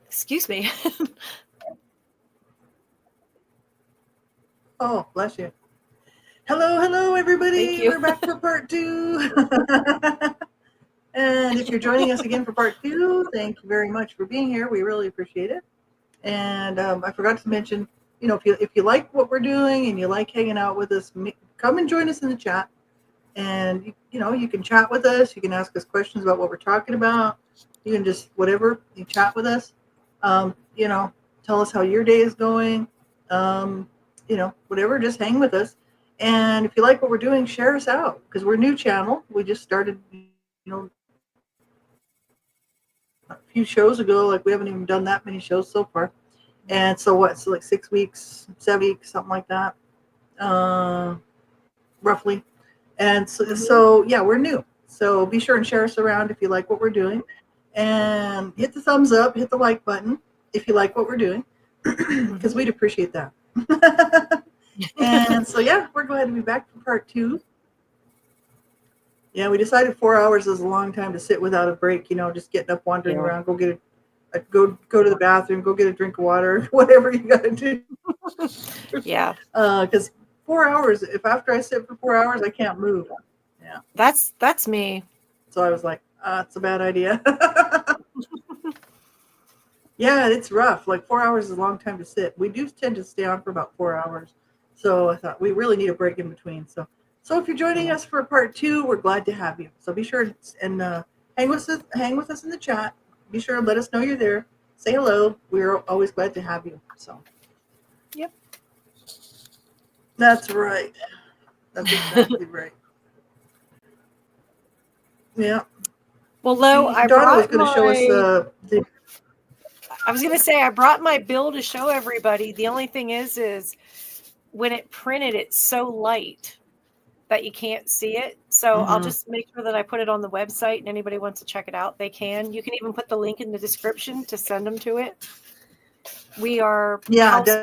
Excuse me. Oh, bless you. Hello, everybody. Thank you. We're back for part 2. And if you're joining us again for part 2, thank you very much for being here. We really appreciate it. And I forgot to mention, if you like what we're doing and you like hanging out with us, come and join us in the chat. And you can chat with us. You can ask us questions about what we're talking about. You can just whatever you chat with us. Tell us how your day is going. Whatever. Just hang with us. And if you like what we're doing, share us out because we're a new channel. We just started, a few shows ago. Like we haven't even done that many shows so far. And so what? So like 6 weeks, 7 weeks, something like that, roughly. And so yeah, we're new. So be sure and share us around if you like what we're doing, and hit the thumbs up, hit the like button if you like what we're doing, because we'd appreciate that. And so yeah, we're glad to be back for part 2. Yeah, we decided 4 hours is a long time to sit without a break. Just getting up, wandering around, go get go to the bathroom, go get a drink of water, whatever you got to do. Yeah. Because 4 hours, if after I sit for 4 hours, I can't move. Yeah. That's me. So I was like, it's a bad idea. Yeah, it's rough. Like 4 hours is a long time to sit. We do tend to stay on for about 4 hours. So I thought we really need a break in between. So if you're joining us for part 2, we're glad to have you. So be sure and hang with us in the chat. Be sure and let us know you're there. Say hello. We're always glad to have you. So. Yep. That's right. That's exactly right. Yeah. Well, Lo, Donna was going to show us I was going to say I brought my bill to show everybody. The only thing is when it printed, it's so light that you can't see it. So I'll just make sure that I put it on the website, and anybody wants to check it out, they can. You can even put the link in the description to send them to it. We are definitely.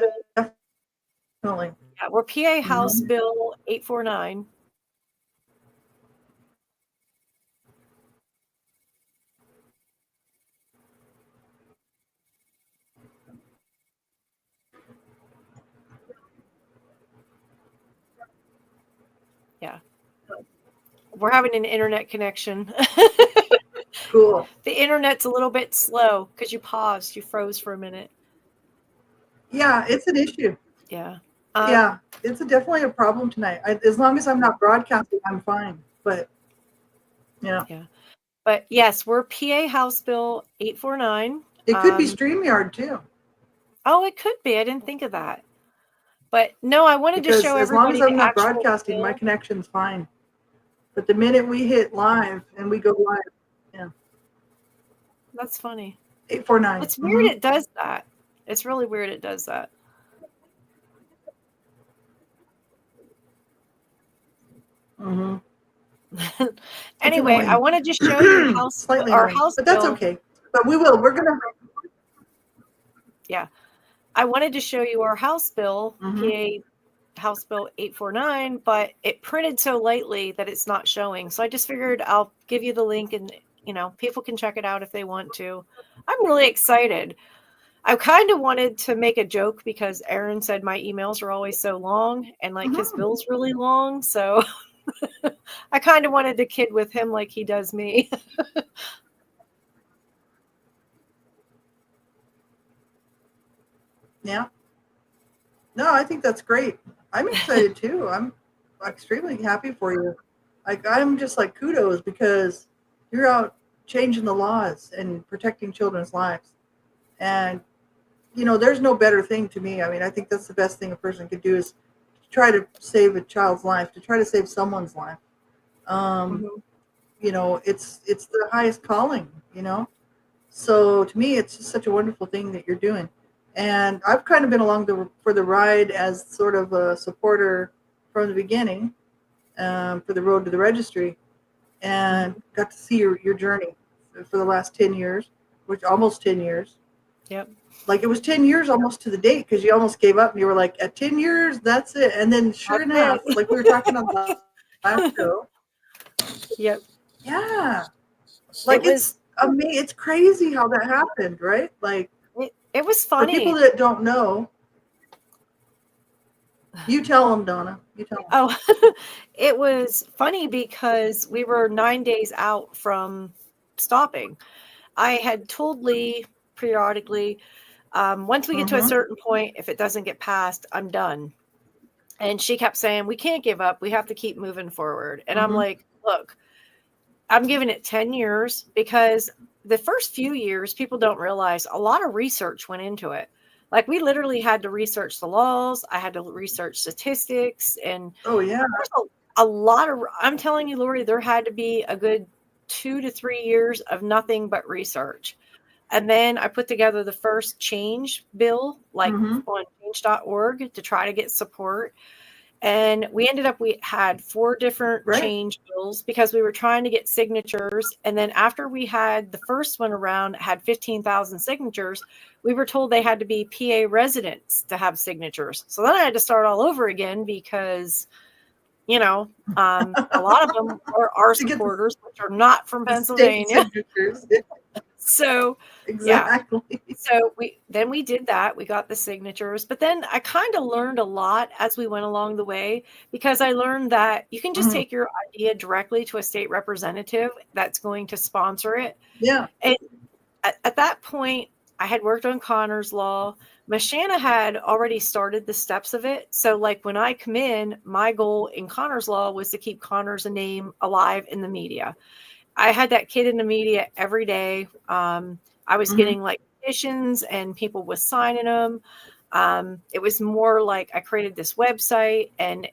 Yeah, we're PA House Bill 849. Yeah. We're having an internet connection. Cool. The internet's a little bit slow because you froze for a minute. Yeah, it's an issue. Yeah. Yeah, it's definitely a problem tonight. As long as I'm not broadcasting, I'm fine. But yeah. Yeah. But yes, we're PA House Bill 849. It could be StreamYard too. Oh, it could be. I didn't think of that. But no, I wanted to show everybody. As long as I'm not broadcasting, my connection's fine. But the minute we hit live and we go live, yeah. That's funny. 849. It's weird it does that. It's really weird it does that. Anyway, I wanted to show you our house but that's bill. Okay. But we will. We're gonna. Yeah, I wanted to show you our house bill, PA House Bill 849, but it printed so lightly that it's not showing. So I just figured I'll give you the link, and people can check it out if they want to. I'm really excited. I kind of wanted to make a joke because Aaron said my emails are always so long, and like his bill's really long, so. I kind of wanted to kid with him like he does me. Yeah. No, I think that's great. I'm excited too. I'm extremely happy for you. I'm just like kudos because you're out changing the laws and protecting children's lives. And, there's no better thing to me. I mean, I think that's the best thing a person could do is try to save a child's life, to try to save someone's life. It's the highest calling, So to me, it's just such a wonderful thing that you're doing. And I've kind of been along for the ride as sort of a supporter from the beginning for the road to the registry, and got to see your journey for the last 10 years, which almost 10 years. Yep. Like it was 10 years almost to the date because you almost gave up and you were like, at 10 years, that's it. And then sure enough, like we were talking on the last show. Yep. Yeah. Like it's it's crazy how that happened, right? Like, it was for people funny. that don't know, you tell them, Donna. You tell them. Oh, it was funny because we were 9 days out from stopping. I had told Lee periodically, once we get to a certain point, if it doesn't get passed, I'm done. And she kept saying, we can't give up. We have to keep moving forward. And I'm like, look, I'm giving it 10 years because the first few years, people don't realize a lot of research went into it. Like, we literally had to research the laws. I had to research statistics. And oh yeah, there's a lot of, I'm telling you, Lori, there had to be a good 2 to 3 years of nothing but research. And then I put together the first change bill, like on change.org, to try to get support. And we ended up, we had 4 different change bills because we were trying to get signatures. And then after we had the first one around, had 15,000 signatures, we were told they had to be PA residents to have signatures. So then I had to start all over again because, a lot of them are our supporters, which are not from Pennsylvania. So exactly. Yeah. So we did that. We got the signatures, but then I kind of learned a lot as we went along the way, because I learned that you can just take your idea directly to a state representative that's going to sponsor it. Yeah. And at that point, I had worked on Connor's Law. Mashana had already started the steps of it. So like when I come in, my goal in Connor's Law was to keep Connor's name alive in the media. I had that kid in the media every day. I was getting like petitions and people was signing them. It was more like I created this website and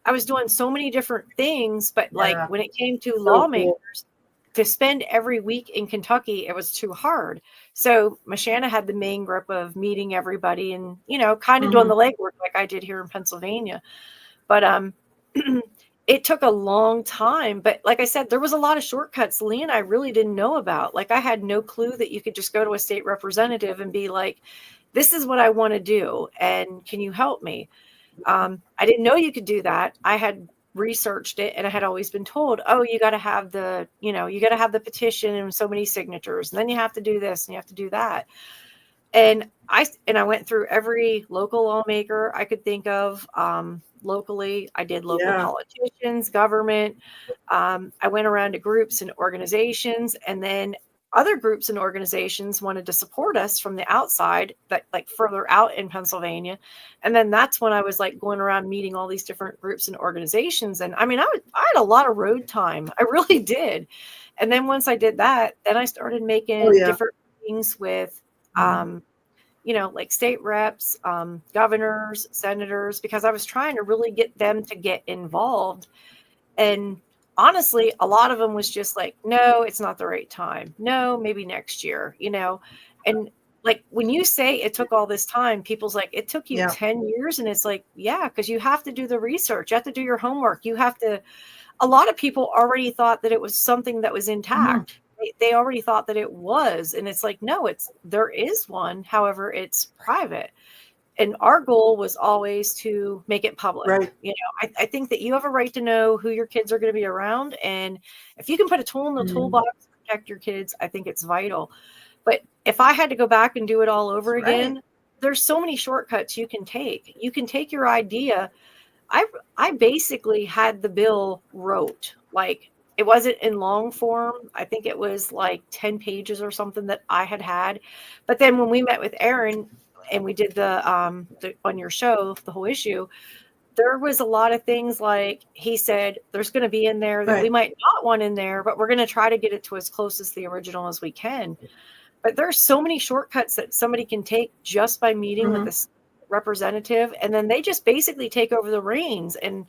I was doing so many different things. But like when it came to lawmakers, to spend every week in Kentucky, it was too hard. So Mashana had the main grip of meeting everybody and, kind of doing the legwork like I did here in Pennsylvania. But it took a long time. But like I said, there was a lot of shortcuts Lee and I really didn't know about. Like, I had no clue that you could just go to a state representative and be like, this is what I want to do. And can you help me? I didn't know you could do that. I had researched it and I had always been told, oh, you got to have you got to have the petition and so many signatures. And then you have to do this and you have to do that. And I went through every local lawmaker I could think of. Locally, I did local politicians, government. I went around to groups and organizations, and then other groups and organizations wanted to support us from the outside, that like further out in Pennsylvania. And then that's when I was like going around meeting all these different groups and organizations. And I mean, I had a lot of road time. I really did. And then once I did that, then I started making different things with, like state reps, governors, senators, because I was trying to really get them to get involved. And honestly, a lot of them was just like, no, it's not the right time. No, maybe next year, and like when you say it took all this time, people's like, it took you 10 years. And it's like, yeah, because you have to do the research. You have to do your homework. A lot of people already thought that it was something that was intact. They already thought that it was. And it's like, no, there is one. However, it's private. And our goal was always to make it public. Right. I think that you have a right to know who your kids are going to be around. And if you can put a tool in the toolbox to protect your kids, I think it's vital. But if I had to go back and do it all over again, there's so many shortcuts you can take. You can take your idea. I basically had the bill wrote. Like, it wasn't in long form. I think it was like 10 pages or something that I had. But then when we met with Aaron and we did the on your show, the whole issue, there was a lot of things like he said, there's going to be in there that we might not want in there, but we're going to try to get it to as close as the original as we can. But there's so many shortcuts that somebody can take just by meeting with a representative, and then they just basically take over the reins. And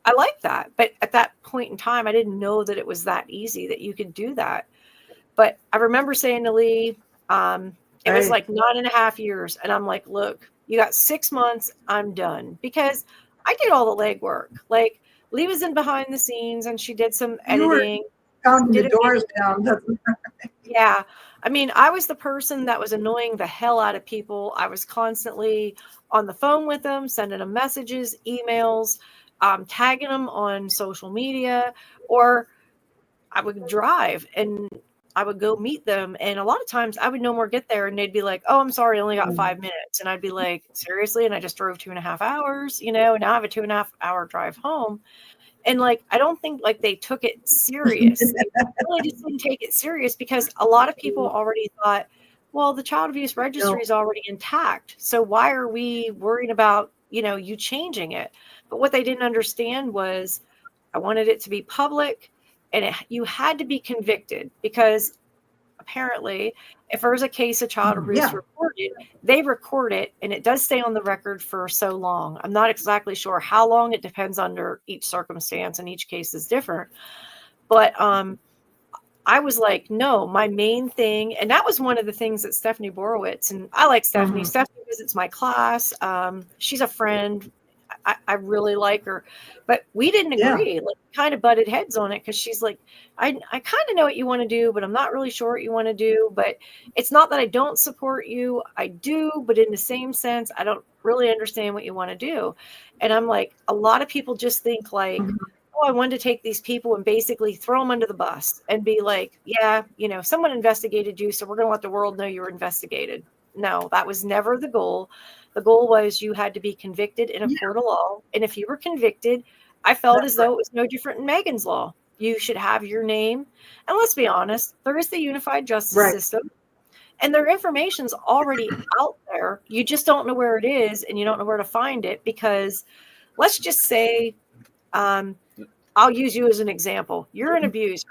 I like that. But at that point in time, I didn't know that it was that easy that you could do that. But I remember saying to Lee, it was like 9.5 years. And I'm like, look, you got 6 months. I'm done. Because I did all the legwork. Like, Lee was in behind the scenes and she did some editing. Counting the doors down. Yeah. I mean, I was the person that was annoying the hell out of people. I was constantly on the phone with them, sending them messages, emails, tagging them on social media, or I would drive and I would go meet them. And a lot of times I would no more get there and they'd be like, oh, I'm sorry, I only got 5 minutes. And I'd be like, seriously? And I just drove 2.5 hours, you know, and now I have a 2.5 hour drive home. And like, I don't think like they took it serious. They really just didn't take it serious because a lot of people already thought, well, the child abuse registry is already intact. So why are we worrying about, you know, you changing it? But what they didn't understand was I wanted it to be public and you had to be convicted because apparently if there's a case of child abuse reported, they record it and it does stay on the record for so long. I'm not exactly sure how long. It depends under each circumstance and each case is different. But I was like, no, my main thing, and that was one of the things that Stephanie Borowitz, and I like Stephanie. Stephanie visits my class. She's a friend. I really like her, but we didn't agree. Like, kind of butted heads on it because she's like, I kind of know what you want to do, but I'm not really sure what you want to do. But it's not that I don't support you. I do, but in the same sense, I don't really understand what you want to do. And I'm like, a lot of people just think like, oh, I wanted to take these people and basically throw them under the bus and be like, yeah, you know, someone investigated you, so we're going to let the world know you were investigated. No, that was never the goal. The goal was you had to be convicted in a court of law. And if you were convicted, I felt as though it was no different in Megan's law. You should have your name. And let's be honest, there is the unified justice system. And their information's already out there. You just don't know where it is and you don't know where to find it because let's just say, I'll use you as an example. You're an abuser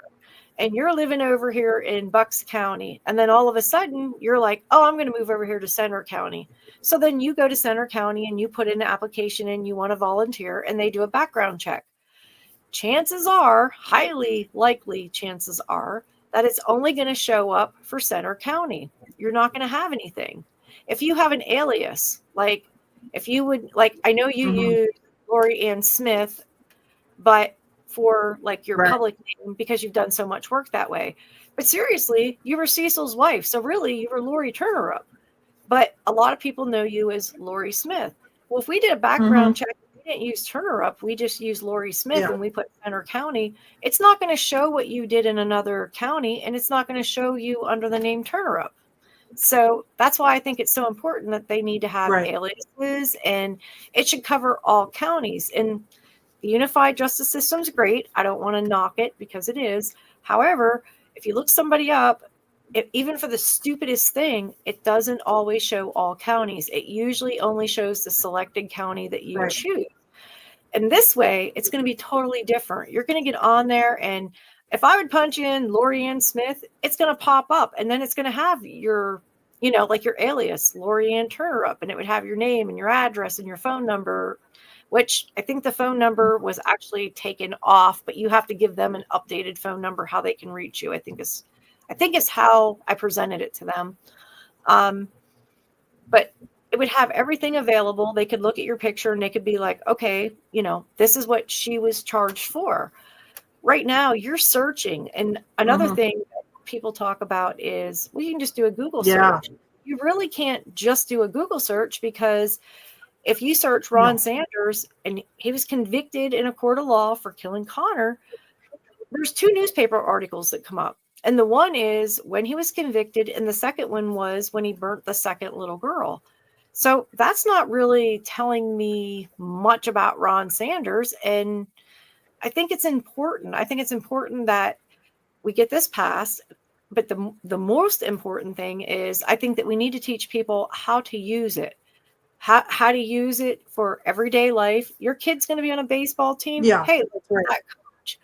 and you're living over here in Bucks County. And then all of a sudden you're like, oh, I'm going to move over here to Center County. So then you go to Center County and you put in an application and you want to volunteer and they do a background check. Chances are, highly likely chances are, that it's only going to show up for Center County. You're not going to have anything. If you have an alias, like if you would, like, I know you use Lori Ann Smith, but for like your public name because you've done so much work that way. But seriously, you were Cecil's wife. So really you were Lori Turnerup. But a lot of people know you as Lori Smith. Well, if we did a background check, we didn't use Turnerup, we just used Lori Smith and we put Center County, it's not going to show what you did in another county and it's not going to show you under the name Turnerup. So that's why I think it's so important that they need to have aliases and it should cover all counties. And the unified justice system is great. I don't want to knock it because it is. However, if you look somebody up, even for the stupidest thing, it doesn't always show all counties. It usually only shows the selected county that you choose. And this way, it's going to be totally different. You're going to get on there, and if I would punch in Lori Ann Smith, it's going to pop up, and then it's going to have your, you know, like your alias, Lori Ann Turnerup, and it would have your name and your address and your phone number, which I think the phone number was actually taken off, but you have to give them an updated phone number, how they can reach you. I think is how I presented it to them. But it would have everything available. They could look at your picture and they could be like, okay, you know, this is what she was charged for. Right now you're searching. And another thing that people talk about is we can just do a Google search. You really can't just do a Google search because if you search Ron Sanders and he was convicted in a court of law for killing Connor, there's 2 newspaper articles that come up. And the one is when he was convicted, and the second one was when he burnt the second little girl. So that's not really telling me much about Ron Sanders. And I think it's important. I think it's important that we get this passed. But the most important thing is I think that we need to teach people how to use it. How to use it for everyday life. Your kid's going to be on a baseball team. Hey, let's that coach.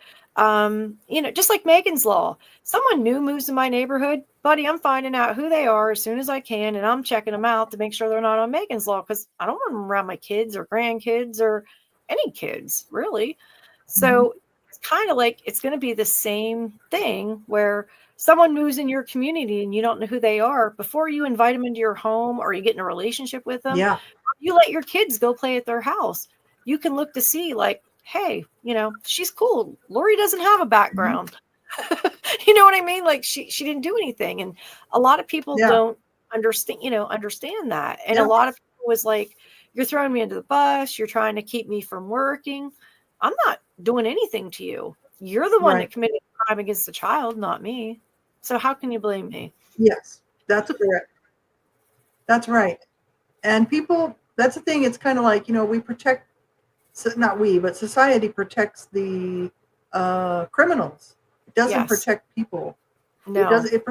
You know, just like Megan's Law, someone new moves in my neighborhood, buddy, I'm finding out who they are as soon as I can. And I'm checking them out to make sure they're not on Megan's Law because I don't want them around my kids or grandkids or any kids really. So it's kind of like, it's going to be the same thing where someone moves in your community and you don't know who they are before you invite them into your home or you get in a relationship with them. You let your kids go play at their house. You can look to see like, hey, you know, she's cool. Lori doesn't have a background. You know what I mean? Like she didn't do anything. And a lot of people don't understand that. And a lot of people was like, you're throwing me under the bus. You're trying to keep me from working. I'm not doing anything to you. You're the one that committed a crime against the child, not me. So how can you blame me? Yes, that's correct. That's right. And people, that's the thing. It's kind of like, we protect, not we, but society protects the criminals. It doesn't Yes. protect people. It No. does. It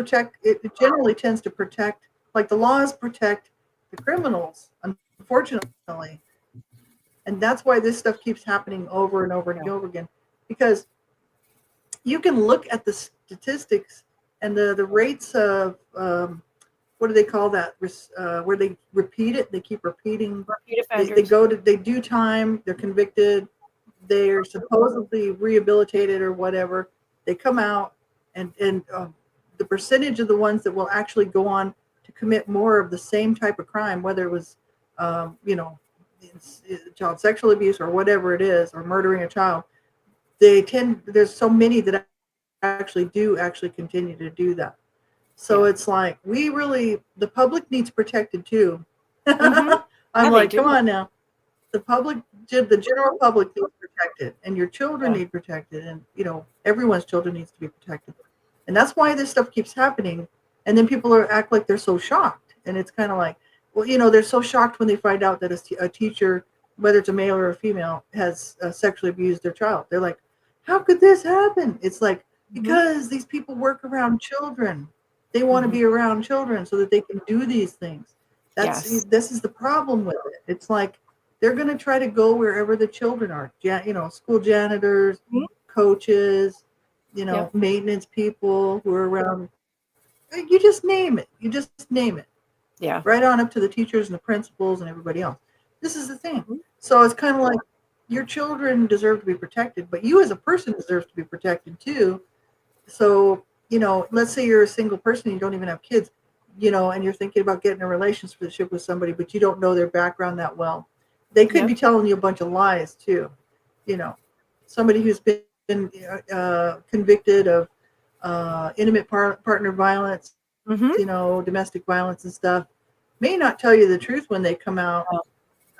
generally tends to protect, like the laws protect the criminals, unfortunately. And that's why this stuff keeps happening over and over and over again. Because you can look at the statistics and the rates of what do they call that? Where they repeat it, they keep repeating. Repeat They offenders. they do time, they're convicted, they're supposedly rehabilitated or whatever. They come out, and the percentage of the ones that will actually go on to commit more of the same type of crime, whether it was, you know, child sexual abuse or whatever it is, or murdering a child, there's so many that actually continue to do that. So it's like, the public needs protected too. Mm-hmm. I'm Yeah, they like, come do. on now. The general public needs protected, and your children Yeah. need protected, and everyone's children needs to be protected. And that's why this stuff keeps happening. And then people act like they're so shocked, and it's kind of like, well, they're so shocked when they find out that a teacher, whether it's a male or a female, has sexually abused their child. They're like, how could this happen? It's like, because these people work around children. They want to be around children so that they can do these things. Yes. This is the problem with it. It's like they're going to try to go wherever the children are. School janitors, Mhm. coaches, Yep. maintenance people who are around. You just name it. You just name it. Yeah. Right on up to the teachers and the principals and everybody else. This is the thing. Mhm. So it's kind of like, your children deserve to be protected, but you as a person deserves to be protected too. So, let's say you're a single person and you don't even have kids, and you're thinking about getting a relationship with somebody, but you don't know their background that well. They could Yep. be telling you a bunch of lies too. Somebody who's been convicted of intimate partner violence, domestic violence and stuff, may not tell you the truth when they come out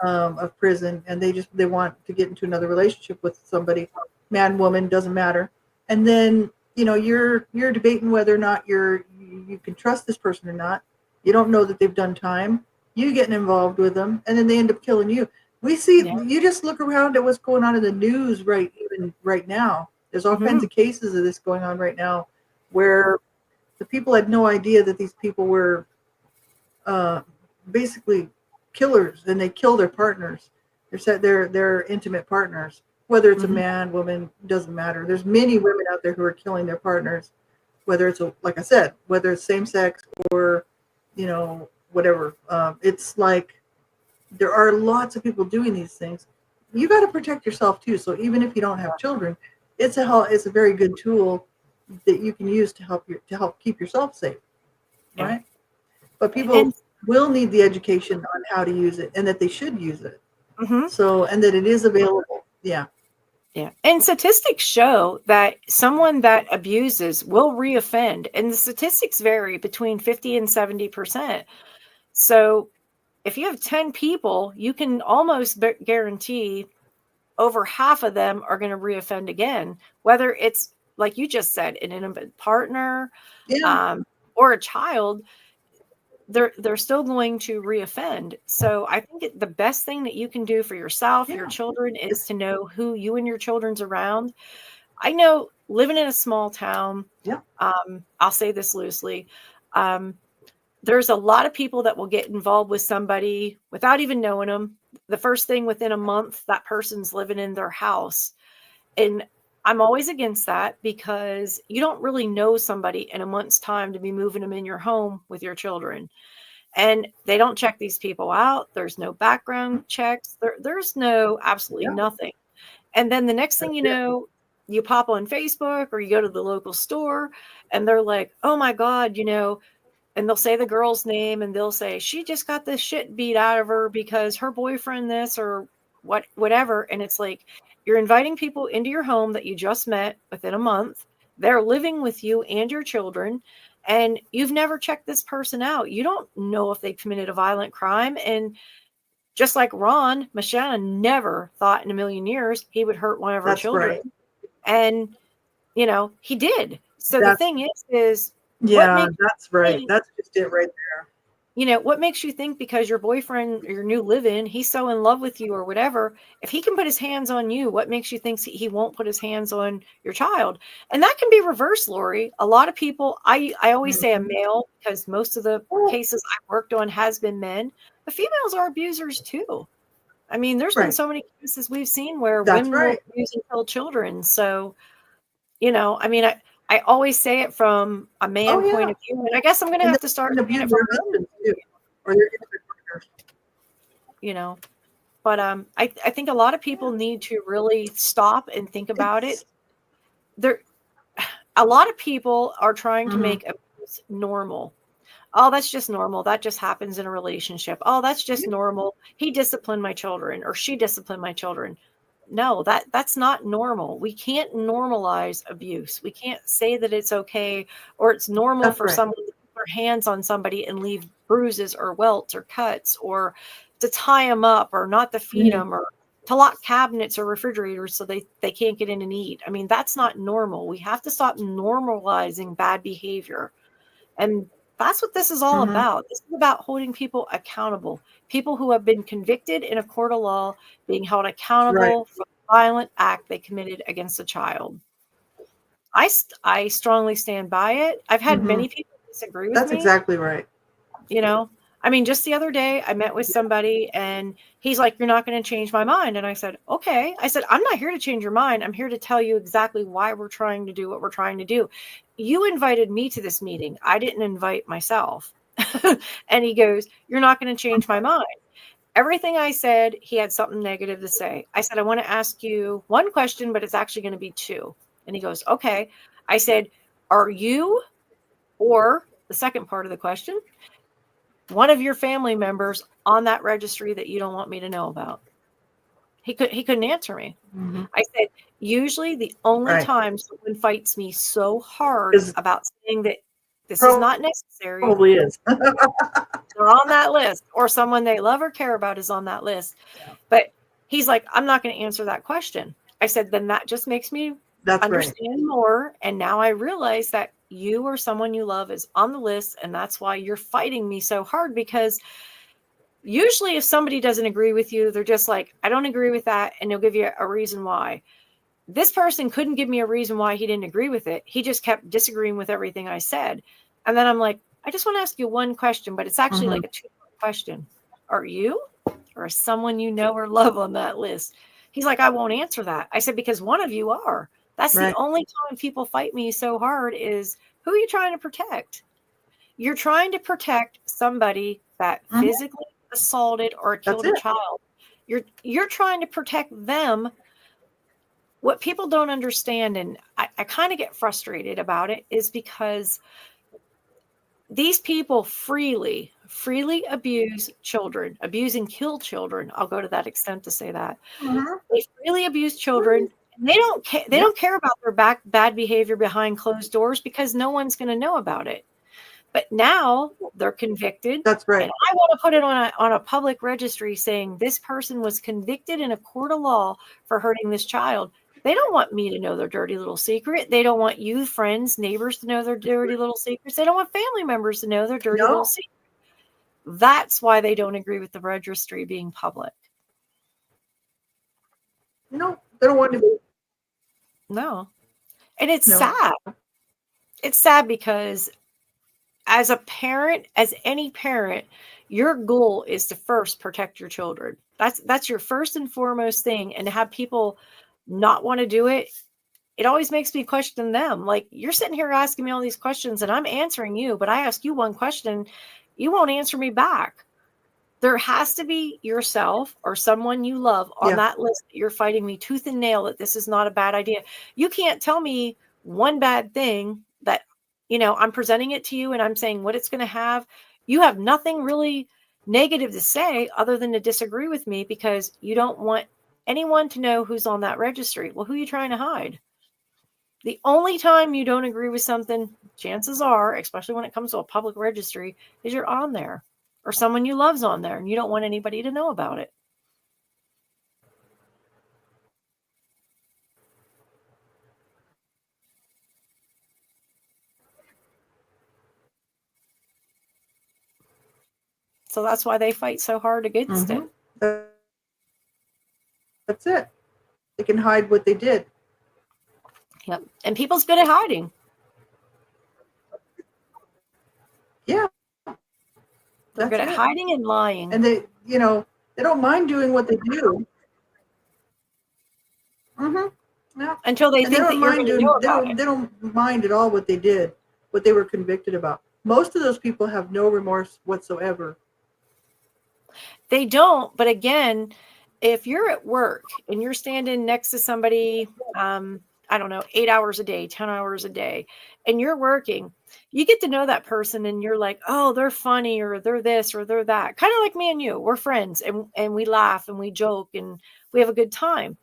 of prison, and they want to get into another relationship with somebody, man, woman, doesn't matter. And then you're debating whether or not you can trust this person or not. You don't know that they've done time. You getting involved with them, and then they end up killing you. We see. Yeah. You just look around at what's going on in the news even right now. There's all kinds of cases of this going on right now, where the people had no idea that these people were basically killers, and they kill their partners. They're intimate partners, whether it's a man, woman, doesn't matter. There's many women out there who are killing their partners, whether it's like I said, whether it's same sex or whatever. It's like, there are lots of people doing these things. You got to protect yourself too. So even if you don't have children, it's a very good tool that you can use to help keep yourself safe, right? But people will need the education on how to use it, and that they should use it. So, and that it is available. Yeah. Yeah. And statistics show that someone that abuses will reoffend, and the statistics vary between 50 and 70%. So if you have 10 people, you can almost guarantee over half of them are going to reoffend again, whether it's, like you just said, an intimate partner, or a child. They're still going to reoffend. So I think the best thing that you can do for yourself, your children, is to know who you and your children's around. I know, living in a small town, I'll say this loosely, there's a lot of people that will get involved with somebody without even knowing them. The first thing, within a month, that person's living in their house. And I'm always against that, because you don't really know somebody in a month's time to be moving them in your home with your children. And they don't check these people out. There's no background checks. There's no absolutely nothing. And then the next thing you know, you pop on Facebook or you go to the local store, and they're like, oh my God, and they'll say the girl's name, and they'll say, she just got this shit beat out of her because her boyfriend this or whatever. And it's like, you're inviting people into your home that you just met within a month. They're living with you and your children, and you've never checked this person out. You don't know if they committed a violent crime. And just like Ron, Michelle never thought in a million years he would hurt one of her children. Right. And, he did. So the thing is What Yeah, makes that's you right. think, That's just it right there. what makes you think because your boyfriend or your new live-in, he's so in love with you or whatever, if he can put his hands on you, what makes you think he won't put his hands on your child? And that can be reversed, Lori. A lot of people, I always say a Mhm. male because most of the Well, cases I've worked on has been men, but females are abusers too. I mean, there's been right. so many cases we've seen where That's women will right. abuse and kill children. So, I mean, I always say it from a Oh, man point yeah. of view, and I guess I'm going to And have they to start can saying abuse it from their a woman's husbands point of too, view, or their innocent partners. you know. But I think a lot of people Yeah. need to really stop and think about it. It's There, a lot of people are trying to mhm. make abuse normal. Oh, that's just normal. That just happens in a relationship. Oh, that's just Yeah, normal. He disciplined my children or she disciplined my children. No, that's not normal. We can't normalize abuse. We can't say that it's okay or it's normal that's for right. someone to put their hands on somebody and leave bruises or welts or cuts or to tie them up or not to feed Mhm. them or to lock cabinets or refrigerators so they can't get in and eat. I mean, that's not normal. We have to stop normalizing bad behavior. And that's what this is all Mhm. about. This is about holding people accountable. People who have been convicted in a court of law being held That's right. accountable for the violent act they committed against a child. I strongly stand by it. I've had Mhm. many people disagree with That's me, exactly right. you know. I mean, just the other day, I met with Yeah. somebody and he's like, "You're not going to change my mind." And I said, "Okay." I said, "I'm not here to change your mind. I'm here to tell you exactly why we're trying to do what we're trying to do. You invited me to this meeting. I didn't invite myself." And he goes, "You're not going to change my mind." Everything I said, he had something negative to say. I said, "I want to ask you one question, but it's actually going to be two." And he goes, "Okay." I said, "Are you or the second part of the question, one of your family members on that registry that you don't want me to know about?" He couldn't answer me. Mhm. I said, "Usually the only Right. time someone fights me so hard Because about saying that this is not necessary, probably is. they're on that list, or someone they love or care about is on that list." Yeah. But he's like, "I'm not going to answer that question." I said, "Then that just makes me That's right. understand more. And now I realize that you or someone you love is on the list. And that's why you're fighting me so hard, because usually if somebody doesn't agree with you, they're just like, I don't agree with that. And they'll give you a reason why. This person couldn't give me a reason why he didn't agree with it. He just kept disagreeing with everything I said. And then I'm like, I just want to ask you one question, but it's actually Mhm. like a two-part question. Are you or is someone you know or love on that list? He's like, I won't answer that. I said, because one of you are. That's the Right. only time people fight me so hard is, who are you trying to protect? You're trying to protect somebody that Mhm. physically assaulted or That's killed a it. child. You're trying to protect them. What people don't understand, and I kind of get frustrated about it, is because these people freely abuse children, abuse and kill children. I'll go to that extent to say that. Mhm. They freely abuse children. And they don't care. They Yeah. don't care about their bad behavior behind closed doors because no one's going to know about it. But now they're convicted, That's and right. I want to put it on a public registry saying this person was convicted in a court of law for hurting this child. They don't want me to know their dirty little secret. They don't want you, friends, neighbors to know their dirty little secrets. They don't want family members to know their dirty little No. secret. That's why they don't agree with the registry being public. No. They don't want to be. No. And it's No. sad. It's sad because as a parent, as any parent, your goal is to first protect your children. That's your first and foremost thing. And to have people not want to do it, it always makes me question them. Like, you're sitting here asking me all these questions and I'm answering you, but I ask you one question, you won't answer me back. There has to be yourself or someone you love on Yeah. that list that you're fighting me tooth and nail that this is not a bad idea. You can't tell me one bad thing that, I'm presenting it to you and I'm saying what it's going to have. You have nothing really negative to say other than to disagree with me because you don't want anyone to know who's on that registry. Well, who are you trying to hide? The only time you don't agree with something, chances are, especially when it comes to a public registry, is you're on there or someone you love's on there and you don't want anybody to know about it. So that's why they fight so hard against it. That's it. They can hide what they did. Yep. And people's good at hiding. Yeah. They're good at hiding and lying. And they, you know, they don't mind doing what they do. Yeah. Until they think that you're going to know about it. They don't mind at all what they did, what they were convicted about. Most of those people have no remorse whatsoever. They don't. But again, if you're at work and you're standing next to somebody, I don't know, 8 hours a day, 10 hours a day, and you're working, you get to know that person and you're like, oh, they're funny, or they're this, or they're that. Kind of like me and you. We're friends, and we laugh and we joke and we have a good time.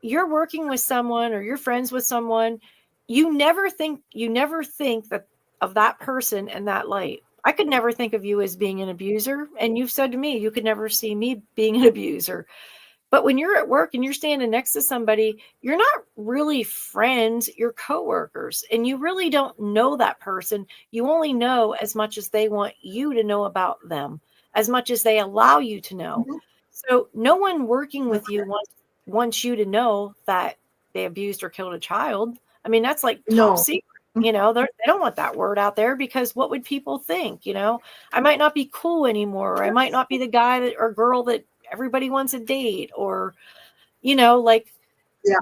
You're working with someone or you're friends with someone, you never think that of that person in that light. I could never think of you as being an abuser. And you've said to me, you could never see me being an abuser. But when you're at work and you're standing next to somebody, you're not really friends, you're coworkers, and you really don't know that person. You only know as much as they want you to know about them, as much as they allow you to know. So no one working with you wants you to know that they abused or killed a child. I mean, that's like top secret. You know, they don't want that word out there, because what would people think? You know, I might not be cool anymore. Or I might not be the guy that or girl that everybody wants to date, or, you know, like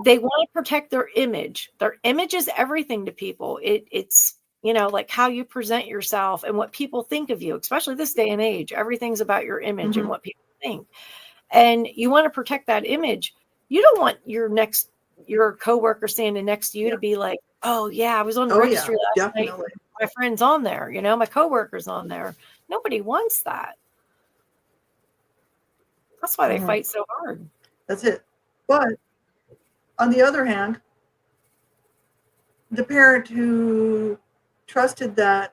they want to protect their image. Their image is everything to people. It's, you know, like how you present yourself and what people think of you, especially this day and age. Everything's about your image and what people think. And you want to protect that image. You don't want your coworker standing next to you to be like, oh yeah, I was on the registry last night. My friend's on there, you know, my coworker's on there. Nobody wants that. That's why they fight so hard. That's it. But on the other hand, the parent who trusted that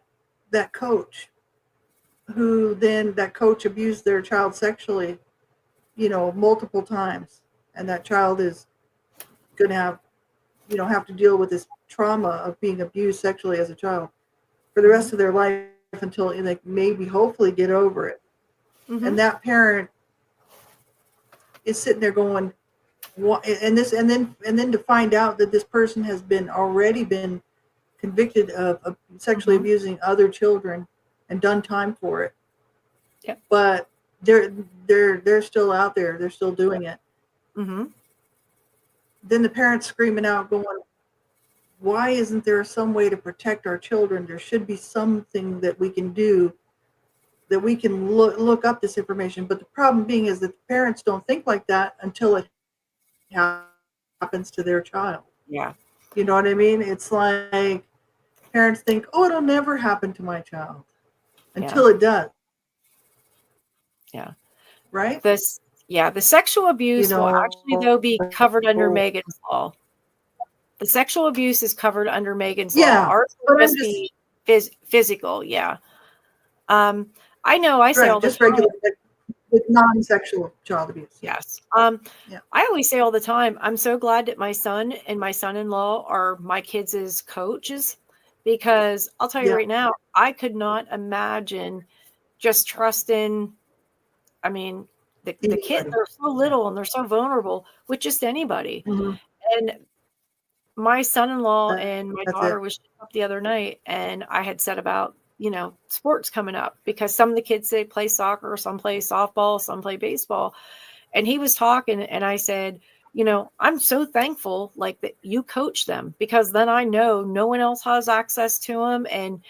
coach, who then that coach abused their child sexually, you know, multiple times, and that child is going to have to deal with this trauma of being abused sexually as a child for the rest of their life, until they maybe hopefully get over it. And that parent is sitting there going, and then to find out that this person has already been convicted of sexually abusing other children and done time for it. Yep. But they're still out there. They're still doing it. Then the parents screaming out, going, why isn't there some way to protect our children? There should be something that we can do, that we can look up this information. But the problem being is that the parents don't think like that until it happens to their child. Yeah. You know what I mean? It's like parents think, oh, it'll never happen to my child, until it does. Yeah. Right? The sexual abuse will actually, though, be covered under Megan's law. The sexual abuse is covered under Megan's law. Ours will just be physical. Yeah. I know I say all the time. Regular, with non-sexual child abuse. Yes. I always say all the time, I'm so glad that my son and my son-in-law are my kids' coaches, because I'll tell you right now, I could not imagine just trusting, I mean, the kids, they're so little and they're so vulnerable with just anybody. And my son-in-law and my daughter was up the other night, and I had said about, you know, sports coming up, because some of the kids, they play soccer, some play softball, some play baseball. And he was talking, and I said, you know, I'm so thankful like that you coach them, because then I know no one else has access to them. And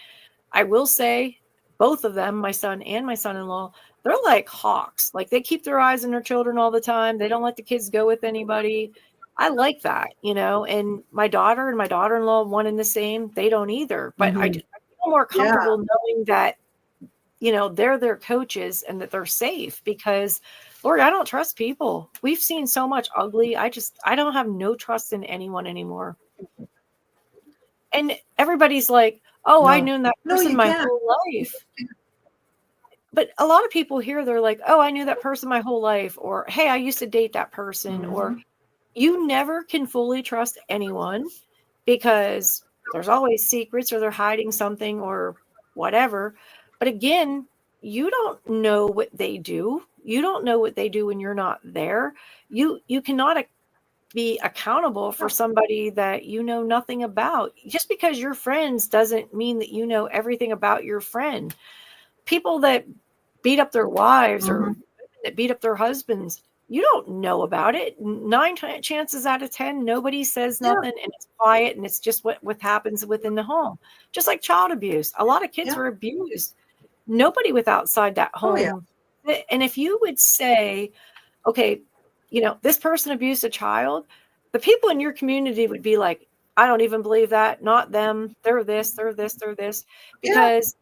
I will say, both of them, my son and my son-in-law, they're like hawks. Like, they keep their eyes on their children all the time. They don't let the kids go with anybody. I like that, you know. And my daughter and my daughter-in-law, one and the same, they don't either. But I feel more comfortable knowing that, you know, they're their coaches and that they're safe, because, Lord, I don't trust people. We've seen so much ugly. I don't have no trust in anyone anymore. And everybody's like, oh, I knew that person my whole life. But a lot of people here, they're like, oh, I knew that person my whole life, or, hey, I used to date that person, or you never can fully trust anyone, because there's always secrets, or they're hiding something or whatever. But again, you don't know what they do. You don't know what they do when you're not there. You cannot be accountable for somebody that you know nothing about. Just because you're friends doesn't mean that you know everything about your friend. People that beat up their wives or that beat up their husbands, you don't know about it. 9 chances out of 10, nobody says nothing, and it's quiet, and it's just what happens within the home. Just like child abuse. A lot of kids were abused. Nobody was outside that home. And if you would say, okay, this person abused a child, the people in your community would be like, I don't even believe that. Not them. They're this, they're this, they're this. Because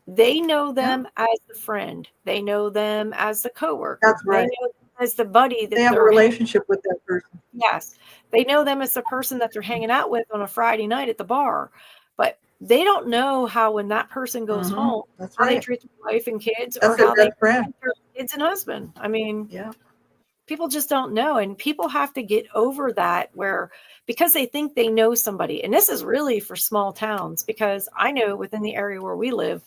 they know them as the friend. They know them as the coworker. That's right. They know them as the buddy that they have a relationship with that person. Yes. They know them as the person that they're hanging out with on a Friday night at the bar. But they don't know how when that person goes home, That's how right. they treat their wife and kids, That's or how they treat their kids and husband. I mean, people just don't know. And people have to get over that because they think they know somebody. And this is really for small towns, because I know within the area where we live,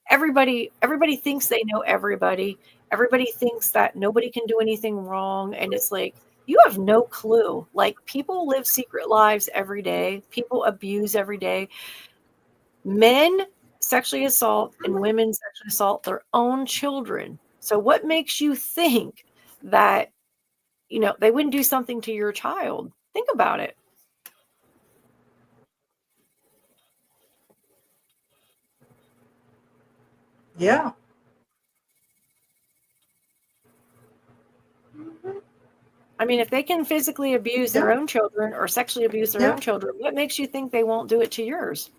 everybody thinks they know everybody. Everybody thinks that nobody can do anything wrong. And it's like, you have no clue. Like, people live secret lives every day. People abuse every day. Men sexually assault and women sexually assault their own children. So what makes you think that, they wouldn't do something to your child? Think about it. Yeah. I mean, if they can physically abuse their own children or sexually abuse their own children, what makes you think they won't do it to yours?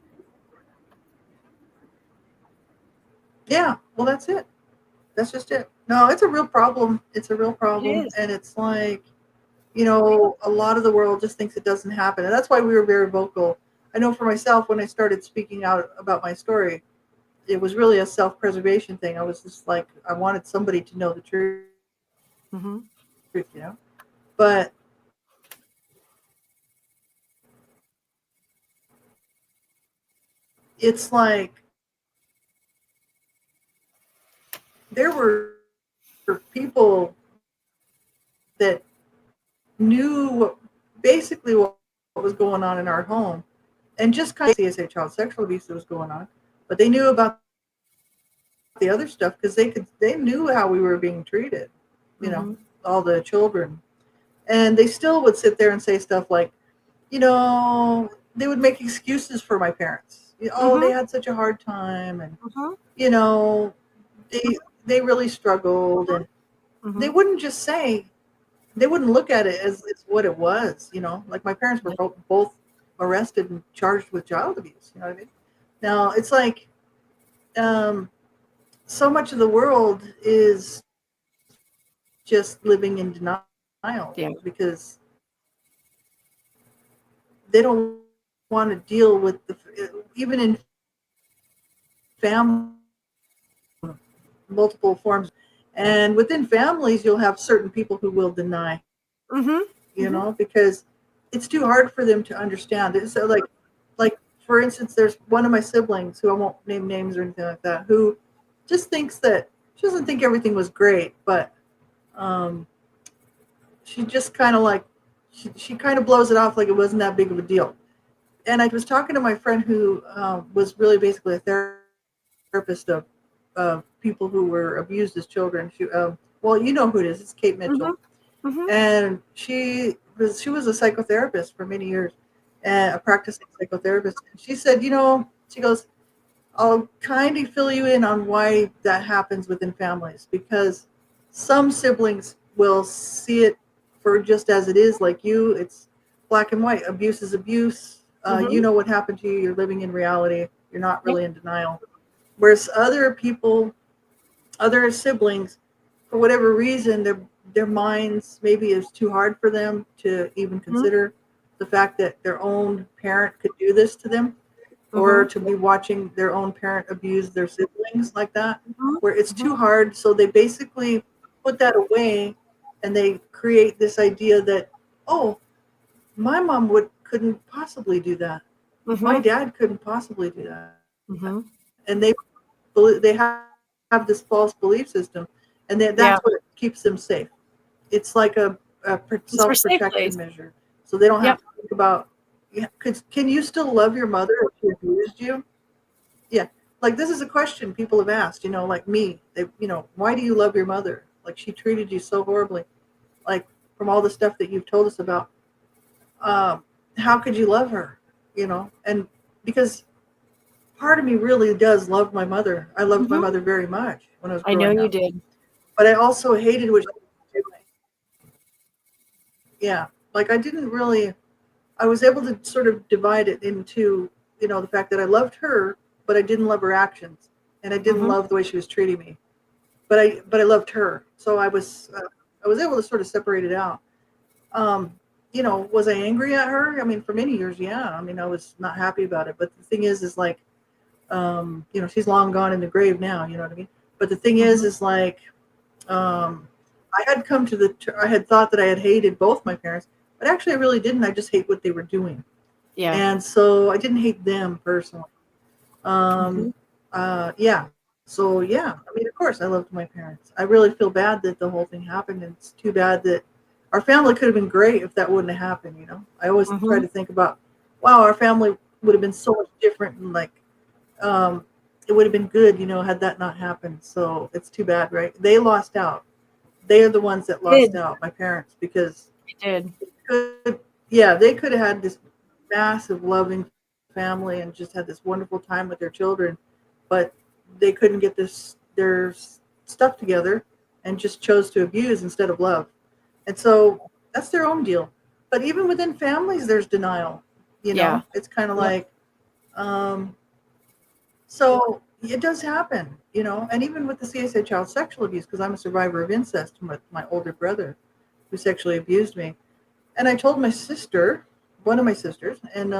Yeah. Well, that's it. That's just it. No, it's a real problem. It's a real problem. And it's like, a lot of the world just thinks it doesn't happen. And that's why we were very vocal. I know for myself, when I started speaking out about my story, it was really a self-preservation thing. I was just like, I wanted somebody to know the truth, But it's like there were people that knew basically what was going on in our home, and just kind of CSA child sexual abuse that was going on, but they knew about the other stuff because they knew how we were being treated, all the children, and they still would sit there and say stuff like, they would make excuses for my parents. They had such a hard time, and they really struggled, and they wouldn't just say, they wouldn't look at it as what it was, like my parents were both arrested and charged with child abuse. You know what I mean? Now it's like, so much of the world is just living in denial because they don't want to deal with even in family, multiple forms. And within families, you'll have certain people who will deny, because it's too hard for them to understand. So like for instance, there's one of my siblings, who I won't name names or anything like that, who just thinks that she doesn't think everything was great, but she just kind of like, she kind of blows it off like it wasn't that big of a deal. And I was talking to my friend who was really basically a therapist of people who were abused as children. She, well, you know who it is. It's Kate Mitchell. And she was a psychotherapist for many years, and a practicing psychotherapist. And she said, she goes, I'll kind of fill you in on why that happens within families, because some siblings will see it for just as it is, like you. It's black and white. Abuse is abuse. You know what happened to you. You're living in reality. You're not really in denial. Whereas other people, other siblings, for whatever reason, their minds maybe is too hard for them to even consider the fact that their own parent could do this to them, or to be watching their own parent abuse their siblings like that, where it's too hard. So they basically put that away, and they create this idea that, oh, my mom couldn't possibly do that. My dad couldn't possibly do that. And they have have this false belief system, and Yeah. that's what keeps them safe. It's like a It's for safe self-protection place. measure, so they don't have Yep. to think about. Yeah, can you still love your mother if she abused you? Yeah, like this is a question people have asked. Like me, why do you love your mother? Like she treated you so horribly. Like from all the stuff that you've told us about, um, how could you love her? And because part of me really does love my mother. I loved my Hmm. mother very much when I was I know growing you up, did. but I also hated what she was doing. Yeah, like I didn't really. I was able to sort of divide it into, the fact that I loved her, but I didn't love her actions, and I didn't Hmm. love the way she was treating me. But I loved her, so I was able to sort of separate it out. Um, was I angry at her? I mean, for many years, yeah. I mean, I was not happy about it. But the thing is like, she's long gone in the grave now. You know what I mean? But the thing Hmm. is like, I had I had thought that I had hated both my parents, but actually I really didn't. I just hate what they were doing. Yeah. And so I didn't hate them personally. Hmm. Um, yeah. So yeah, I mean, of course, I loved my parents. I really feel bad that the whole thing happened, and it's too bad that our family could have been great if that wouldn't have happened. I always try Hmm. to think about, wow, our family would have been so much different, and like, um, it would have been good, had that not happened. So it's too bad, right? They lost out. They are the ones that lost Did. out, my parents, because I did. yeah, they could have had this massive loving family and just had this wonderful time with their children, but they couldn't get their stuff together and just chose to abuse instead of love. And so that's their own deal. But even within families, there's denial. Yeah. It's kind of Yep. like, um, so it does happen. And even with the CSA child sexual abuse, because I'm a survivor of incest with my older brother who sexually abused me. And I told my sister, one of my sisters, and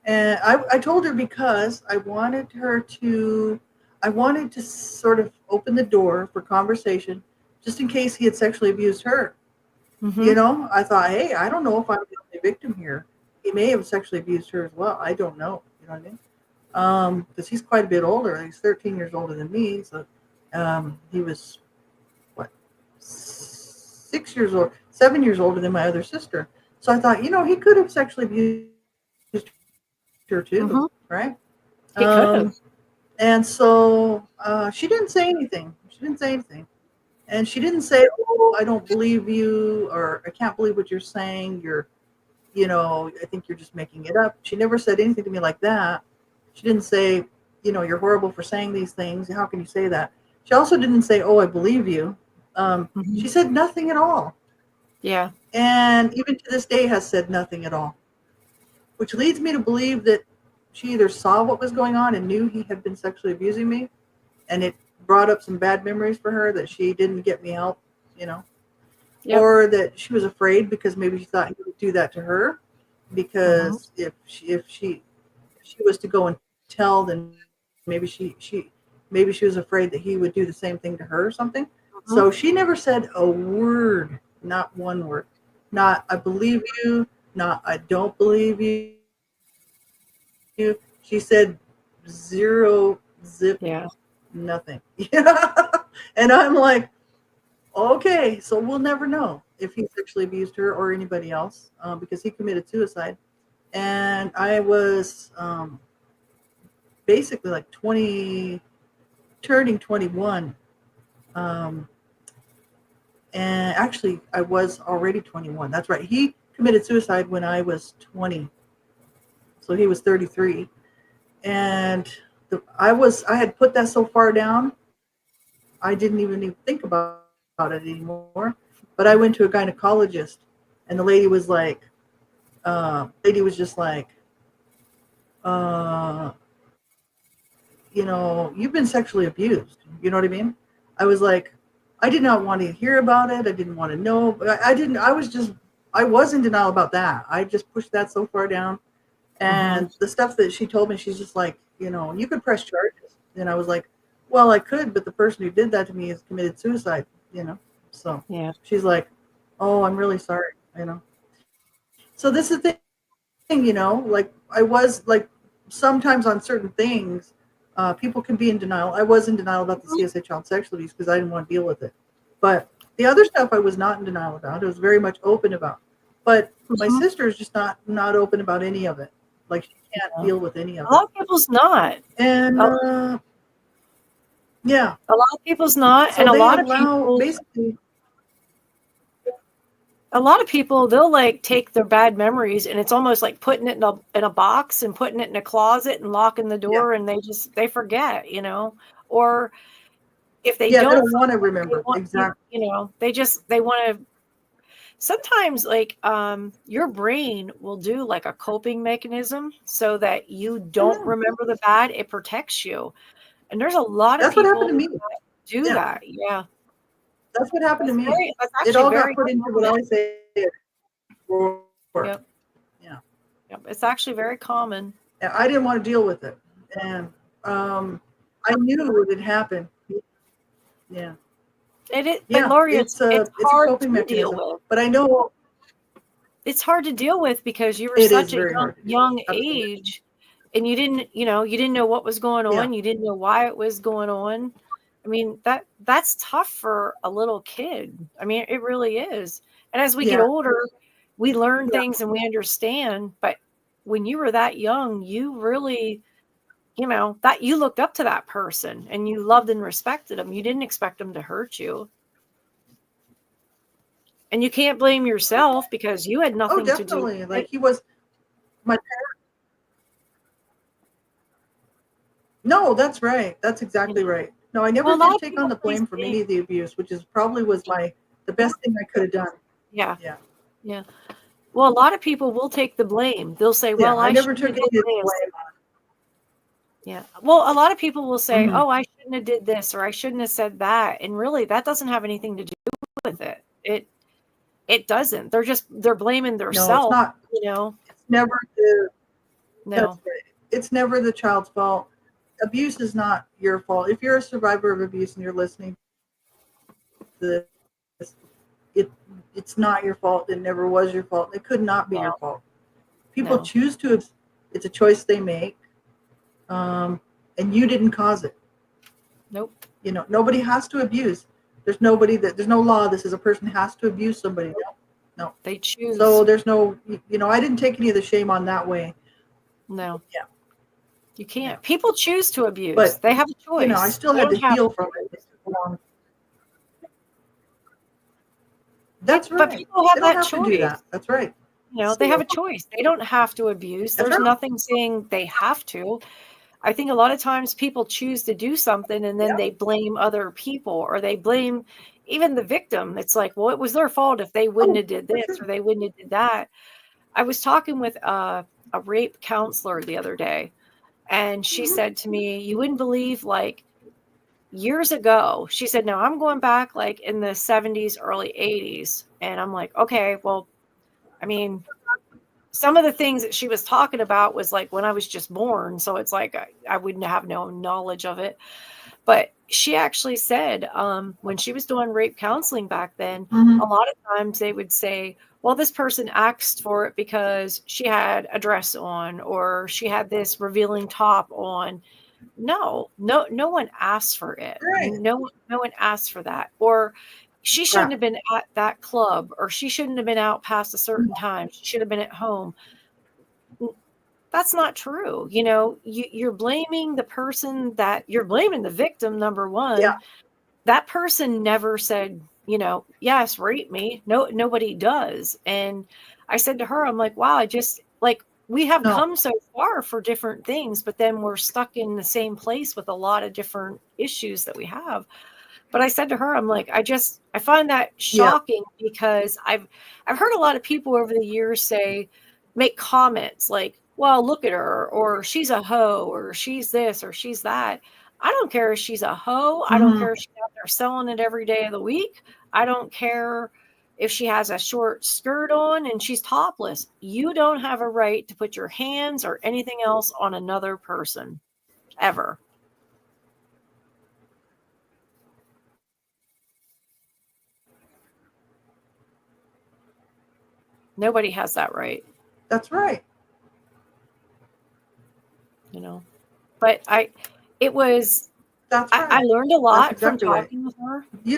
I told her because I wanted to sort of open the door for conversation, just in case he had sexually abused her. Hmm. I thought, hey, I don't know if I'm the only victim here. He may have sexually abused her as well. I don't know. You know what I mean? Because he's quite a bit older. He's 13 years older than me. So he was what 6 years old, 7 years older than my other sister. So I thought, he could have sexually abused her too, right? Um, He could have. and so she didn't say anything. She didn't say anything. And she didn't say, "Oh, I don't believe you," or "I can't believe what you're saying. I think you're just making it up." She never said anything to me like that. She didn't say, "You're horrible for saying these things. How can you say that?" She also didn't say, "Oh, I believe you." Hmm. She said nothing at all, Yeah. and even to this day has said nothing at all, which leads me to believe that she either saw what was going on and knew he had been sexually abusing me, and it brought up some bad memories for her that she didn't get me help, you know, Yep. or that she was afraid because maybe she thought he would do that to her, Hmm. because if she was to go and tell, then maybe she was afraid that he would do the same thing to her or something. So she Hmm. never said a word, not one word, not "I believe you," not "I don't believe you." She said zero, zip, nothing. Yeah. And I'm like, okay, so we'll never know if he sexually abused her or anybody else, because he committed suicide. And I was basically like 20, turning 21. Um, and actually, I was already 21. That's right. He committed suicide when I was 20. So he was 33. And I had put that so far down, I didn't even think about it anymore. But I went to a gynecologist, and the lady was like, uh, you've been sexually abused. You know what I mean? I was like, I did not want to hear about it. I didn't want to know. I didn't. I was in denial about that. I just pushed that so far down. Hmm. And the stuff that she told me, she's just like, you could press charges. And I was like, well, I could, but the person who did that to me has committed suicide. So Yeah. she's like, oh, I'm really sorry. So this is the thing, like I was like sometimes on certain things, People can be in denial. I was in denial about the CSA child sexual abuse because I didn't want to deal with it. But the other stuff I was not in denial about. I was very much open about. But my sister is just not open about any of it. Like she can't deal with any of it. A lot of people's not. And yeah, a lot of people's not, so and a lot of people basically. A lot of people, they'll like take their bad memories and it's almost like putting it in a box and putting it in a closet and locking the door, and they forget, or if they don't want to remember, exactly. They want to. Sometimes like your brain will do like a coping mechanism so that you don't remember the bad. It protects you, and there's a lot of people what happened to me. That do that. Yeah. That's what happened to me. It all got put into what I say. Yep. Yeah. Yep. It's actually very common. I didn't want to deal with it, and I knew it had happened. Yeah. But Lori, it's hard to deal with. But I know it's hard to deal with because you were such a young age, and you didn't know what was going on. Yeah. You didn't know why it was going on. I mean, that's tough for a little kid. I mean, it really is. And as we get older, we learn things and we understand. But when you were that young, you really, that you looked up to that person and you loved and respected them. You didn't expect them to hurt you. And you can't blame yourself because you had nothing to do. Definitely. Like he was my parent. No, that's right. That's exactly right. No, I never did take on the blame for any of the abuse, which is probably was the best thing I could have done. Yeah. Yeah. Yeah. Well, a lot of people will take the blame. They'll say, well, I never took the blame. Yeah. Well, a lot of people will say, oh, I shouldn't have did this or I shouldn't have said that. And really, that doesn't have anything to do with it. It doesn't. They're blaming themselves. No, it's not. It's never No. It's never the child's fault. Abuse is not your fault. If you're a survivor of abuse and you're listening to this, it's not your fault. It never was your fault. It could not be your fault. People choose to. It's a choice they make, and you didn't cause it. Nope. Nobody has to abuse. There's no law that says a person has to abuse somebody. No. They choose. So there's no. I didn't take any of the shame on that way. No. Yeah. You can't. People choose to abuse. But they have a choice. I still had to heal from it. That's right. But people have that choice. To do that. That's right. They have a choice. They don't have to abuse. There's nothing saying they have to. I think a lot of times people choose to do something and then they blame other people or they blame even the victim. It's like, well, it was their fault if they wouldn't have did this or they wouldn't have did that. I was talking with a rape counselor the other day. And she said to me, you wouldn't believe, like, years ago, she said, no, I'm going back, like, in the 70s, early 80s. And I'm like, okay, well, I mean, some of the things that she was talking about was, like, when I was just born. So it's like I wouldn't have no knowledge of it. But she actually said when she was doing rape counseling back then, a lot of times they would say, well, this person asked for it because she had a dress on or she had this revealing top on. No one asked for it. Right. No one asked for that. Or she shouldn't have been at that club or she shouldn't have been out past a certain time. She should have been at home. That's not true. You're blaming the person you're blaming the victim, number one. Yeah. That person never said, yes, rape me. No, nobody does. And I said to her, I'm like, wow, I just like, we have come so far for different things, but then we're stuck in the same place with a lot of different issues that we have. But I said to her, I'm like, I find that shocking because I've heard a lot of people over the years make comments like, well, look at her, or she's a hoe, or she's this, or she's that. I don't care if she's a hoe. I don't care if she's out there selling it every day of the week. I don't care if she has a short skirt on and she's topless. You don't have a right to put your hands or anything else on another person, ever. Nobody has that right. That's right. But it was, That's I right. learned a That's lot from exactly right. talking with her. You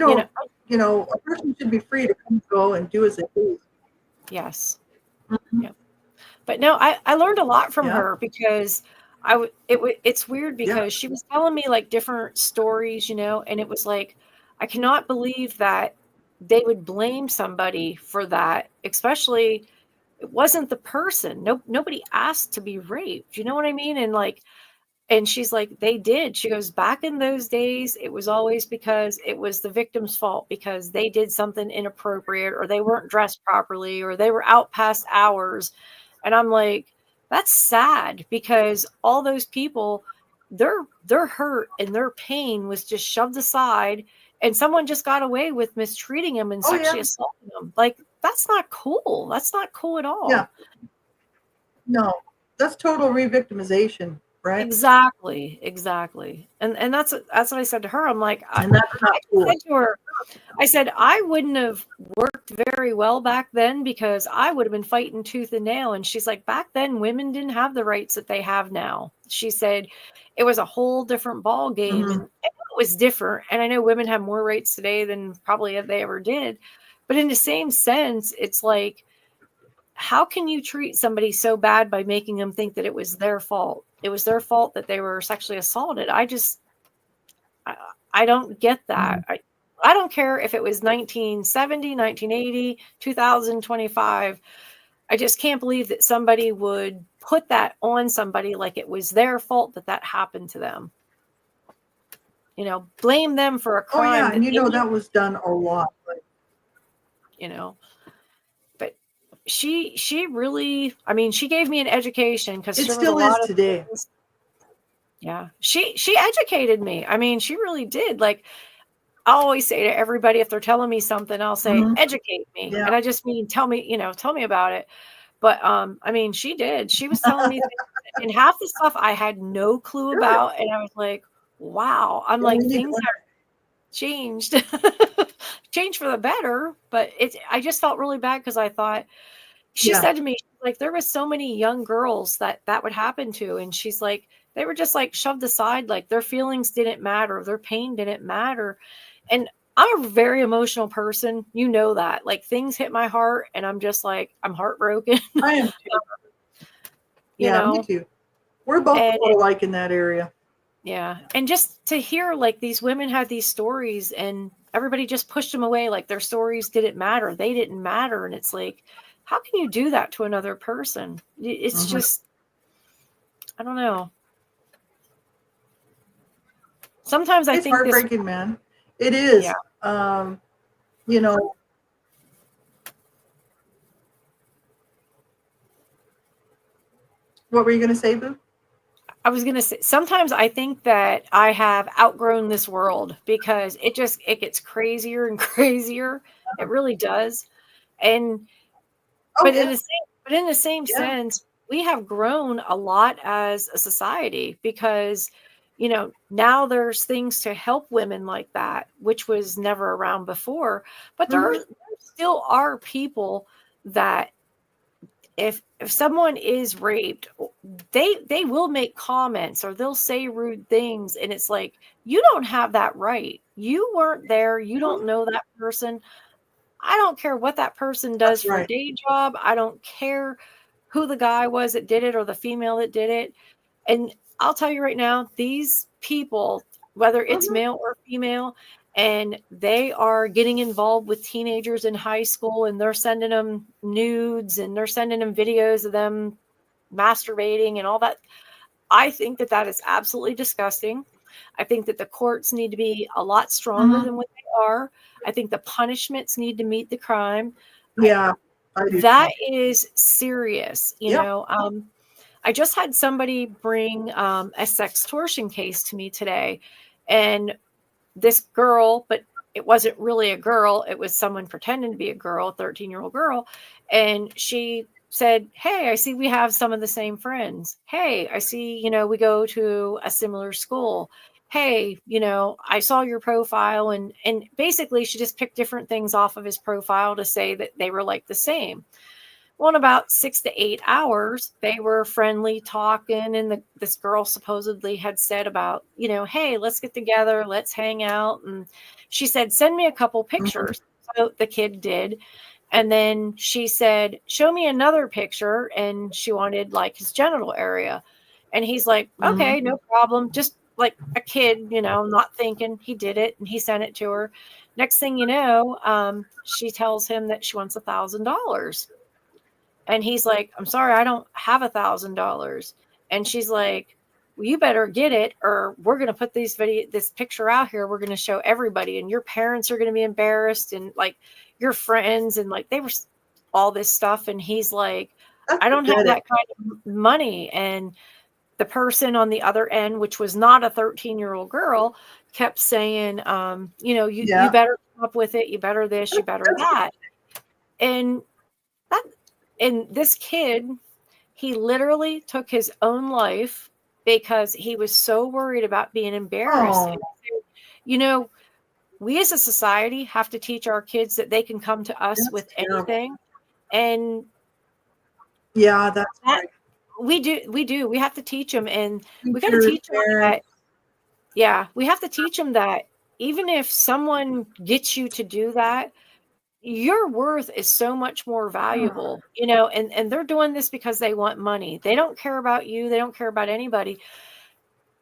You know, don't, a person should be free to come and go and do as they please. yes. Mhm. Yeah. But no, I learned a lot from Yeah. her because it's weird Yeah. because she was telling me like different stories, and it was like, I cannot believe that they would blame somebody for that, especially it wasn't the person. Nobody asked to be raped. You know what I mean? And she's like, they did. She goes, back in those days, it was always because it was the victim's fault because they did something inappropriate or they weren't dressed properly or they were out past hours. And I'm like, that's sad because all those people, their hurt and their pain was just shoved aside and someone just got away with mistreating them and Oh yeah. sexually assaulting them. Like, that's not cool. That's not cool at all. Yeah. No, that's total re-victimization, right? Exactly. And that's what I said to her. I'm like, And that's not I cool. said to her, I said, I wouldn't have worked very well back then because I would have been fighting tooth and nail. And she's like, back then women didn't have the rights that they have now. She said it was a whole different ball game Mhm. and it was different. And I know women have more rights today than probably they ever did. But in the same sense, it's like, how can you treat somebody so bad by making them think that it was their fault? It was their fault that they were sexually assaulted. I don't get that. Mhm. I don't care if it was 1970, 1980, 2025. I just can't believe that somebody would put that on somebody like it was their fault that happened to them. Blame them for a Oh crime yeah, that and that was done a lot. you know, but she really, I mean, she gave me an education because It there was a still is lot of today. things. Yeah. She educated me. I mean, she really did. Like, I always say to everybody, if they're telling me something, I'll say, Mhm. educate me. Yeah. And I just mean, tell me about it. But, I mean, she did. She was telling me things, and half the stuff I had no clue Good. about. And I was like, wow. I'm Yeah, we like, need to things learn. have changed, changed for the better. But I just felt really bad because I thought, she Yeah. said to me, like, there was so many young girls that would happen to. And she's like, they were just like shoved aside. Like their feelings didn't matter. Their pain didn't matter. And I'm a very emotional person. You know that. Like things hit my heart and I'm just like, I'm heartbroken. I am too. you Yeah, me know, too. We're both and alike in that area. yeah. And just to hear like these women had these stories and everybody just pushed them away. Like their stories didn't matter. They didn't matter. And it's like, how can you do that to another person? It's Mhm. just, I don't know. Sometimes I It's think this, heartbreaking, man. It yeah, is. You know, what were you going to say, Boo? I was going to say, sometimes I think that I have outgrown this world because it gets crazier and crazier. It really does. And, Oh but yeah, in the same yeah. sense, we have grown a lot as a society because, now there's things to help women like that, which was never around before. But Mhm. there still are people that if someone is raped, they will make comments or they'll say rude things, and it's like, you don't have that right. You weren't there. You don't Mhm. know that person. I don't care what that person does That's for a right. day job. I don't care who the guy was that did it or the female that did it. And I'll tell you right now, these people, whether it's Mhm. male or female, and they are getting involved with teenagers in high school and they're sending them nudes and they're sending them videos of them masturbating and all that. I think that is absolutely disgusting. I think that the courts need to be a lot stronger Mhm. than what they are. I think the punishments need to meet the crime. I, Yeah, I do that too. is serious. Yep. I just had somebody bring a sextortion case to me today, and this girl, but it wasn't really a girl. It was someone pretending to be a girl, a 13-year-old girl. And she said, hey, I see we have some of the same friends. Hey, I see, we go to a similar school. Hey, I saw your profile, and basically she just picked different things off of his profile to say that they were like the same. Well, in about 6 to 8 hours, they were friendly talking, and this girl supposedly had said about, hey, let's get together, let's hang out. And she said, send me a couple Mhm. pictures. So the kid did. And then she said, show me another picture. And she wanted like his genital area. And he's like, Mhm. okay, no problem. Just like a kid, not thinking. He did it and he sent it to her. Next thing you know, she tells him that she wants $1,000. And he's like, I'm sorry, I don't have $1,000. And she's like, well, you better get it, or we're going to put this picture out here. We're going to show everybody, and your parents are going to be embarrassed, and like your friends, and like they were all this stuff. And he's like, That's I don't have pathetic. that kind of money. And the person on the other end, which was not a 13-year-old girl, kept saying, you Yeah. better come up with it. You better this, you better That's that. And that, and this kid, he literally took his own life because he was so worried about being embarrassed. oh, You know, we as a society have to teach our kids that they can come to us that's with terrible. anything. And Yeah, that's that right. we do. We have to teach them, and we got to Teachers, teach them that, parents. yeah, we have to teach them that even if someone gets you to do that, your worth is so much more Oh, valuable, and they're doing this because they want money. They don't care about you. They don't care about anybody.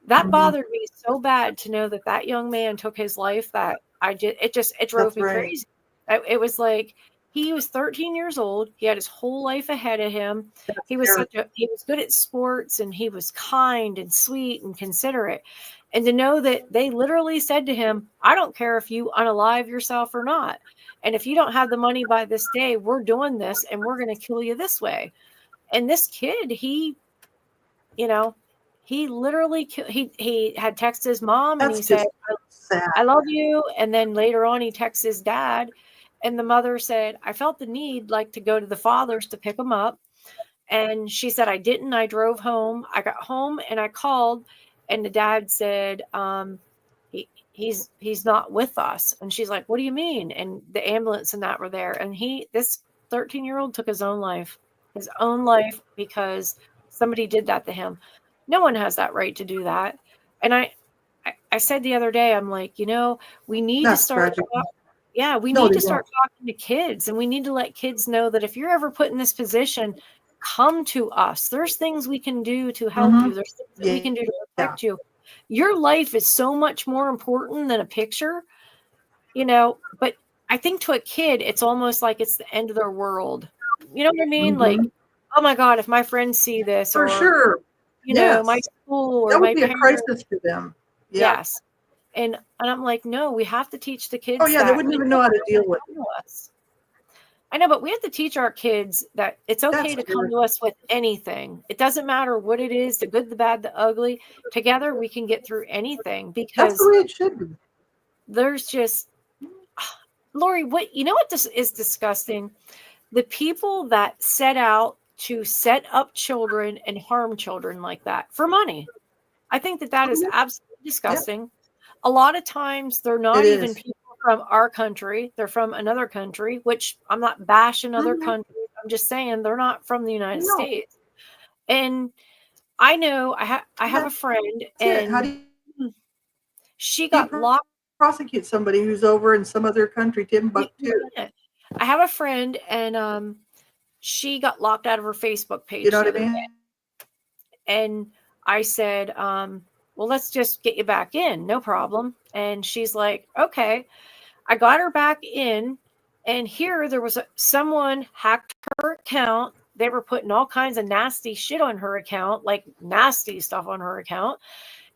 That mhm. bothered me so bad to know that that young man took his life, that it drove That's me right. crazy. It was like he was 13 years old. He had his whole life ahead of him. That's terrible. He was good at sports, and he was kind and sweet and considerate. And to know that they literally said to him, I don't care if you unalive yourself or not. And if you don't have the money by this day, we're doing this and we're going to kill you this way. And this kid, you know, he literally he had texted his mom and That's he said, just sad. I love you. And then later on, he texts his dad, and the mother said, I felt the need like to go to the father's to pick him up. And she said, I didn't. I drove home. I got home and I called, and the dad said, he's not with us. And she's like, what do you mean? And the ambulance and that were there. And this 13-year-old took his own life because somebody did that to him. No one has that right to do that. And I said the other day, I'm like, we need to That's start. tragic. Yeah, we No, need they to don't. start talking to kids, and we need to let kids know that if you're ever put in this position, come to us. There's things we can do to help Hmm. you. There's things that we Yeah. can do to Yeah. protect you. Your life is so much more important than a picture, but I think to a kid, it's almost like it's the end of their world. You know what I mean? Like, Hmm. oh my God, if my friends see this, For or, sure. my Yes. school or That would my be a parents. crisis for them. Yeah. Yes. And I'm like, no, we have to teach the Oh, kids yeah. They that wouldn't it's even know how okay to deal to with come it. to us. I know, but we have to teach our kids that it's okay That's to come terrible. to us with anything. It doesn't matter what it is, the good, the bad, the ugly. Together we can get through anything, That's the because way it should be. there's just Lori, what this is disgusting? The people that set out to set up children and harm children like that for money. I think that Oh, is yeah. absolutely Yeah. disgusting. A lot of times they're It not even is. people from our country. They're from another country, which I'm not bashing other Hmm. countries. I'm just saying they're not from the United No, States. And I know I have a that's friend, it. How and do she you got locked. prosecute somebody who's over in some other country, You Timbuktu? can't. I have a friend, and she got locked out of her Facebook You page know the what I other day. mean? And I said, well, let's just get you back in. No problem. And she's like, okay. I got her back in, and here there was someone hacked her account. They were putting all kinds of nasty shit on her account, like nasty stuff on her account.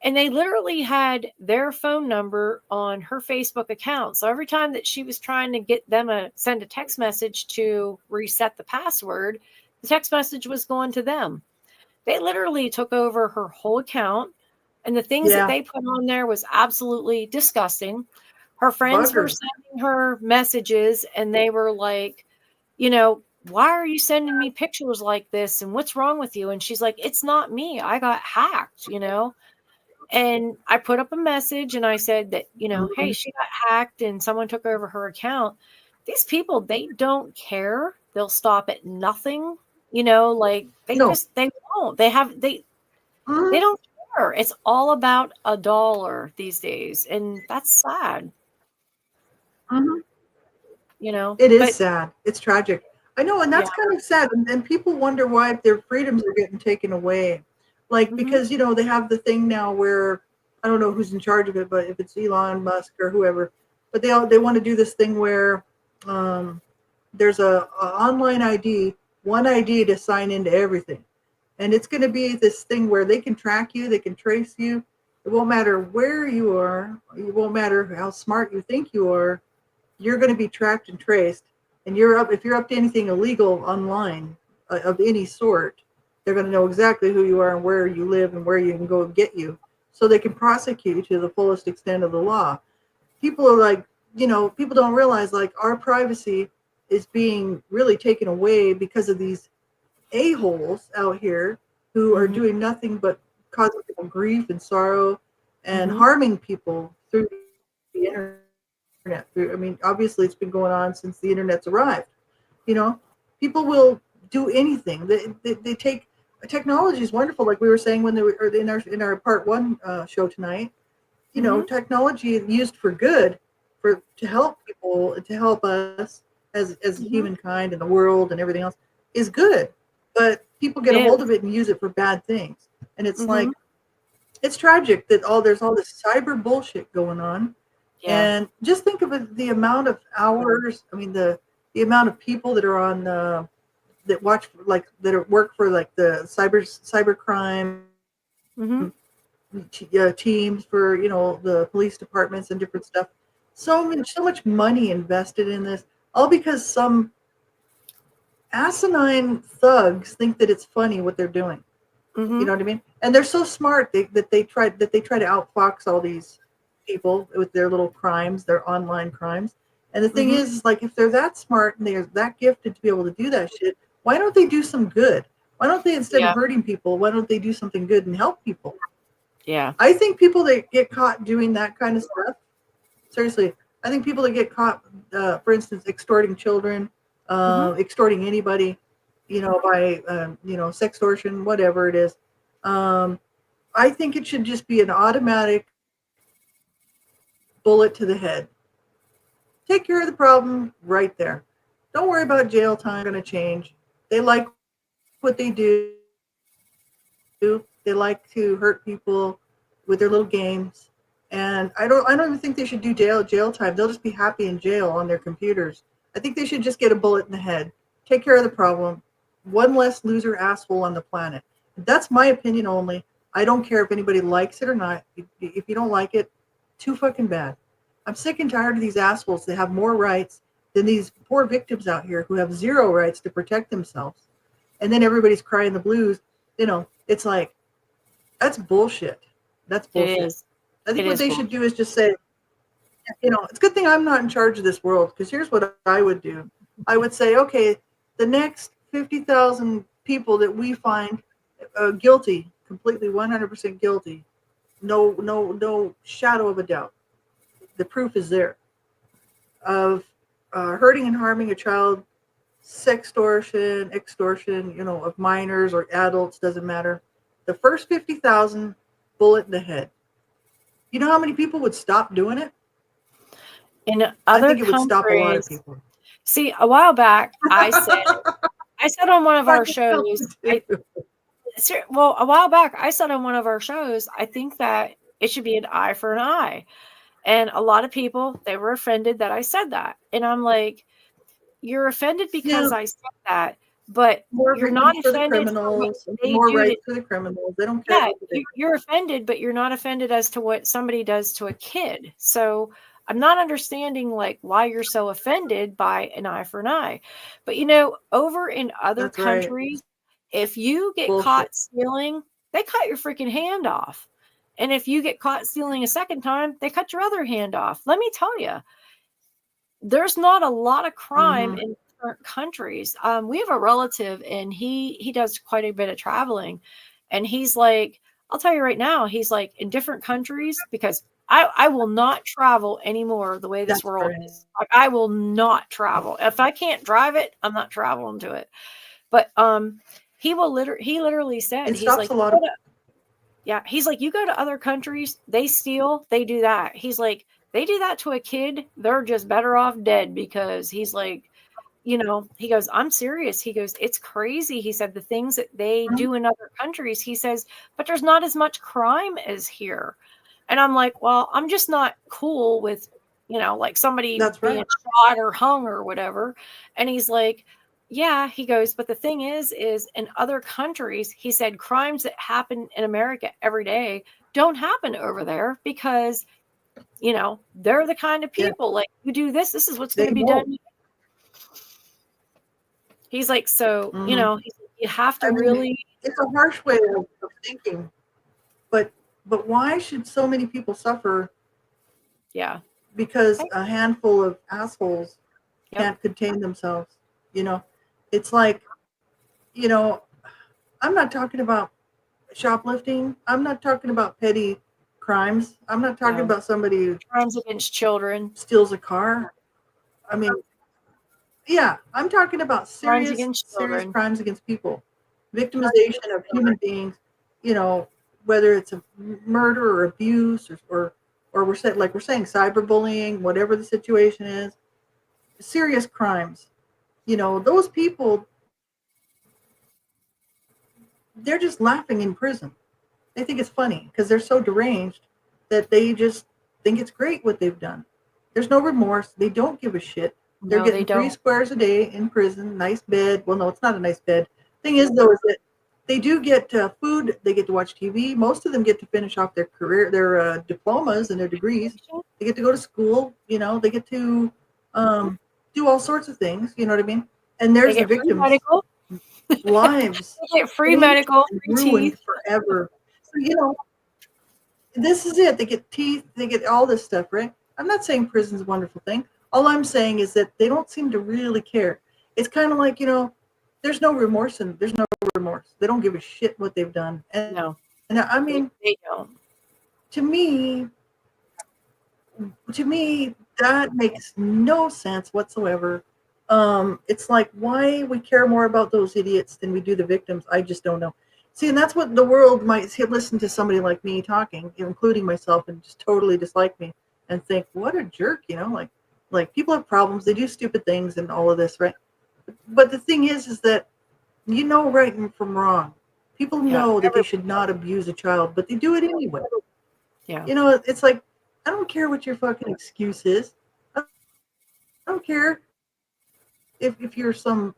And they literally had their phone number on her Facebook account. So every time that she was trying to get them send a text message to reset the password, the text message was going to them. They literally took over her whole account, and the things that Yeah. they put on there was absolutely disgusting. Her friends were Buggers. sending her messages, and they were like, why are you sending me pictures like this? And what's wrong with you? And she's like, it's not me. I got hacked. And I put up a message and I said that, hey, Mhm. she got hacked and someone took over her account. These people, they don't care. They'll stop at nothing. Like they No. won't. They don't care. It's all about $1 these days, and that's sad. Mhm. It But is sad. It's tragic. I know, and yeah. that's kind of sad. And people wonder why their freedoms are getting taken away. Like, Hmm. because, they have the thing now where I don't know who's in charge of it, but if it's Elon Musk or whoever, but they want to do this thing where um, there's a online ID, one ID to sign into everything. And it's going to be this thing where they can track you, they can trace you. It won't matter where you are. It won't matter how smart you think you are. You're going to be tracked and traced. And if you're up to anything illegal online of any sort, they're going to know exactly who you are and where you live and where you can go and get you, so they can prosecute you to the fullest extent of the law. People are like, people don't realize like our privacy is being really taken away because of these a-holes out here who are Hmm. doing nothing but causing people grief and sorrow and Hmm. harming people through the internet. I mean, obviously, it's been going on since the internet's arrived. You know, people will do anything. They take technology is wonderful, like we were saying when they were in our part one show tonight. Hmm. Technology used for good, to help people, to help us as Hmm. humankind and the world and everything else is good. But people It get a hold is. of it and use it for bad things, and it's Hmm. like it's tragic that there's all this cyber bullshit going on. Yeah. And just think of it, the amount of hours. I mean, the amount of people that are on that watch, like, that work for like the cybercrime Hmm. teams for the police departments and different stuff. So much money invested in this, all because some asinine thugs think that it's funny what they're doing. You Hmm. know what I mean? And they're so smart that they try to outfox all these people with their little crimes, their online crimes. And the thing Hmm. is, like, if they're that smart and they're that gifted to be able to do that shit, why don't they do some good? Why don't they, instead of Yeah. hurting people, why don't they do something good and help people? Yeah. I think people that get caught doing that kind of stuff, seriously, I think people that get caught, for instance, extorting children, Hmm. extorting anybody, by sextortion, whatever it is, um, I think it should just be an automatic bullet to the head. Take care of the problem right there. Don't worry about jail time. Going to change. They like what they do. They like to hurt people with their little games. And I don't even think they should do jail time. They'll just be happy in jail on their computers. I think they should just get a bullet in the head. Take care of the problem. One less loser asshole on the planet. That's my opinion only. I don't care if anybody likes it or not. If you don't like it, too fucking bad. I'm sick and tired of these assholes that have more rights than these poor victims out here who have zero rights to protect themselves. And then everybody's crying the blues. It's like, that's bullshit. That's It bullshit. is. I think It what is they should bullshit. do is just say, it's a good thing I'm not in charge of this world, because here's what I would do. I would say, okay, the next 50,000 people that we find guilty, completely 100% guilty, no shadow of a doubt, the proof is there, of hurting and harming a child, sextortion, extortion, of minors or adults, doesn't matter. The first 50,000, bullet in the head. You know how many people would stop doing it? In I other think it would stop a lot of countries, people. see, a while back, I said on one of I our know shows, too. well, a while back, I said on one of our shows, I think that it should be an eye for an eye. And a lot of people, they were offended that I said that. And I'm like, you're offended Yeah, because I said that, but more you're not victims for the offended for what criminals, they more do to, rights for the criminals. They don't care yeah, what you think. you're offended, but you're not offended as to what somebody does to a kid. So I'm not understanding like why you're so offended by an eye for an eye. But over in other That's right. countries, if you get Bullshit. caught stealing, they cut your freaking hand off. And if you get caught stealing a second time, they cut your other hand off. Let me tell you, there's not a lot of crime Mm-hmm. in different countries. We have a relative, and he does quite a bit of traveling, and he's like, I'll tell you right now, he's like in different countries because I will not travel anymore the way this That's world right. is. Like, I will not travel. If I can't drive it, I'm not traveling to it. But he literally said, It he's stops like, a lot of. yeah, he's like, you go to other countries, they steal, they do that. He's like, they do that to a kid, they're just better off dead, because he's like, he goes, I'm serious. He goes, it's crazy. He said the things that they do in other countries, he says, but there's not as much crime as here. And I'm like, well, I'm just not cool with, like somebody That's being right. shot or hung or whatever. And he's like, yeah, he goes, but the thing is in other countries, he said, crimes that happen in America every day don't happen over there, because, they're the kind of Yeah, people, like, you do this is what's going they to be won't. done. He's like, so, Hmm. you have to I mean, really, it's a harsh way of thinking, but why should so many people suffer yeah. because Okay. a handful of assholes Yep. can't contain themselves? You know, it's like, you know, I'm not talking about shoplifting. I'm not talking about petty crimes. I'm not talking No. about somebody who Crimes against children, steals a car. I mean, yeah, I'm talking about crimes serious, against serious children. crimes against people, victimization of human beings. You know, whether it's a murder or abuse or we're saying cyberbullying, whatever the situation is, serious crimes. You know, those people, they're just laughing in prison. They think it's funny because they're so deranged that they just think it's great what they've done. There's no remorse. They don't give a shit. They're No, they getting three don't. squares a day in prison, nice bed. Well, no, it's not a nice bed. Thing is, though, is that they do get food. They get to watch TV. Most of them get to finish off their career, their diplomas and their degrees. They get to go to school. You know, they get to do all sorts of things. You know what I mean? And They there's the get free victims' medical. lives They get free changed medical, and free ruined teeth. forever. So, you know, this is it. They get teeth, they get all this stuff, right? I'm not saying prison's a wonderful thing. All I'm saying is that they don't seem to really care. It's kind of like, there's no remorse and there's no remorse. They don't give a shit what they've done. No, And I mean, they don't. to me, that makes no sense whatsoever. It's like why we care more about those idiots than we do the victims. I just don't know. See, and that's what the world might see, listen to somebody like me talking, including myself, and just totally dislike me and think, what a jerk, like people have problems, they do stupid things and all of this, right? But the thing is that right from wrong. People Yeah, know that they should not abuse a child, but they do it anyway. yeah, It's like, I don't care what your fucking excuse is. I don't care if you're some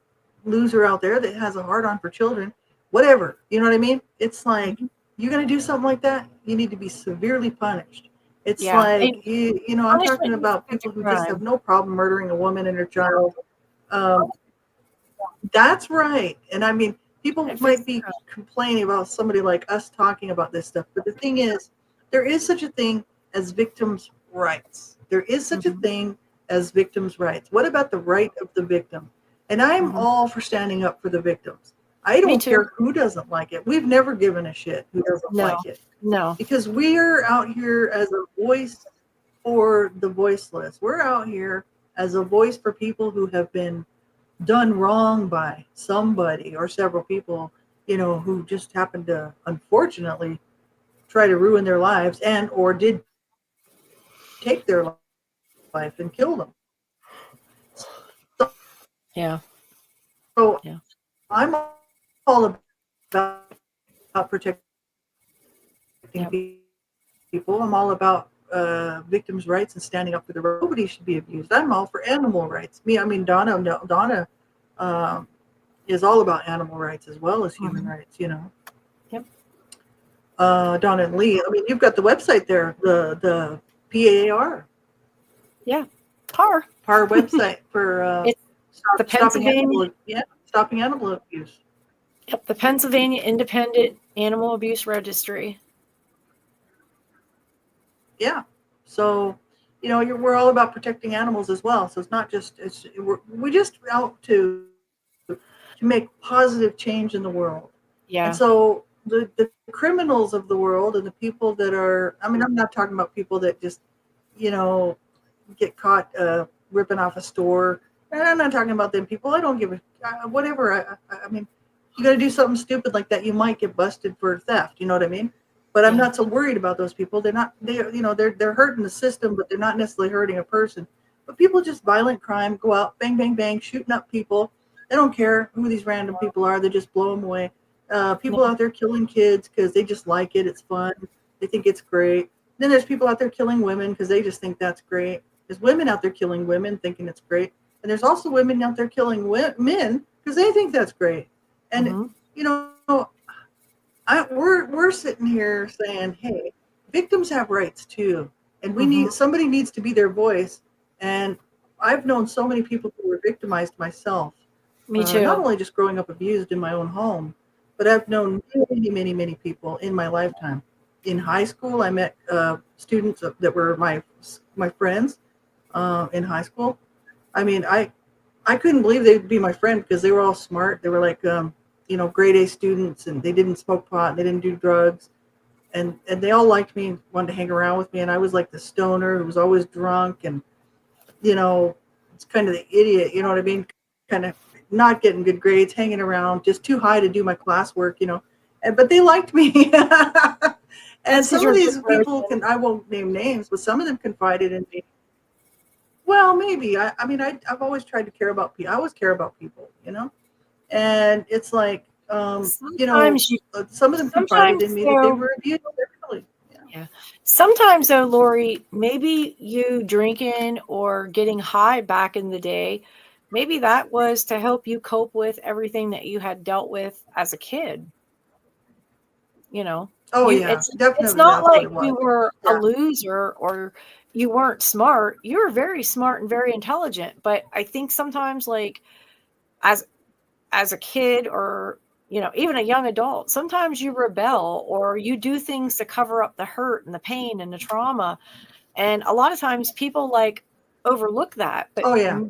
loser out there that has a hard on for children, whatever. You know what I mean? It's like, mhm, you're going to do something like that, you need to be severely punished. It's yeah. And like, I'm talking punishment needs to about fit the people who just have crime. no problem murdering a woman and her child. Um, that's right. And I mean, people It fits might the be crime. complaining about somebody like us talking about this stuff, but the thing is, there is such a thing as victims' rights. There is such a Mhm, thing as victims' rights. What about the right of the victim? And I'm mhm. all for standing up for the victims. I Me don't too. care who doesn't like it. We've never given a shit who doesn't No, like it no. because we're out here as a voice for the voiceless. We're out here as a voice for people who have been done wrong by somebody or several people, who just happened to unfortunately try to ruin their lives and or did take their life and kill them. Yeah, So yeah, I'm all about protecting yep, people. I'm all about victims' rights and standing up for the right. Nobody should be abused. I'm all for animal rights. Donna, no, Donna um, is all about animal rights as well as human mhm, rights. yep, Donna and Lee. I mean, you've got the website there, the PAR yeah. PAR. PAR website for It's the stopping Pennsylvania. stopping animal abuse. Yep, the Pennsylvania Independent Animal Abuse Registry. Yeah. So, we're all about protecting animals as well. So it's not just we just out to make positive change in the world. And Yeah, so the criminals of the world and the people that are, I mean, I'm not talking about people that just, you know, get caught ripping off a store. And I'm not talking about them people. I don't give a whatever. I mean, you got to do something stupid like that, you might get busted for theft. You know what I mean? But I'm Yeah. not so worried about those people. They're not. They, you know, they're hurting the system, but they're not necessarily hurting a person. But people just violent crime, go out, bang, bang, bang, shooting up people. They don't care who these random people are. They just blow them away. People Yeah. out there killing kids because they just like it. It's fun. They think it's great. Then there's people out there killing women because they just think that's great. There's women out there killing women thinking it's great. And there's also women out there killing men because they think that's great. And, Mm-hmm. you know, we're sitting here saying, hey, victims have rights too. And we Mm-hmm. need, somebody needs to be their voice. And I've known so many people who were victimized myself, Me not too. only just growing up abused in my own home, but I've known many, many, many people in my lifetime. In high school, I met students that were my friends in high school. I mean, I couldn't believe they'd be my friend because they were all smart. They were like, you know, grade A students, and they didn't smoke pot, they didn't do drugs, and they all liked me and wanted to hang around with me. And I was like the stoner who was always drunk, and you know, it's kind of the idiot. You know what I mean? Kind of not getting good grades, hanging around, just too high to do my classwork. You know, but they liked me. And That's because some you're of a good these people person. can, I won't name names, but some of them confided in me. Well, maybe. I mean, I've always tried to care about people. I always care about people, you know? And it's like, you know, Sometimes you some of them confided sometimes in me that they though, were abused sexually. Yeah. yeah. Sometimes though, Lori, maybe you drinking or getting high back in the day, maybe that was to help you cope with everything that you had dealt with as a kid. You know, Oh, you yeah. it's Definitely not that's what like it you was. were a Yeah. loser or you weren't smart. You were very smart and very intelligent, but I think sometimes like as as a kid or even a young adult, sometimes you rebel or you do things to cover up the hurt and the pain and the trauma, and a lot of times people like overlook that. But Oh, yeah.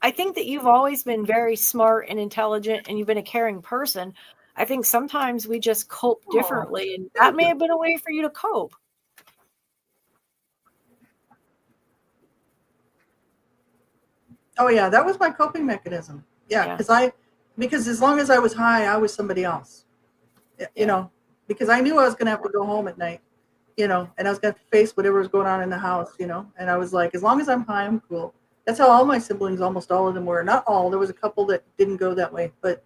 I think that you've always been very smart and intelligent and you've been a caring person. I think sometimes we just cope Oh, differently, and that thank may you. have been a way for you to cope. Oh, yeah. That was my coping mechanism. Yeah. Yeah, Because as long as I was high, I was somebody else, you yeah, know, because I knew I was going to have to go home at night, you know, and I was going to face whatever was going on in the house, you know, and I was like, as long as I'm high, I'm cool. That's how all my siblings, almost all of them were. Not all. There was a couple that didn't go that way, but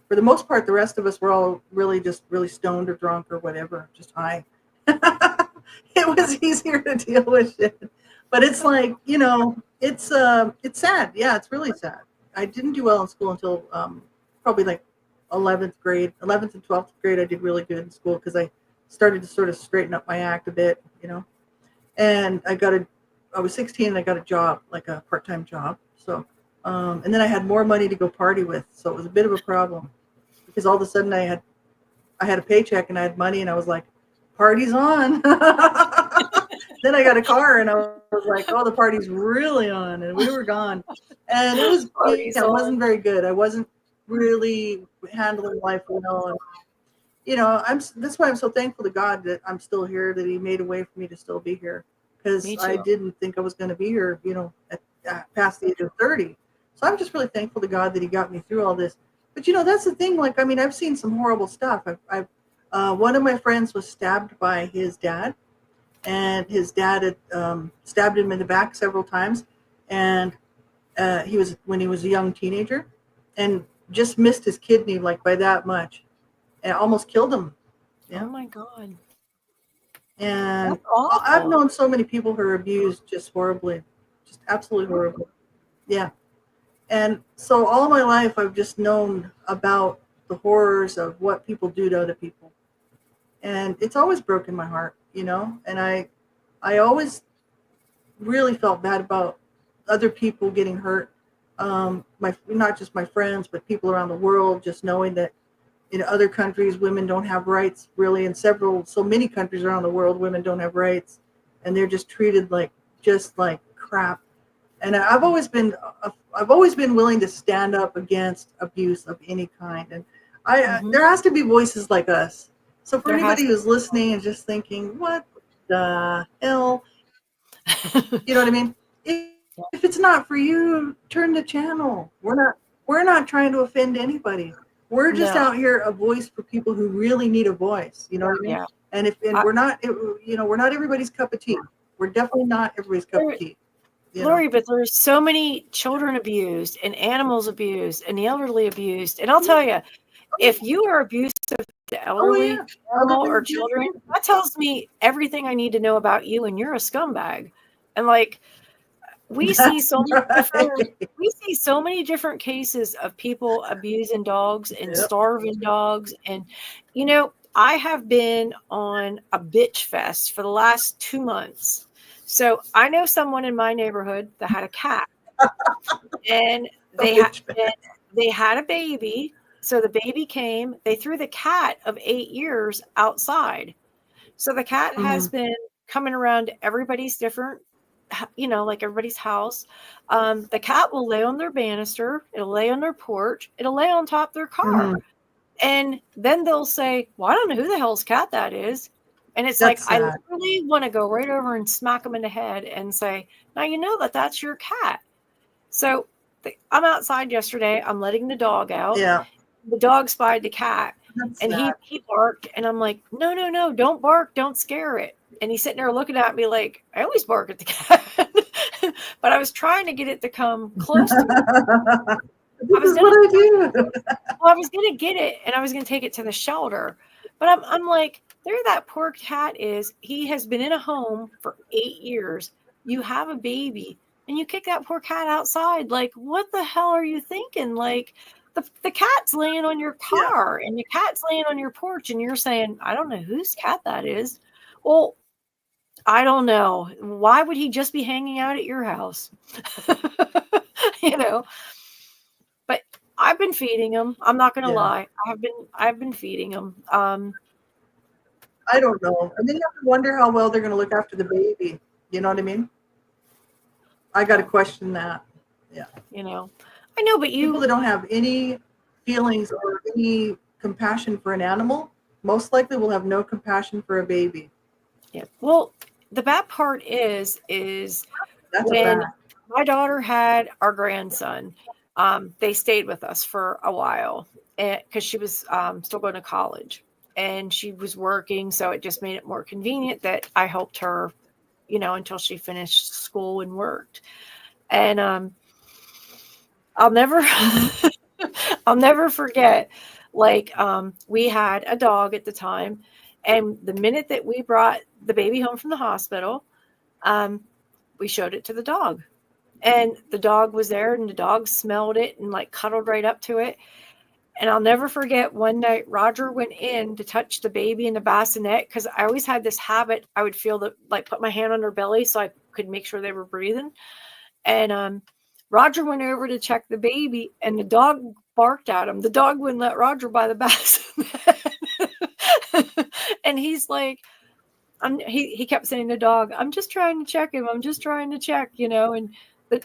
for the most part, the rest of us were all really just really stoned or drunk or whatever, just high. It was easier to deal with shit. But it's like, you know, it's sad. Yeah, it's really sad. I didn't do well in school until probably like 11th grade, 11th and 12th grade. I did really good in school because I started to sort of straighten up my act a bit, you know. And I was 16 and I got a job, like a part-time job. So, and then I had more money to go party with. So it was a bit of a problem because all of a sudden I had a paycheck and I had money and I was like, party's on. Then I got a car and I was like, oh, the party's really on, and we were gone. And it was, parties it wasn't on. very good. I wasn't really handling life well. And, you know, that's why I'm so thankful to God that I'm still here, that He made a way for me to still be here, because Me I too. didn't think I was going to be here, you know, past the age of 30. So I'm just really thankful to God that He got me through all this. But you know, that's the thing. Like, I mean, I've seen some horrible stuff. One of my friends was stabbed by his dad, and his dad had stabbed him in the back several times, and he was when he was a young teenager, and just missed his kidney like by that much, and almost killed him. Oh Yeah. my God. And That's I've awful. known so many people who are abused just horribly, just absolutely horribly. Yeah. And so all my life, I've just known about the horrors of what people do to other people. And it's always broken my heart, you know? And I always really felt bad about other people getting hurt. Not just my friends, but people around the world, just knowing that in other countries, women don't have rights really. In so many countries around the world, women don't have rights, and they're just treated like, just like crap. And I've always been willing to stand up against abuse of any kind. And There has to be voices like us. So for There has anybody to who's listening and just thinking, what the hell? You know what I mean? If it's not for you, turn the channel. We're not trying to offend anybody. We're just No. out here a voice for people who really need a voice. You know what I mean? Yeah. And we're not, we're not everybody's cup of tea. We're definitely not everybody's cup of tea. Lori, but there's so many children abused and animals abused and the elderly abused. And I'll tell you, if you are abusive to elderly, animal, or children, that tells me everything I need to know about you, and you're a scumbag. And like, we see so many different cases of people abusing dogs and starving dogs. And, I have been on a bitch fest for the last 2 months. So I know someone in my neighborhood that had a cat, and they had a baby. So the baby came, they threw the cat of 8 years outside. So the cat has been coming around everybody's different, like everybody's house. The cat will lay on their banister. It'll lay on their porch. It'll lay on top of their car. And then they'll say, well, I don't know who the hell's cat that is. And it's like, I literally want to go right over and smack them in the head and say, now you know that's your cat. So I'm outside yesterday. I'm letting the dog out. Yeah. The dog spied the cat. And he barked. And I'm like, no, don't bark. Don't scare it. And he's sitting there looking at me like, I always bark at the cat. But I was trying to get it to come close to me. This is what I do. Well, I was going to get it, and I was going to take it to the shelter. But I'm like, there that poor cat is. He has been in a home for 8 years. You have a baby, and you kick that poor cat outside. Like, what the hell are you thinking? Like, the cat's laying on your car, and the cat's laying on your porch, and you're saying, I don't know whose cat that is. Well, I don't know. Why would he just be hanging out at your house? But I've been feeding him. I'm not going to lie. I've been feeding him. I don't know. And then you have to wonder how well they're going to look after the baby. You know what I mean? I got to question that. Yeah. I know, but people that don't have any feelings or any compassion for an animal, most likely will have no compassion for a baby. Yeah. Well, the bad part is when my daughter had our grandson, they stayed with us for a while because she was still going to college and she was working. So it just made it more convenient that I helped her, until she finished school and worked. And I'll never forget, like, we had a dog at the time. And the minute that we brought the baby home from the hospital, we showed it to the dog. And the dog was there, and the dog smelled it and like cuddled right up to it. And I'll never forget one night Roger went in to touch the baby in the bassinet, because I always had this habit. I would feel that, like, put my hand on their belly so I could make sure they were breathing. And Roger went over to check the baby, and the dog barked at him. The dog wouldn't let Roger by the bassinet. And he's like, he kept saying to the dog, I'm just trying to check him. I'm just trying to check, and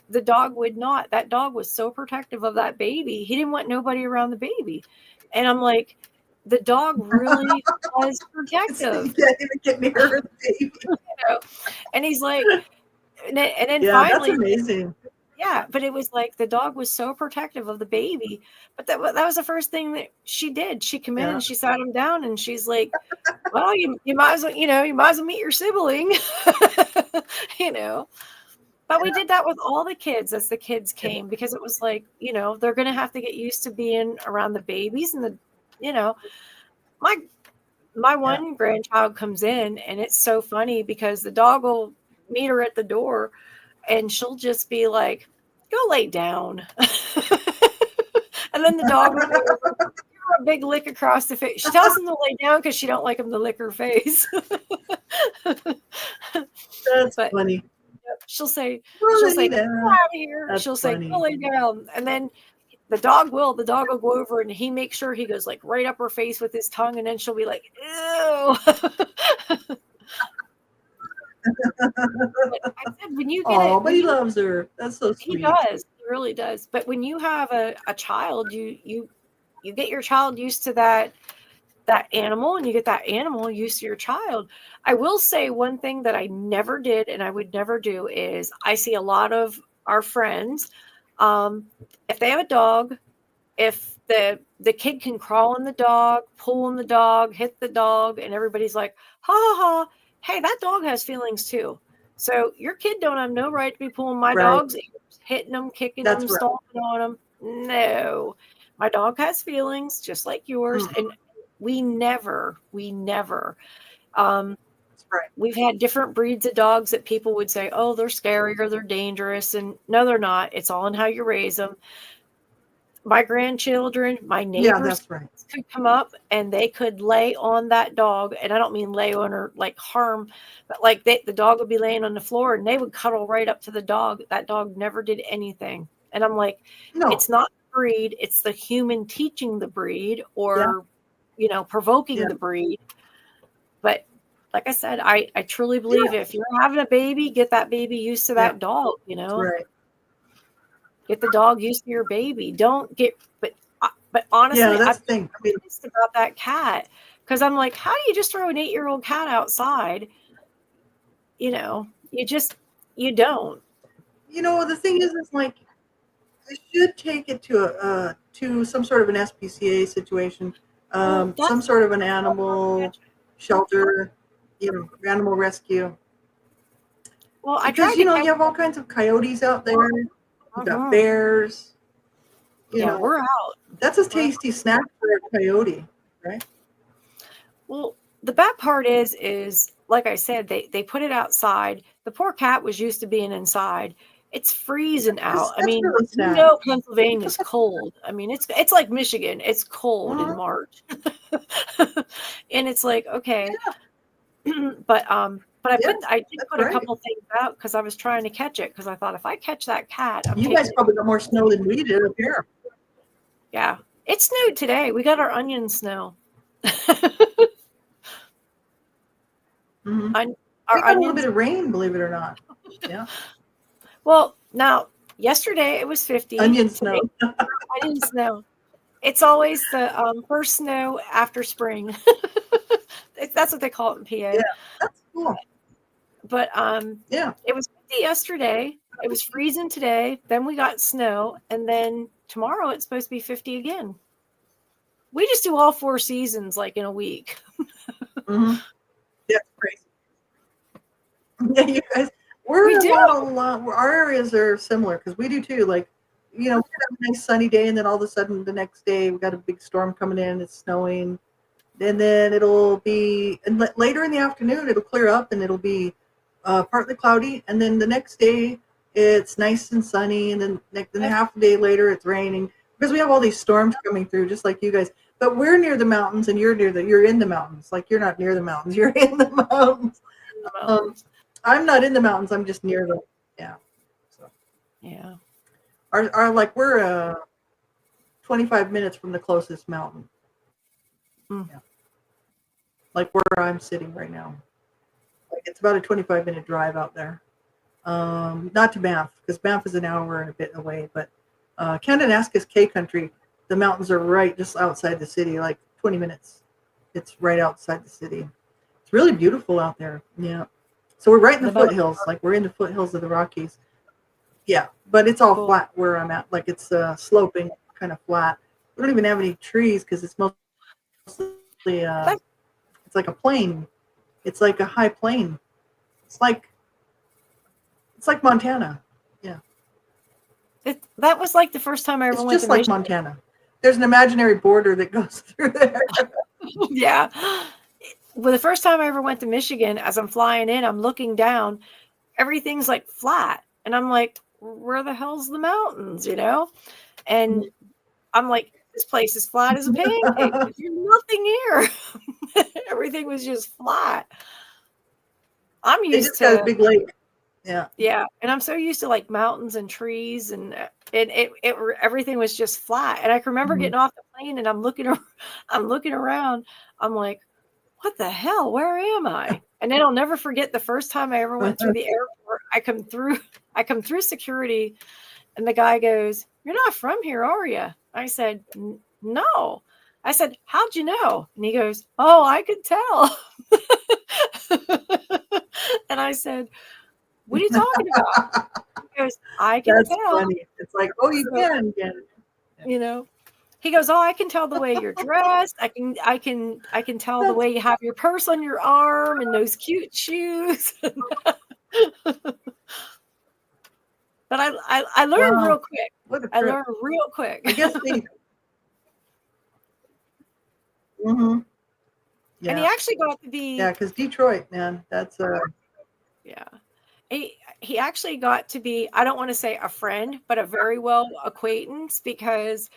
the dog would not. That dog was so protective of that baby. He didn't want nobody around the baby. And I'm like, the dog really was protective. You can't even get near the baby. And he's like, and then finally, that's amazing. Yeah, but it was like the dog was so protective of the baby. But that was the first thing that she did. She came in and she sat him down, and she's like, well, you might as well, you might as well meet your sibling. But we did that with all the kids as the kids came, because it was like, they're going to have to get used to being around the babies. And my one grandchild comes in, and it's so funny because the dog will meet her at the door, and she'll just be like, go lay down. And then the dog will give her a big lick across the face. She tells him to lay down because she don't like him to lick her face. That's funny. She'll say, get out of here. She'll say, go lay down. And then the dog will go over, and he makes sure he goes like right up her face with his tongue. And then she'll be like, ew. But I said, when you get but he loves her. That's so sweet. He does. He really does. But when you have a child, you you get your child used to that animal, and you get that animal used to your child. I will say one thing that I never did and I would never do is I see a lot of our friends, if they have a dog, if the kid can crawl on the dog, pull on the dog, hit the dog, and everybody's like, ha ha ha, hey, that dog has feelings too. So your kid don't have no right to be pulling my Right. dog's ears, hitting them, kicking That's them, right. stomping on them. No, my dog has feelings just like yours. And we never, That's right. we've had different breeds of dogs that people would say, oh, they're scary or they're dangerous. And no, they're not. It's all in how you raise them. My grandchildren, my Yeah, neighbors that's right. could come up and they could lay on that dog. And I don't mean lay on her like harm, but like the dog would be laying on the floor and they would cuddle right up to the dog. That dog never did anything. And I'm like, No. it's not the breed. It's the human teaching the breed or, provoking Yeah. the breed. But like I said, I truly believe if you're having a baby, get that baby used to that dog, That's right. Get the dog used to your baby. Don't get, but honestly, Yeah, that's I'm the thing. I mean, pissed about that cat because I'm like, how do you just throw an 8-year-old cat outside? You don't. the thing is like, I should take it to some sort of an SPCA situation, some sort of an animal shelter, animal rescue. Well, I Because tried you have all kinds of coyotes out there. You got bears. We're out. That's a tasty snack for a coyote, right? Well, the bad part is like I said, they put it outside. The poor cat was used to being inside. It's freezing out. I mean, really sad. Pennsylvania's cold. I mean, it's like Michigan. It's cold in March, and it's like okay, but I did put a couple things out because I was trying to catch it because I thought if I catch that cat, you guys probably got more snow than we did up here. Yeah, it snowed today. We got our onion snow. We got a little bit of rain, believe it or not. Yeah. Well, now yesterday it was 50. Onion snow. Onion snow. It's always the first snow after spring. That's what they call it in PA. Yeah, that's cool. But it was 50 yesterday. It was freezing today. Then we got snow, and then tomorrow it's supposed to be 50 again. We just do all 4 seasons like in a week. Yeah, crazy. Yeah, you guys. We do a lot. Our areas are similar because we do too. Like, we have a nice sunny day, and then all of a sudden the next day we got a big storm coming in. It's snowing, and then it'll be and later in the afternoon it'll clear up and it'll be partly cloudy, and then the next day it's nice and sunny, and then half a day later it's raining because we have all these storms coming through, just like you guys. But we're near the mountains, and you're in the mountains. Like, you're not near the mountains; you're in the mountains. I'm not in the mountains. I'm just near them. Yeah. So. Yeah. We're 25 minutes from the closest mountain. Yeah. Like where I'm sitting right now. Like, it's about a 25-minute drive out there. Not to Banff, because Banff is an hour and a bit away, but Kananaskis K Country, the mountains are right just outside the city, like 20 minutes. It's right outside the city. It's really beautiful out there. Yeah. So we're right in the foothills, like we're in the foothills of the Rockies. Yeah, but it's all flat where I'm at. Like, it's sloping, kind of flat. We don't even have any trees because it's mostly it's like a plain. It's like a high plain. It's like Montana. Yeah. That was like the first time I ever went to It's just like Montana. There's an imaginary border that goes through there. Yeah. Well, the first time I ever went to Michigan, as I'm flying in, I'm looking down, everything's like flat. And I'm like, where the hell's the mountains, And I'm like, this place is flat as a pancake. There's nothing here. Everything was just flat. I'm used to got a big lake. Yeah. Yeah. And I'm so used to like mountains and trees and everything was just flat. And I can remember getting off the plane and I'm looking around. I'm like, what the hell? Where am I? And then I'll never forget the first time I ever went through the airport. I come through security, and the guy goes, "You're not from here, are you?" I said, no. I said, how'd you know? And he goes, oh, I could tell. And I said, what are you talking about? He goes, I can That's tell. funny. It's like, oh, you can. You know, he goes, oh, I can tell the way you're dressed. I can tell the way you have your purse on your arm and those cute shoes. But I learned real quick. I learned real quick. I guess they. Mm-hmm. Yeah. And he actually got to be. Yeah, because Detroit, man, that's Yeah. He actually got to be, I don't want to say a friend, but a very well acquaintance, because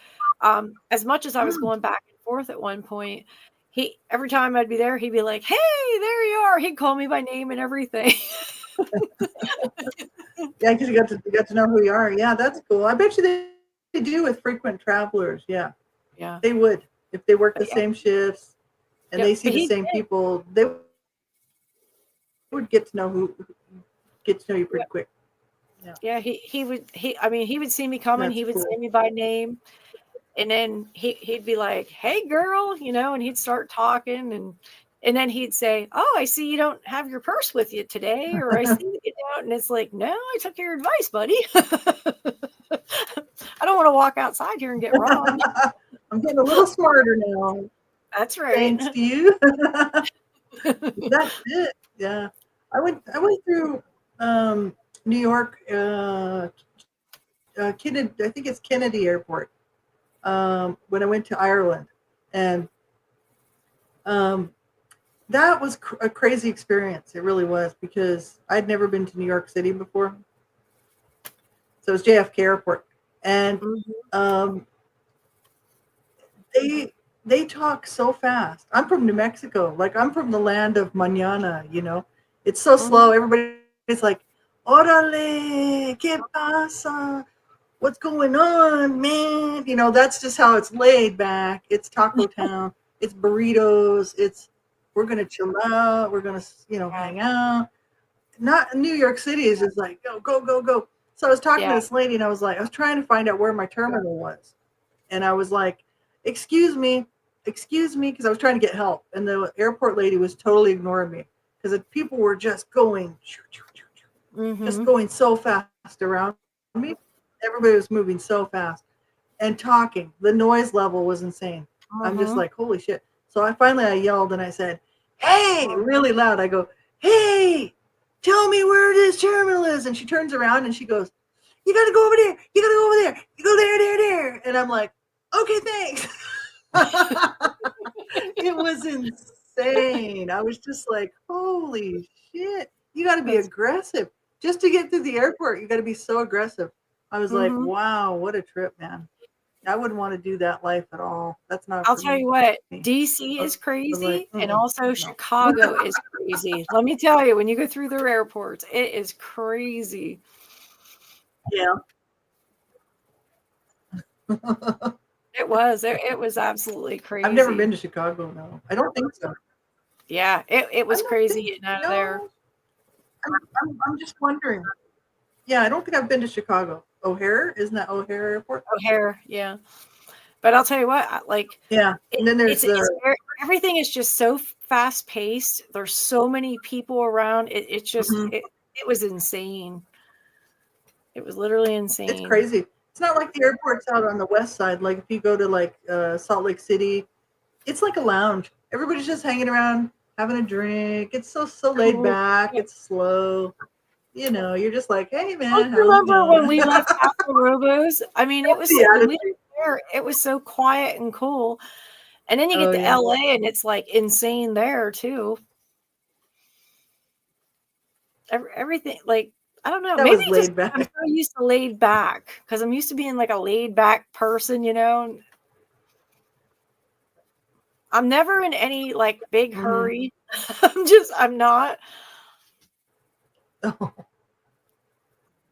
as much as I was going back and forth at one point, every time I'd be there, he'd be like, hey, there you are. He'd call me by name and everything. Yeah, because you got to know who you are. Yeah, that's cool. I bet you they do with frequent travelers. Yeah. Yeah. They would, if they work the same shifts and they see the same people, they would get to know you pretty quick. Yeah, he would see me coming. He would say me by name, and then he'd be like, "Hey, girl," and he'd start talking, and then he'd say, "Oh, I see you don't have your purse with you today, or I see you don't." And it's like, "No, I took your advice, buddy. I don't want to walk outside here and get robbed." I'm getting a little smarter now. That's right. Thanks to you. That's it. Yeah, I went through New York, Kennedy, I think it's Kennedy Airport, when I went to Ireland, and that was a crazy experience. It really was, because I'd never been to New York City before. So it was JFK Airport, and they talk so fast. I'm from New Mexico, like I'm from the land of mañana. It's so slow. Everybody's like, "Órale, qué pasa? What's going on, man?" That's just how it's laid back. It's Taco Town. It's burritos. We're gonna chill out. We're gonna hang out. Not New York City is just like go go go go. So I was talking to this lady, and I was trying to find out where my terminal was, and I was like, excuse me, because I was trying to get help, and the airport lady was totally ignoring me, because the people were just going, just going so fast around me. Everybody was moving so fast and talking. The noise level was insane. I'm just like, holy shit. So I yelled, and I said, hey, really loud. I go, hey, tell me where this terminal is. And she turns around and she goes, you got to go over there. You got to go over there. You go there. And I'm like, okay, thanks. It was insane. I was just like, holy shit. You got to be aggressive. Just to get through the airport, you got to be so aggressive. I was like, wow, what a trip, man. I wouldn't want to do that life at all. That's not. I'll tell you what, DC is crazy, and also Chicago is crazy. Let me tell you, when you go through their airports, it is crazy. Yeah. It was absolutely crazy. I've never been to Chicago, no. I don't think so. Yeah, it was crazy getting out of there. I'm just wondering. Yeah, I don't think I've been to Chicago. O'Hare? Isn't that O'Hare Airport? O'Hare, yeah. But I'll tell you what, yeah. And then there's everything is just so fast paced. There's so many people around. It's just it was insane. It was literally insane. It's crazy. It's not like the airports out on the west side. Like if you go to Salt Lake City, it's like a lounge. Everybody's just hanging around, having a drink. It's so laid back. It's slow. You're just like, hey, man. I remember when we left Castle Robles? I mean, it was it was so quiet and cool. And then you get to LA, and it's like insane there too. Everything, like, I don't know. Maybe just I'm so used to laid back, because I'm used to being like a laid back person, I'm never in any like big hurry. I'm not. Oh.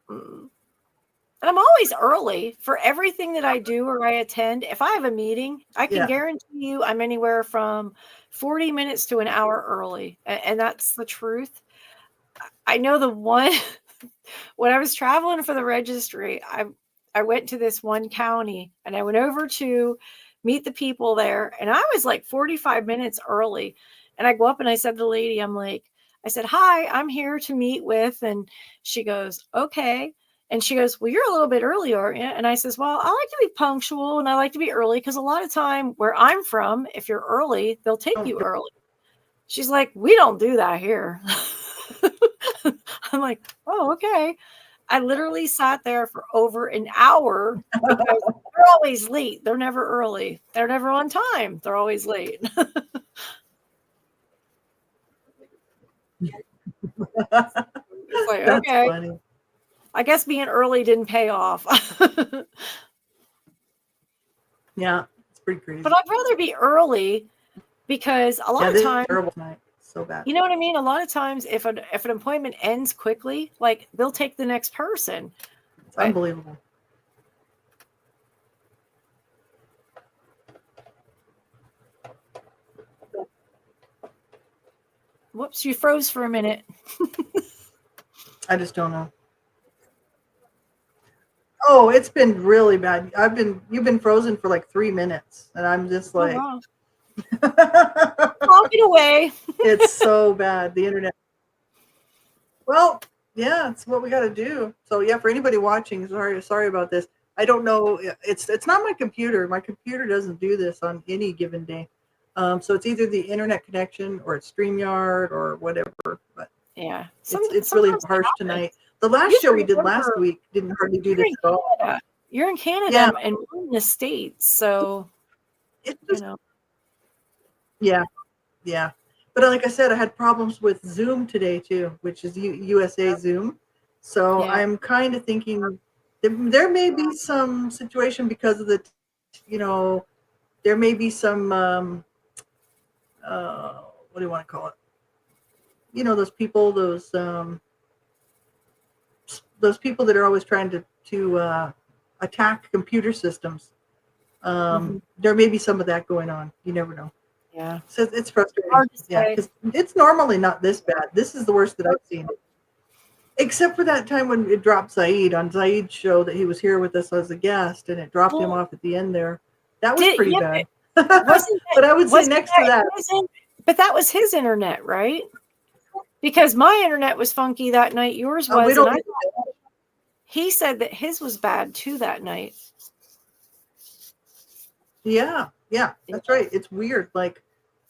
And I'm always early for everything that I do or I attend. If I have a meeting, I can guarantee you I'm anywhere from 40 minutes to an hour early. And that's the truth. I know the one, when I was traveling for the registry, I went to this one county, and I went over to meet the people there. And I was like 45 minutes early. And I go up and I said to the lady, I said, hi, I'm here to meet with. And she goes, okay. And she goes, well, you're a little bit early, aren't you? And I says, well, I like to be punctual and I like to be early because a lot of time where I'm from, if you're early, they'll take you early. She's like, we don't do that here. I'm like, oh, okay. I literally sat there for over an hour because they're always late. They're never early. They're never on time. They're always late. It's like, That's okay. funny. I guess being early didn't pay off. Yeah, it's pretty crazy. But I'd rather be early because a lot of times, terrible tonight. So bad. you know what I mean? A lot of times if an appointment ends quickly, like they'll take the next person. It's unbelievable. Whoops, you froze for a minute. I just don't know. Oh, it's been really bad. You've been frozen for like 3 minutes, and I'm just like, oh, wow. Talking away. It's so bad. The internet. Well, yeah, it's what we got to do. So yeah, for anybody watching, sorry about this. I don't know. It's not my computer. My computer doesn't do this on any given day. So it's either the internet connection or it's StreamYard or whatever. But yeah, it's really harsh tonight. The last show we did last week didn't hardly do this at all. You're in Canada and we're in the States, so it's just, yeah. But like I said, I had problems with Zoom today too, which is USA Zoom. So I'm kind of thinking there may be some situation because of the, there may be some, what do you want to call it? Those people, those people that are always trying to attack computer systems. There may be some of that going on. You never know. Yeah. So it's frustrating. Yeah, because it's normally not this bad. This is the worst that I've seen. Except for that time when it dropped Zaid on Zaid's show that he was here with us as a guest, and it dropped him off at the end there. That was pretty bad. But I would say next to that. But that was his internet, right? Because my internet was funky that night. Yours was. And he said that his was bad too that night. Yeah, that's right. It's weird. Like,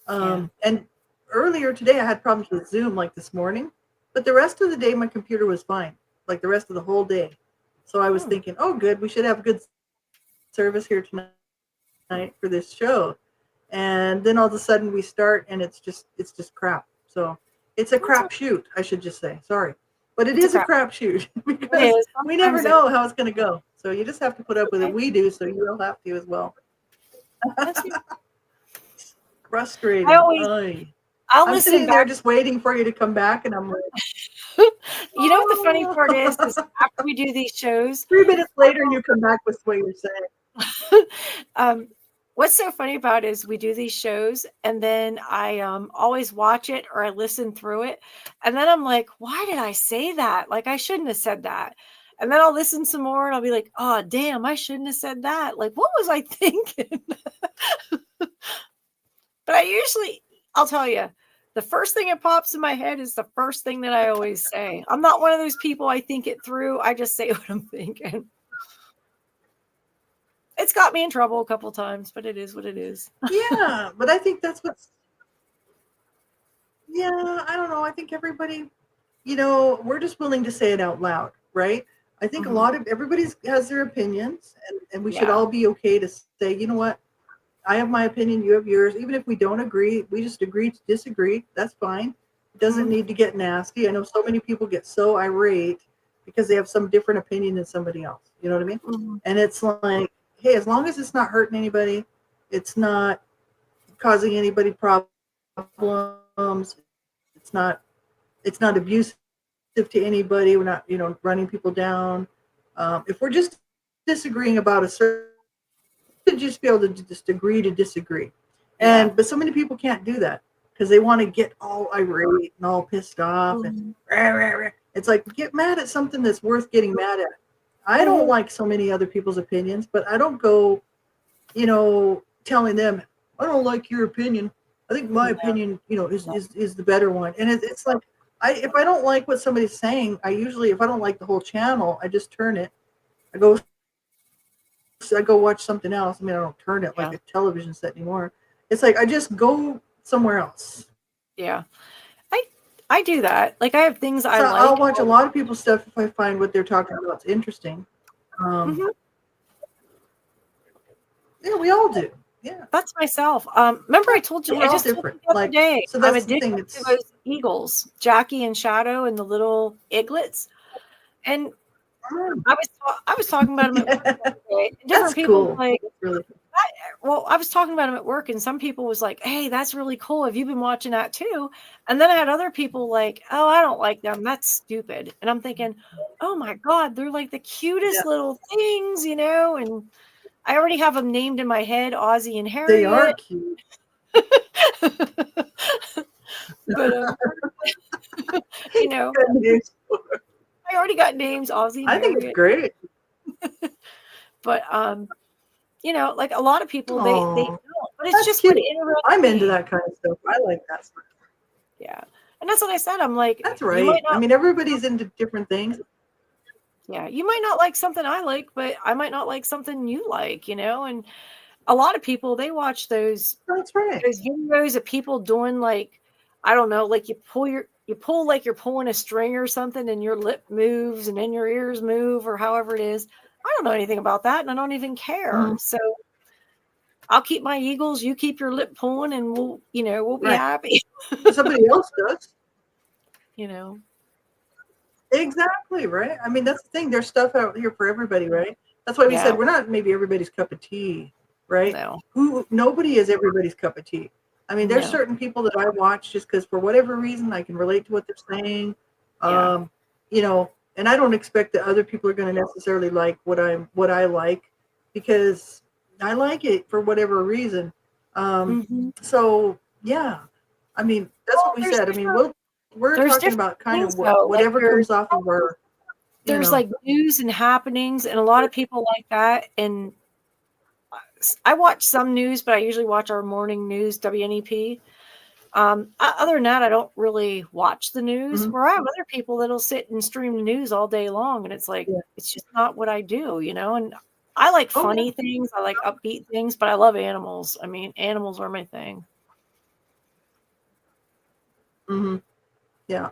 and earlier today I had problems with Zoom, like this morning, but the rest of the day my computer was fine. Like the rest of the whole day. So I was thinking, oh, good, we should have good service here tonight for this show. And then all of a sudden we start, and it's just crap. So it's a crap shoot, I should just say. Sorry, but it is a crap shoot because we never know how it's going to go. So you just have to put up with it. We do, so you'll have to as well. Frustrating. I'm sitting there just waiting for you to come back, and I'm like, you know what the funny part is after we do these shows, 3 minutes later you come back with what you're saying. What's so funny about it is we do these shows, and then I always watch it or I listen through it, and then I'm like, why did I say that? Like, I shouldn't have said that. And then I'll listen some more and I'll be like, oh, damn, I shouldn't have said that. Like, what was I thinking? But I'll tell you, the first thing that pops in my head is the first thing that I always say. I'm not one of those people I think it through. I just say what I'm thinking. It's got me in trouble a couple times, but it is what it is. Yeah, but I think that's I don't know. I think everybody, we're just willing to say it out loud, right? I think everybody has their opinions, and we should all be okay to say, you know what, I have my opinion, you have yours. Even if we don't agree, we just agree to disagree. That's fine. It doesn't need to get nasty. I know so many people get so irate because they have some different opinion than somebody else. You know what I mean? And it's like, hey, as long as it's not hurting anybody, it's not causing anybody problems, it's not abusive to anybody, we're not, running people down. If we're just disagreeing about a certain, just be able to just agree to disagree. But so many people can't do that because they want to get all irate and all pissed off and it's like, get mad at something that's worth getting mad at. I don't like so many other people's opinions, but I don't go, telling them, I don't like your opinion. I think my opinion, is the better one. And it's like, if I don't like what somebody's saying, I usually, if I don't like the whole channel, I just turn it. I go watch something else. I mean, I don't turn it like a television set anymore. It's like I just go somewhere else. Yeah. I do that. Like I have things I like. I'll watch a lot of people's stuff if I find what they're talking about is interesting. Yeah, we all do. Yeah. That's myself. Remember I told you, We're I all just told different. you the other day, so I'm that's the addicted thing. to those eagles, Jackie and Shadow and the little eaglets. And I was talking about them at work the other day. And different That's people cool. like, That's really cool. I was talking about them at work, and some people was like, hey, that's really cool. Have you been watching that too? And then I had other people like, oh, I don't like them. That's stupid. And I'm thinking, oh my God, they're like the cutest little things, and I already have them named in my head, Ozzy and Harriet. They are cute. But I already got names, Ozzy and I Harriet. think it's great. But like a lot of people, they don't. But it's just cute. what interests I'm into me. that kind of stuff. I like that stuff. Yeah. And that's what I said. I'm like, that's right. I mean, everybody's into different things. Yeah, you might not like something I like, but I might not like something you like, and a lot of people, they watch those videos of people doing like, I don't know, like you pull like you're pulling a string or something and your lip moves and then your ears move or however it is. I don't know anything about that and I don't even care. So I'll keep my eagles, you keep your lip pulling and we'll be happy. Somebody else does. Exactly, right? I mean, that's the thing. There's stuff out here for everybody, right? That's why we said we're not maybe everybody's cup of tea, right? No. Nobody is everybody's cup of tea. I mean, there's certain people that I watch just because for whatever reason I can relate to what they're saying. And I don't expect that other people are going to necessarily like what I like because I like it for whatever reason. So yeah, I mean, that's what we said. I mean, we're talking about kind of whatever comes off of our. There's like news and happenings, and a lot of people like that. And I watch some news, but I usually watch our morning news, WNEP. Other than that, I don't really watch the news. Where I have other people that'll sit and stream the news all day long, and it's like it's just not what I do, And I like funny things, I like upbeat things, but I love animals. I mean, animals are my thing. Yeah.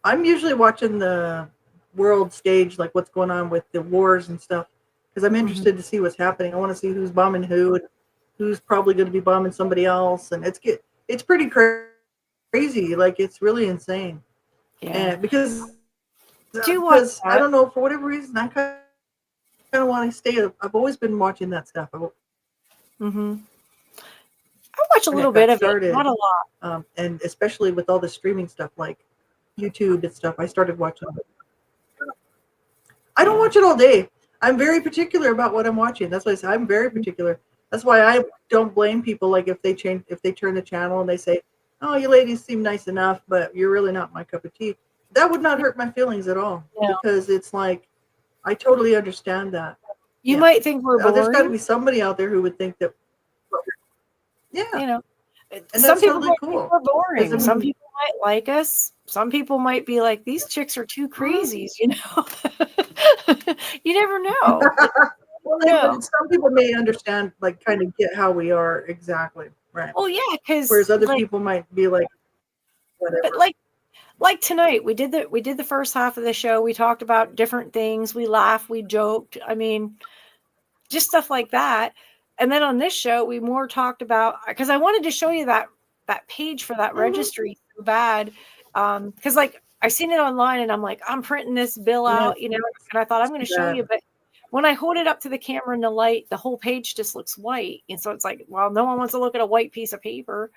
I'm usually watching the world stage, like what's going on with the wars and stuff, because I'm interested to see what's happening. I want to see who's bombing who and who's probably going to be bombing somebody else, and it's pretty crazy. Like it's really insane. Yeah. And because I don't know, for whatever reason, I kind of want to stay. I've always been watching that stuff. I watch a little bit of it, not a lot. And especially with all the streaming stuff like YouTube and stuff, I started watching it. I don't watch it all day. I'm very particular about what I'm watching. That's why I say I'm very particular. That's why I don't blame people. Like if they turn the channel and they say, "Oh, you ladies seem nice enough, but you're really not my cup of tea." That would not hurt my feelings at all because it's like I totally understand that. You might think we're boring. There's got to be somebody out there who would think that. And some people totally cool. We're boring. Some people might like us. Some people might be like, these chicks are too crazies, You never know. Some people may understand, like, kind of get how we are exactly, right? Well, yeah, because whereas other people might be like, whatever. But like tonight, we did the first half of the show. We talked about different things. We laughed, we joked. I mean, just stuff like that. And then on this show, we more talked about, because I wanted to show you that page for that registry so bad. Because like I seen it online and I'm like, I'm printing this bill out, and I thought I'm going to show you. But when I hold it up to the camera in the light, the whole page just looks white. And so it's like, well, no one wants to look at a white piece of paper.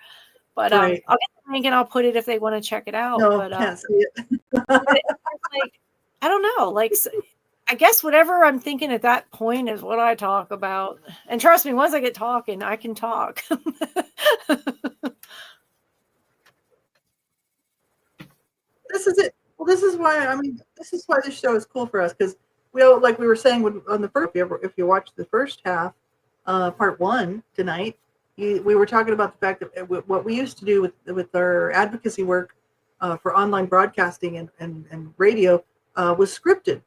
But I'll get the link and I'll put it if they want to check it out. No, but can't see it. But like, I don't know. Like, I guess whatever I'm thinking at that point is what I talk about. And trust me, once I get talking, I can talk. This is it. Well, this is why, this is why this show is cool for us, because we all, like we were saying on the first, if you watch the first half, part 1 tonight, we were talking about the fact that what we used to do with our advocacy work for online broadcasting and radio was scripted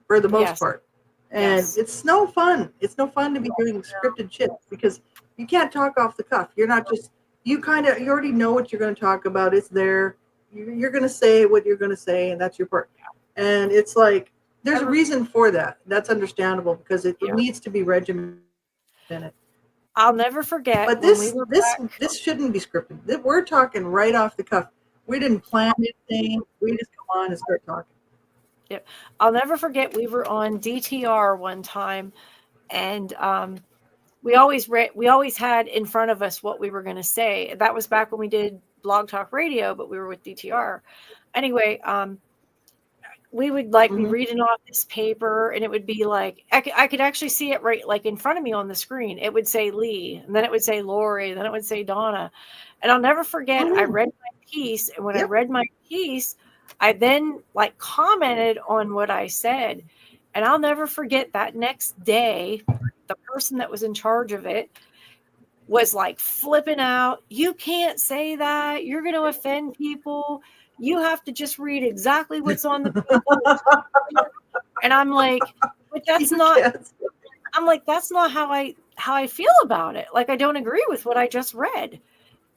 for the most part. And it's no fun. It's no fun to be doing scripted shit because you can't talk off the cuff. You're not just, you already know what you're going to talk about. It's there. You're going to say what you're going to say, and that's your part. And it's like, there's a reason for that. That's understandable because it needs to be regimented. I'll never forget. But this shouldn't be scripted. We're talking right off the cuff. We didn't plan anything. We just come on and start talking. Yep. I'll never forget. We were on DTR one time, and we always had in front of us what we were going to say. That was back when we did Blog Talk Radio, but we were with DTR. Anyway, we would be reading off this paper, and it would be like I could actually see it right like in front of me on the screen. It would say Lee, and then it would say Lori, then it would say Donna, and I'll never forget. I read my piece, and when I read my piece, I then commented on what I said, and I'll never forget that next day, the person that was in charge of it was flipping out. You can't say that. You're going to offend people. You have to just read exactly what's on the paper. And I'm like, but that's not. I'm like, that's not how I feel about it. I don't agree with what I just read.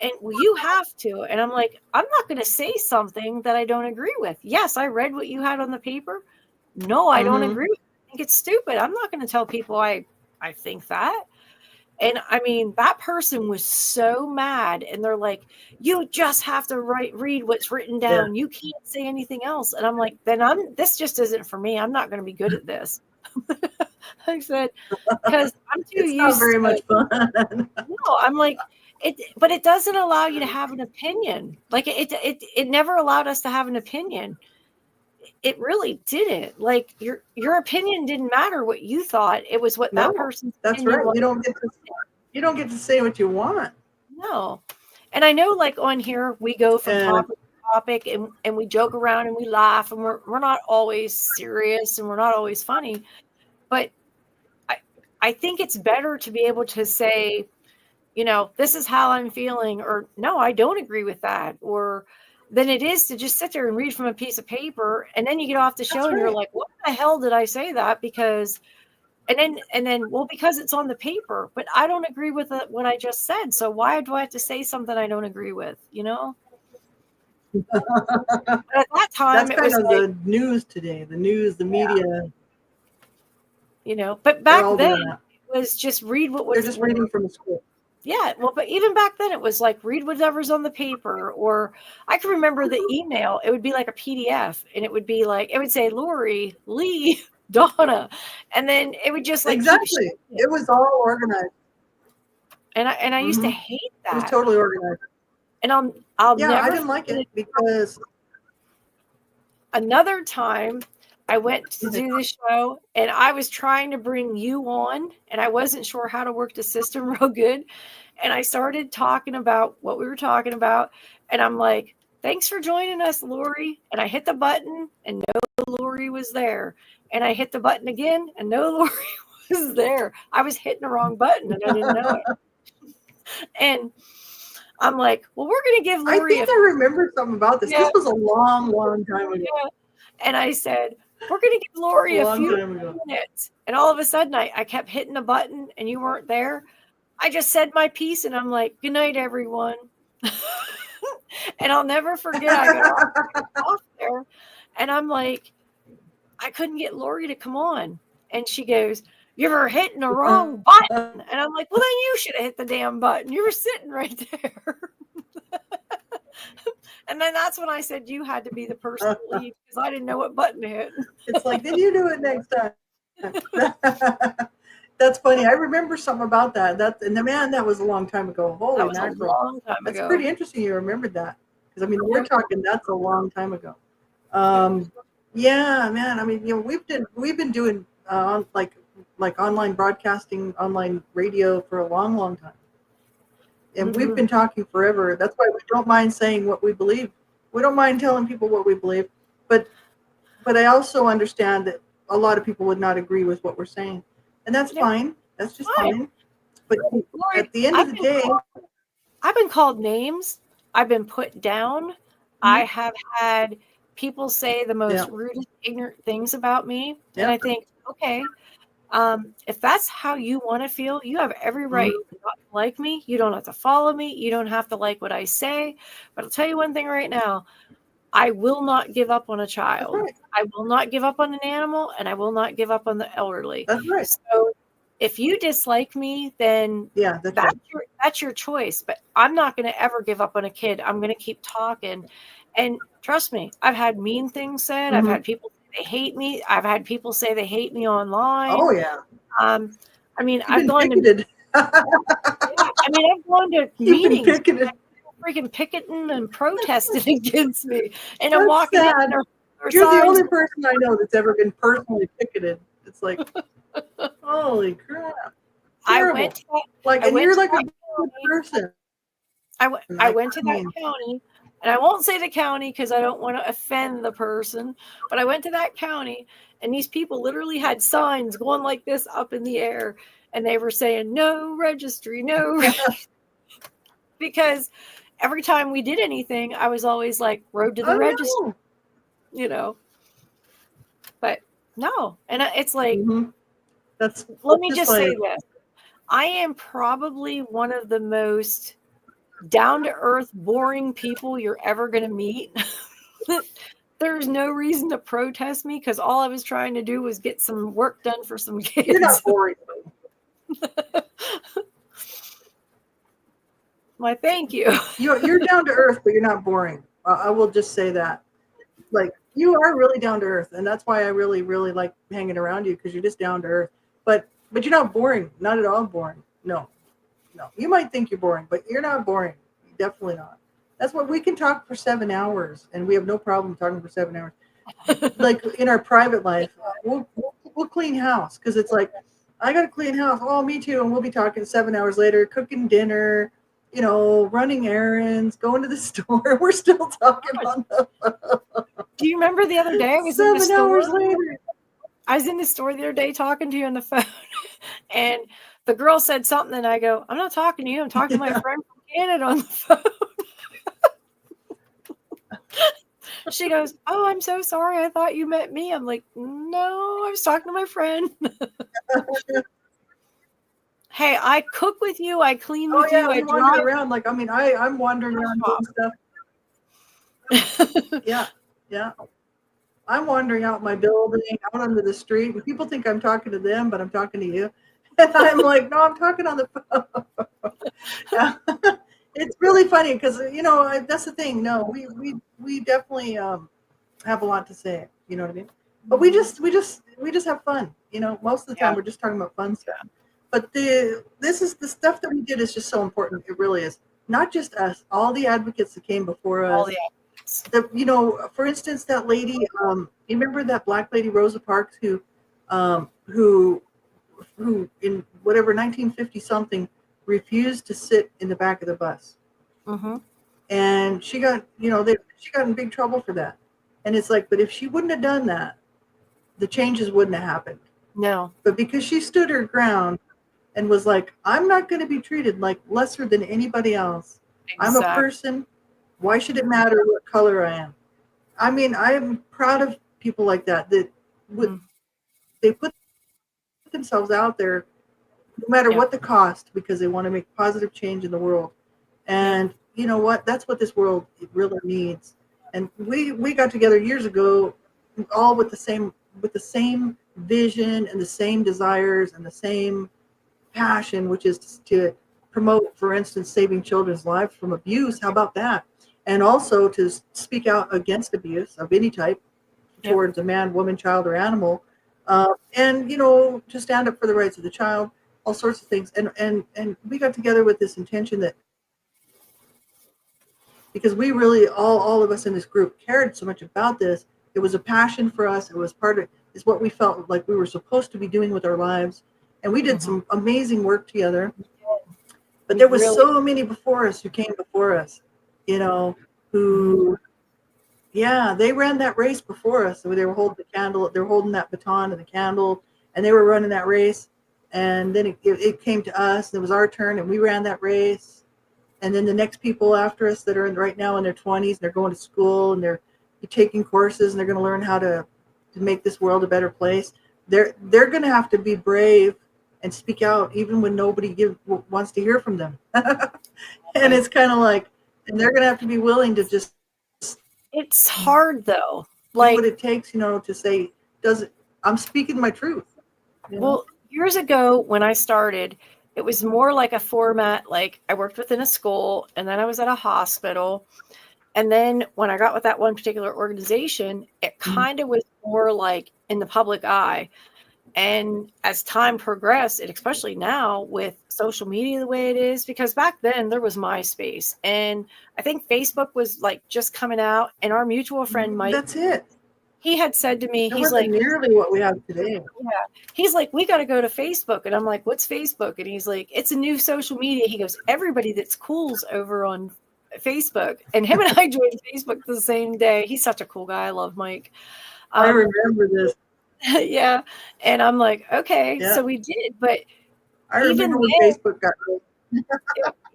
And you have to. And I'm like, I'm not going to say something that I don't agree with. Yes, I read what you had on the paper. No, I don't agree. I think it's stupid. I'm not going to tell people I think that. And I mean, that person was so mad. And they're like, you just have to read what's written down. You can't say anything else. And I'm like, this just isn't for me. I'm not going to be good at this. I said, because I'm too used to. It's not very much fun. No, I'm like, but it doesn't allow you to have an opinion. It never allowed us to have an opinion. It really didn't. Your opinion didn't matter what you thought. It was what that person's opinion. That's right. You don't get to say what you want. No. And I know on here we go from topic to topic and we joke around and we laugh and we're not always serious and we're not always funny. But I think it's better to be able to say, this is how I'm feeling, or no, I don't agree with that, or than it is to just sit there and read from a piece of paper. And then you get off the show and you're like, what the hell did I say that? Because, and then, well, because it's on the paper, but I don't agree with what I just said. So why do I have to say something I don't agree with? But at that time, that's kind of the news today, the media. But back then it was just read what was. They're just reading from a script. Yeah, well, but even back then it was read whatever's on the paper, or I can remember the email. It would be like a PDF, and it would be it would say Lori, Lee, Donna, and then it would just exactly. It was all organized. And I used to hate that. It was totally organized. And I'll never. I didn't like it because another time I went to do the show and I was trying to bring you on and I wasn't sure how to work the system real good. And I started talking about what we were talking about. And I'm like, thanks for joining us, Lori. And I hit the button and no Lori was there. And I hit the button again and no Lori was there. I was hitting the wrong button and I didn't know it. And I'm like, well, we're going to give Lori. I remember something about this. Yeah. This was a long, long time ago. Yeah. And I said, we're going to give Lori a few minutes. And all of a sudden, I kept hitting the button and you weren't there. I just said my piece and I'm like, good night, everyone. And I'll never forget, I got off there and I'm like, I couldn't get Lori to come on. And she goes, you're hitting the wrong button. And I'm like, well, then you should have hit the damn button. You were sitting right there. And then that's when I said you had to be the person to leave because I didn't know what button to hit. It's like, then you do it next time. That's funny. I remember something about that. That was a long time ago. Holy mackerel. A long time ago. That's pretty interesting you remembered that. Because we're talking, that's a long time ago. Yeah, man. We've been doing online broadcasting, online radio for a long, long time. And we've been talking forever. That's why we don't mind saying what we believe. We don't mind telling people what we believe. But I also understand that a lot of people would not agree with what we're saying. And that's fine. That's just fine. But Lori, at the end of the day, I've been called names. I've been put down. I have had people say the most rudest, ignorant things about me. And I think, okay, if that's how you want to feel, you have every right not to like me. You don't have to follow me. You don't have to like what I say. But I'll tell you one thing right now. I will not give up on a child. Right. I will not give up on an animal, and I will not give up on the elderly. That's right. So if you dislike me, then that's your choice. But I'm not going to ever give up on a kid. I'm going to keep talking. And trust me, I've had mean things said. I've had people say they hate me. I've had people say they hate me online. Oh, yeah. I mean, I've gone to I've gone to meetings. Freaking picketing and protesting against me, and I'm walking sad. You're the only person I know that's ever been personally picketed. It's like, holy crap! Terrible. You're like a good person. I went to that county, and I won't say the county because I don't want to offend the person, but I went to that county, and these people literally had signs going like this up in the air, and they were saying no registry, no registry. Because every time we did anything, I was always like, road to the registry, But no. And it's like, let me just say this. I am probably one of the most down-to-earth, boring people you're ever going to meet. There's no reason to protest me because all I was trying to do was get some work done for some kids. You're not boring. Why, thank you. You're down to earth, but you're not boring. I will just say that. Like, you are really down to earth, and that's why I really, really like hanging around you, because you're just down to earth. But you're not boring. Not at all boring. No. You might think you're boring, but you're not boring. Definitely not. That's what we can talk for 7 hours, and we have no problem talking for 7 hours. Like in our private life, we'll clean house because it's like, I got to clean house. Oh, me too. And we'll be talking 7 hours later, cooking dinner, running errands, going to the store. We're still talking on the phone. Do you remember the other day I was 7 in the store? hours later. I was in the store the other day talking to you on the phone, and the girl said something, and I go, I'm not talking to you. I'm talking to my friend from Canada on the phone. She goes, oh, I'm so sorry. I thought you meant me. I'm like, no, I was talking to my friend. Hey, I cook with you. I clean with you. I wander around. Like, I'm wandering around doing stuff. Yeah. I'm wandering out my building, out onto the street, and people think I'm talking to them, but I'm talking to you. And I'm like, no, I'm talking on the phone. Yeah. It's really funny because, that's the thing. No, we definitely have a lot to say. You know what I mean? But we just have fun. Most of the time we're just talking about fun stuff. But the stuff that we did is just so important. It really is. Not just us, all the advocates that came before us. For instance, that lady, you remember that black lady, Rosa Parks, who in whatever 1950 something refused to sit in the back of the bus. Mm-hmm. And she got, she got in big trouble for that. And it's like, but if she wouldn't have done that, the changes wouldn't have happened. No. But because she stood her ground and was like, I'm not going to be treated like lesser than anybody else. Exactly. I'm a person. Why should it matter what color I am? I mean, I'm proud of people like that they put themselves out there no matter what the cost, because they want to make positive change in the world. And you know what? That's what this world really needs. And we got together years ago, all with the same vision and the same desires and the same passion, which is to promote, for instance, saving children's lives from abuse. How about that? And also to speak out against abuse of any type towards a man, woman, child, or animal. And, to stand up for the rights of the child, all sorts of things. And we got together with this intention that, because we really, all of us in this group cared so much about this, it was a passion for us. It was it's what we felt like we were supposed to be doing with our lives. And we did some amazing work together. But there was so many before us who came before us, who, they ran that race before us. So they were holding the candle, they were holding that baton and the candle, and they were running that race. And then it came to us, and it was our turn, and we ran that race. And then the next people after us that are right now in their 20s, and they're going to school, and they're taking courses, and they're going to learn how to make this world a better place. They're going to have to be brave and speak out, even when nobody wants to hear from them. And it's kind of like, and they're going to have to be willing to just. It's hard though. Like what it takes, to say, I'm speaking my truth. Well, years ago when I started, it was more like a format. Like I worked within a school, and then I was at a hospital. And then when I got with that one particular organization, it kind of was more like in the public eye. And as time progressed, and especially now with social media the way it is, because back then there was MySpace, and I think Facebook was like just coming out, and our mutual friend Mike, that's it. He had said to me, he's like, nearly what we have today. Yeah. He's like, we got to go to Facebook. And I'm like, what's Facebook? And he's like, it's a new social media. He goes, everybody that's cool's over on Facebook. And him and I joined Facebook the same day. He's such a cool guy. I love Mike. I remember this. Yeah. And I'm like, okay, so we did. But I remember when Facebook got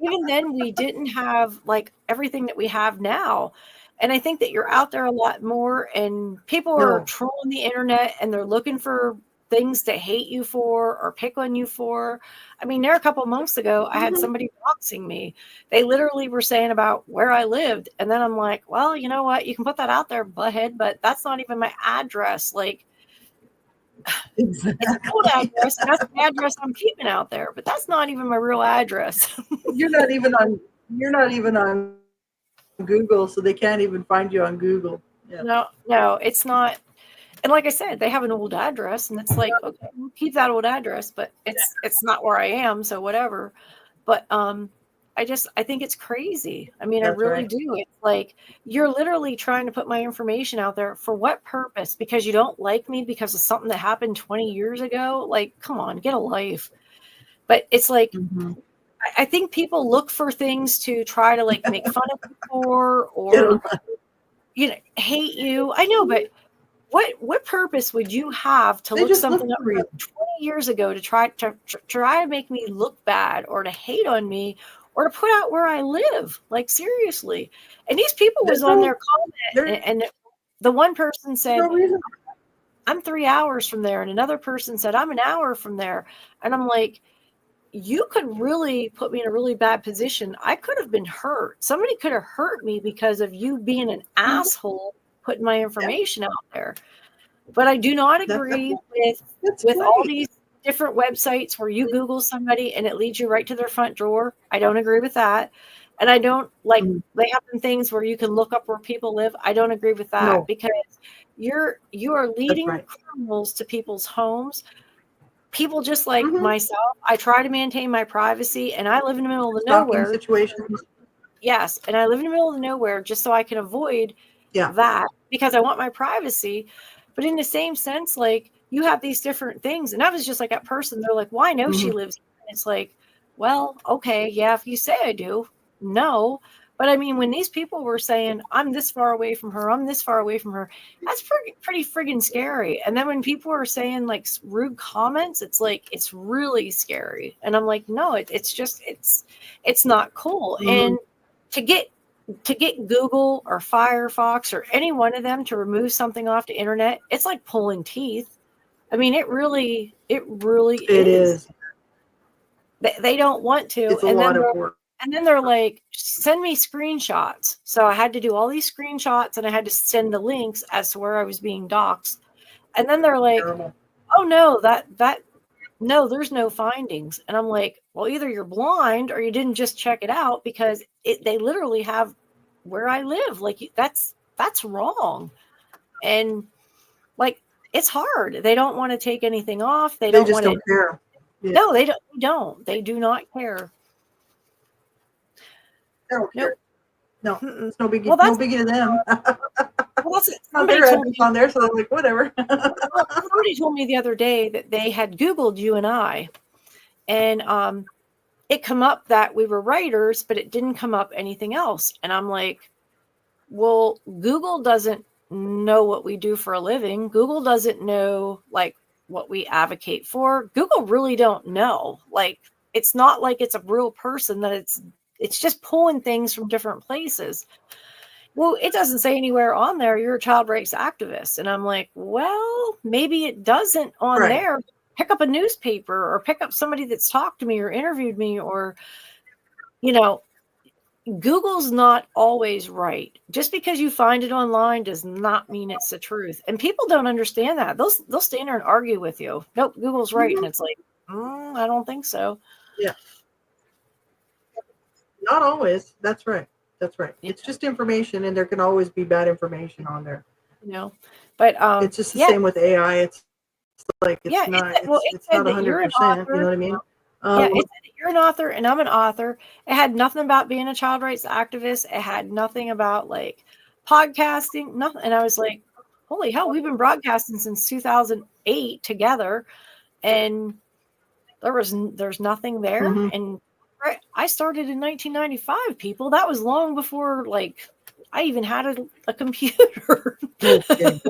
even then, we didn't have like everything that we have now. And I think that you're out there a lot more, and people are trolling the internet, and they're looking for things to hate you for or pick on you for. I mean, there a couple of months ago, I had somebody doxing me. They literally were saying about where I lived. And then I'm like, well, you know what? You can put that out there, butthead, but that's not even my address. Like, exactly. It's an old address, and that's the address I'm keeping out there, but that's not even my real address. You're not even on Google, so they can't even find you on Google. No, it's not. And like I said, they have an old address, and it's like, okay, we'll keep that old address, but it's not where I am, so whatever. But I think it's crazy. I mean, that's I really do. It's like, you're literally trying to put my information out there for what purpose? Because you don't like me because of something that happened 20 years ago? Like, come on, get a life. But it's like, I think people look for things to try to like make fun of you for, or hate you. I know, but what purpose would you have to look something up 20 years ago to try to make me look bad, or to hate on me, or to put out where I live? Like, seriously. And these people was on their comment, and the one person said, I'm 3 hours from there, and another person said, I'm an hour from there. And I'm like, you could really put me in a really bad position. I could have been hurt. Somebody could have hurt me because of you being an asshole putting my information out there. But I do not agree with all these different websites where you Google somebody and it leads you right to their front door. I don't agree with that. And I don't like, they have some things where you can look up where people live. I don't agree with that, because you are leading criminals to people's homes. People just like myself, I try to maintain my privacy, and I live in the middle of nowhere. Situations. Yes, and I live in the middle of nowhere just so I can avoid that, because I want my privacy. But in the same sense, like, you have these different things, and I was just like that person. They're like, "Well, I know she lives here." And it's like, well, okay, yeah, if you say I do, no. But I mean, when these people were saying, I'm this far away from her, I'm this far away from her, that's pretty friggin' scary. And then when people are saying like rude comments, it's like, it's really scary. And I'm like, no, it's not cool. And to get Google or Firefox or any one of them to remove something off the internet, it's like pulling teeth. I mean, it really is. They don't want to. It's a lot of work. And then they're like, send me screenshots. So I had to do all these screenshots, and I had to send the links as to where I was being doxxed. And then they're like, oh no, no, there's no findings. And I'm like, well, either you're blind or you didn't just check it out, because they literally have where I live. Like, that's wrong. And like, it's hard. They don't want to take anything off. They don't want to care. Yeah. No, they don't. They do not care. No, it's no biggie. No biggie to them. Well, somebody told me on there, so I'm like, whatever. Somebody told me the other day that they had Googled you and I, and it come up that we were writers, but it didn't come up anything else. And I'm like, well, Google doesn't know what we do for a living. Google doesn't know like what we advocate for, Google really don't know. Like, it's not like it's a real person that it's just pulling things from different places. Well, it doesn't say anywhere on there you're a child rights activist. And I'm like, well, maybe it doesn't on there. Pick up a newspaper or pick up somebody that's talked to me or interviewed me, or, Google's not always right. Just because you find it online does not mean it's the truth. And people don't understand that. They'll stand there and argue with you. Nope, Google's right. Mm-hmm. And it's like, I don't think so. Yeah. Not always. That's right. That's right. Yeah. It's just information, and there can always be bad information on there. But it's just the same with AI. It's like it's not 100%. You know what I mean? It said you're an author and I'm an author. It had nothing about being a child rights activist. It had nothing about like podcasting, nothing. And I was like, holy hell, we've been broadcasting since 2008 together, and there's nothing there. Mm-hmm. And I started in 1995, people. That was long before like I even had a computer. Okay.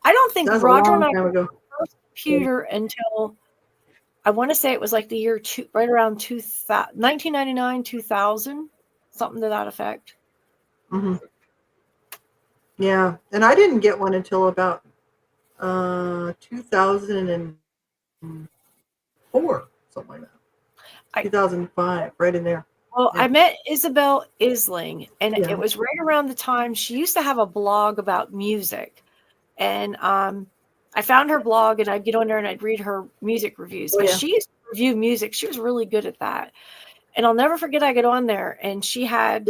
I don't think Roger and I got the first computer until I want to say it was like the year right around 1999, 2000, something to that effect. Mm-hmm. Yeah, and I didn't get one until about 2004, something like that. 2005, right in there. Well, yeah. I met Isabel Isling, and it was right around the time she used to have a blog about music. And I found her blog, and I'd get on there and I'd read her music reviews. She used to review music. She was really good at that. And I'll never forget, I get on there and she had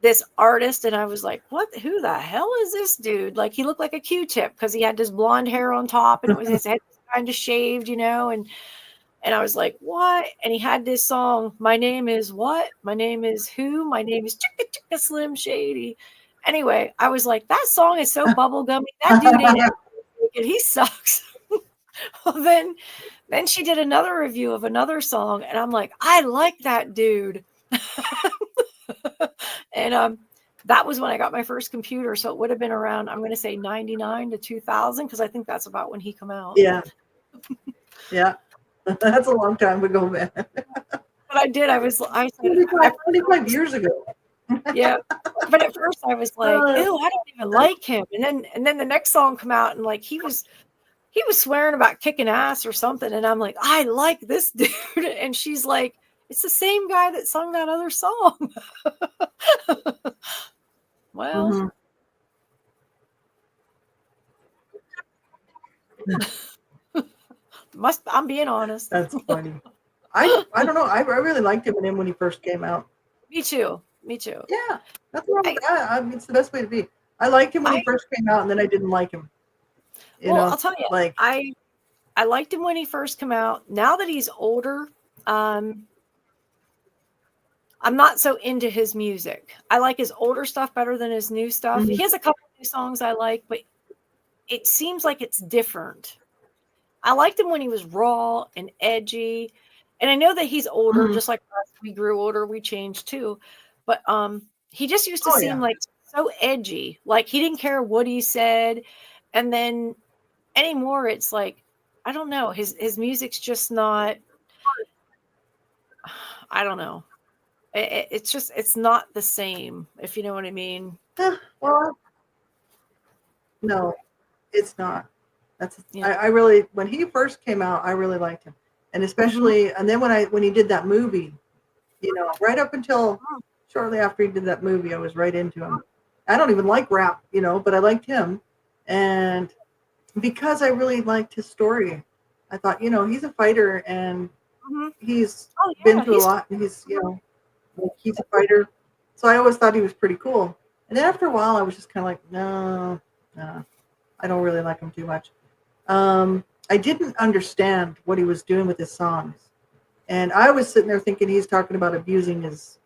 this artist, and I was like, who the hell is this dude? Like, he looked like a Q-tip because he had this blonde hair on top, and it was his head kind of shaved, and I was like, what? And he had this song, My Name Is What? My Name Is Who? My Name is Chicka Chicka Slim Shady. Anyway, I was like, that song is so bubblegummy. That dude ain't ever and he sucks. Well, then she did another review of another song, and I'm like, I like that dude. And that was when I got my first computer, so it would have been around, I'm going to say 99 to 2000, because I think that's about when he come out. Yeah. Yeah. That's a long time ago, man. But I said 25 years ago. Yeah. But at first I was like, ew, I don't even like him. And then the next song come out, and like he was swearing about kicking ass or something, and I'm like, I like this dude. And she's like, it's the same guy that sung that other song. Well, I'm being honest. That's funny. I don't know. I really liked him when he first came out. Me too. Yeah, that's wrong with that. I mean, it's the best way to be. I liked him when he first came out, and then I didn't like him. I'll tell you, like I liked him when he first came out. Now that he's older, I'm not so into his music. I like his older stuff better than his new stuff. Mm-hmm. He has a couple of new songs I like, but it seems like it's different. I liked him when he was raw and edgy. And I know that he's older, just like us. We grew older, we changed too. But he just used to seem like so edgy. Like he didn't care what he said. And then anymore, it's like, I don't know. His music's just not, I don't know. It's not the same, if you know what I mean. Well, no, it's not. I really, when he first came out, I really liked him. And especially, and then when he did that movie, right up until shortly after he did that movie, I was right into him. I don't even like rap, but I liked him. And because I really liked his story, I thought, he's a fighter, and he's been through a lot, and he's a fighter. So I always thought he was pretty cool. And then after a while, I was just kind of like, no, I don't really like him too much. I didn't understand what he was doing with his songs. And I was sitting there thinking he's talking about abusing his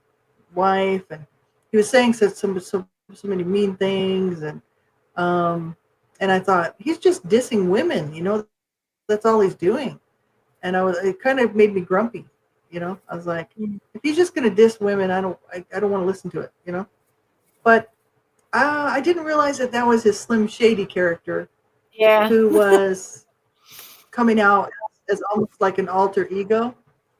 wife, and he was saying so many mean things, and I thought, he's just dissing women, that's all he's doing. And it kind of made me grumpy, I was like, if he's just going to diss women, I don't want to listen to it, But I didn't realize that was his Slim Shady character. Yeah. Who was coming out as almost like an alter ego.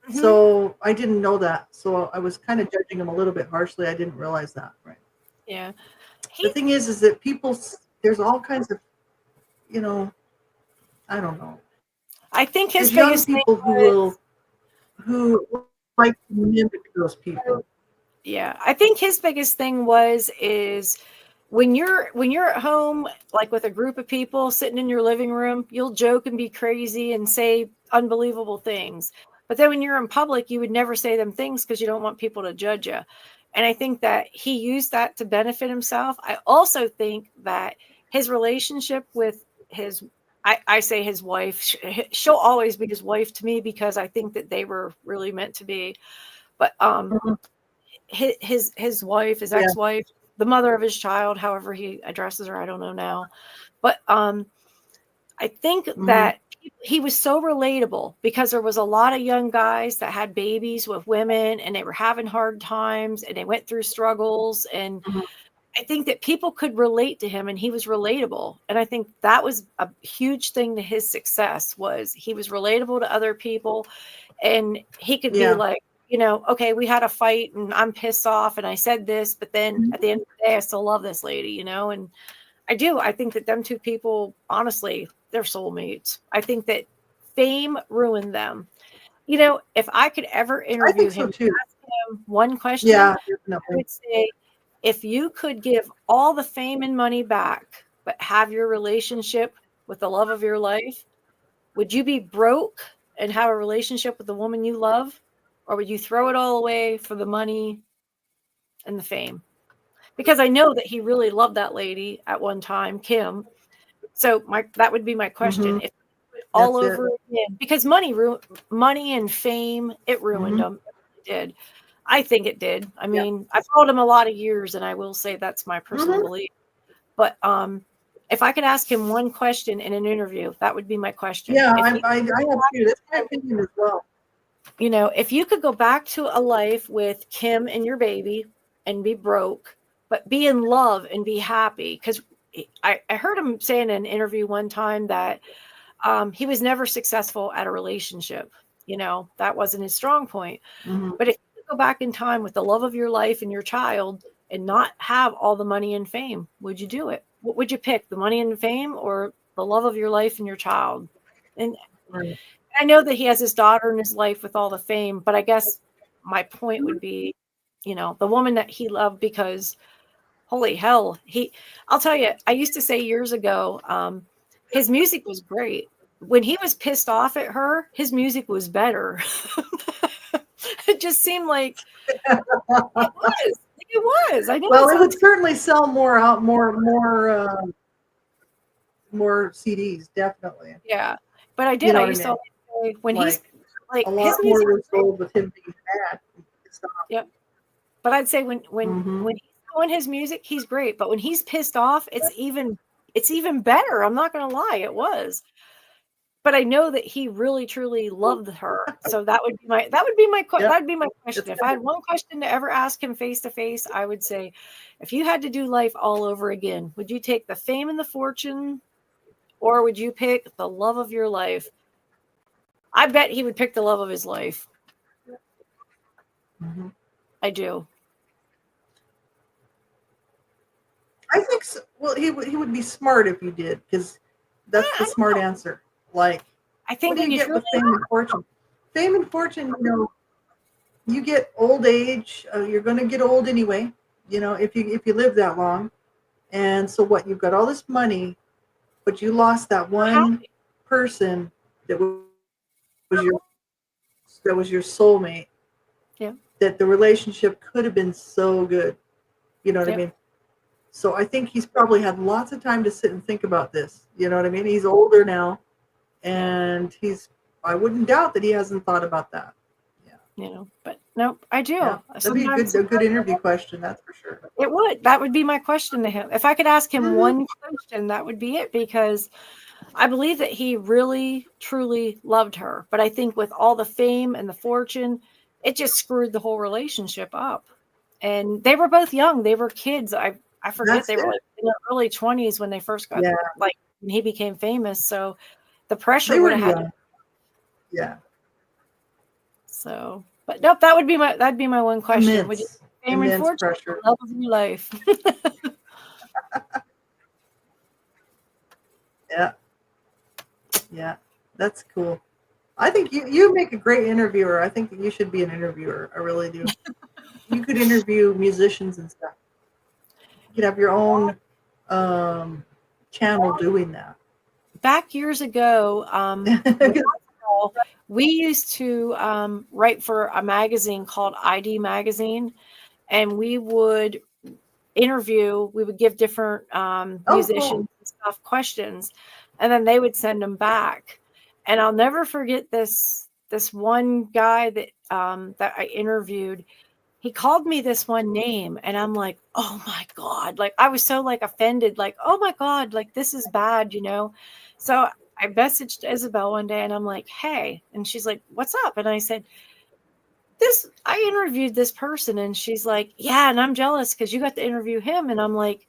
Mhm. So I didn't know that. So I was kind of judging him a little bit harshly. I didn't realize that. Right. Yeah. The thing is that people, there's all kinds of, you know, I don't know. I think his There's young biggest thing people who like to mimic those people. Yeah, I think his biggest thing is when you're at home, like with a group of people sitting in your living room, you'll joke and be crazy and say unbelievable things. But then when you're in public, you would never say them things because you don't want people to judge you. And I think that he used that to benefit himself. I also think that his relationship with I say his wife, she'll always be his wife to me because I think that they were really meant to be. But Mhm. his wife, his Yeah. ex-wife, the mother of his child, however he addresses her, I don't know now. But I think Mhm. that he was so relatable because there was a lot of young guys that had babies with women and they were having hard times and they went through struggles. And Mhm. I think that people could relate to him and he was relatable. And I think that was a huge thing to his success was he was relatable to other people and he could be Yeah. like, okay, we had a fight and I'm pissed off and I said this, but then at the end of the day, I still love this lady, and I do. I think that them two people, honestly, they're soulmates. I think that fame ruined them. If I could ever I interview think so him, too. ask him one question, Yeah, I definitely. would say, if you could give all the fame and money back, but have your relationship with the love of your life, would you be broke and have a relationship with the woman you love? Or would you throw it all away for the money and the fame? Because I know that he really loved that lady at one time, Kim. So that would be my question. Mhm. If all That's it. over again, because money and fame, it ruined Mhm. him. It did. I think it did. I Yeah. mean, I followed him a lot of years, and I will say that's my personal Mhm. belief. But if I could ask him one question in an interview, that would be my question. Yeah, I have too. That's my opinion as well. If you could go back to a life with Kim and your baby and be broke, but be in love and be happy, because I heard him say in an interview one time that he was never successful at a relationship. That wasn't his strong point. Mhm. But if you could go back in time with the love of your life and your child and not have all the money and fame, would you do it? What would you pick, the money and fame or the love of your life and your child? And Right. I know that he has his daughter in his life with all the fame, but I guess my point would be, the woman that he loved because holy hell, I'll tell you, I used to say years ago, his music was great. When he was pissed off at her, his music was better. It just seemed like it was. It was. I know Well, it it would sounds, certainly sell more CDs, definitely. yeah, but I You did. know I what I used to mean? always say when he's Like like a his lot more music was was great. sold with him being mad. Yep. But I'd say Mm-hmm. when he's doing his music, he's great. But when he's pissed off, it's even better. I'm not gonna lie, it was. But I know that he really truly loved her. So Yep. that'd be my It's question. If I good. had one question to ever ask him face to face, I would say, if you had to do life all over again, would you take the fame and the fortune, or would you pick the love of your life? I bet he would pick the love of his life. Mm-hmm. I do. I think so. Well, he would be smart if you did, because that's the I smart don't know. answer. Like, I what think do when you you get truly with fame and fortune? Fame and fortune, you get old age. You're going to get old anyway. If you live that long, and so what? You've got all this money, but you lost that one happy. person that was your that was your soulmate. Yeah. That the relationship could have been so good. You know what I Yep. mean? So I think he's probably had lots of time to sit and think about this. You know what I mean? He's older now, Yeah. and I wouldn't doubt that he hasn't thought about that. Yeah. But no, I Yeah. do. That'd be a Sometimes good interview question, that's for sure. it would. That would be my question to him. If I could ask him Hmm. one question, that would be it because I believe that he really, truly loved her. But I think with all the fame and the fortune, it just screwed the whole relationship up. And they were both young. They were kids. I forget That's they were it. like in their early 20s when they first got Yeah. like when he became famous. So the pressure They would were have had young. to. Yeah. So, but nope, that'd be my one question. Would you fame and Immense fortune, pressure. love of your life? Yeah. Yeah. That's cool. I think you make a great interviewer. I think that you should be an interviewer. I really do. You could interview musicians and stuff. You could have your own channel doing that. Back years ago, we used to write for a magazine called ID Magazine, and we would give different musicians cool. and stuff questions, and then they would send them back. And I'll never forget this one guy that I interviewed. He called me this one name, and I'm like, oh my God. Like, I was so like offended, like, oh my God, like this is bad, So I messaged Isabel one day and I'm like, hey, and she's like, what's up? And I said, I interviewed this person, and she's like, yeah, and I'm jealous because you got to interview him. And I'm like,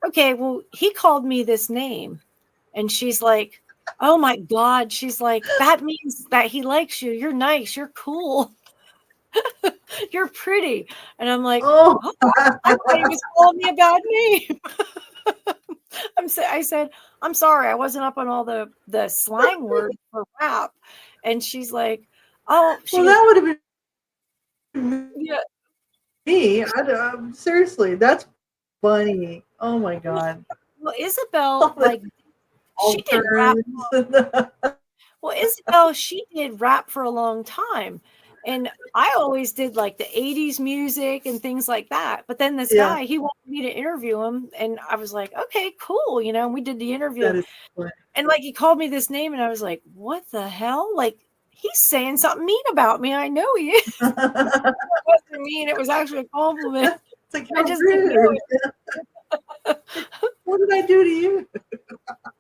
okay, well, he called me this name. And she's like, oh my God. She's like, that means that he likes you. You're nice. You're cool. You're pretty. And I'm like, oh, I thought he was calling me a bad name. I said, I'm sorry, I wasn't up on all the slang words for rap. And she's like, oh, she well, goes, that would have been yeah. me. Seriously, that's funny. Oh my God. Well, Isabel, like, she did rap. Well, Isabel, she did rap for a long time. And I always did like the 80s music and things like that. But then this Yeah, guy, he wanted me to interview him. And I was like, okay, cool. And we did the interview. that is funny. And like he called me this name, and I was like, what the hell? Like, he's saying something mean about me. I know he is. It wasn't mean. It was actually a compliment. It's like, I just didn't know it. What did I do to you?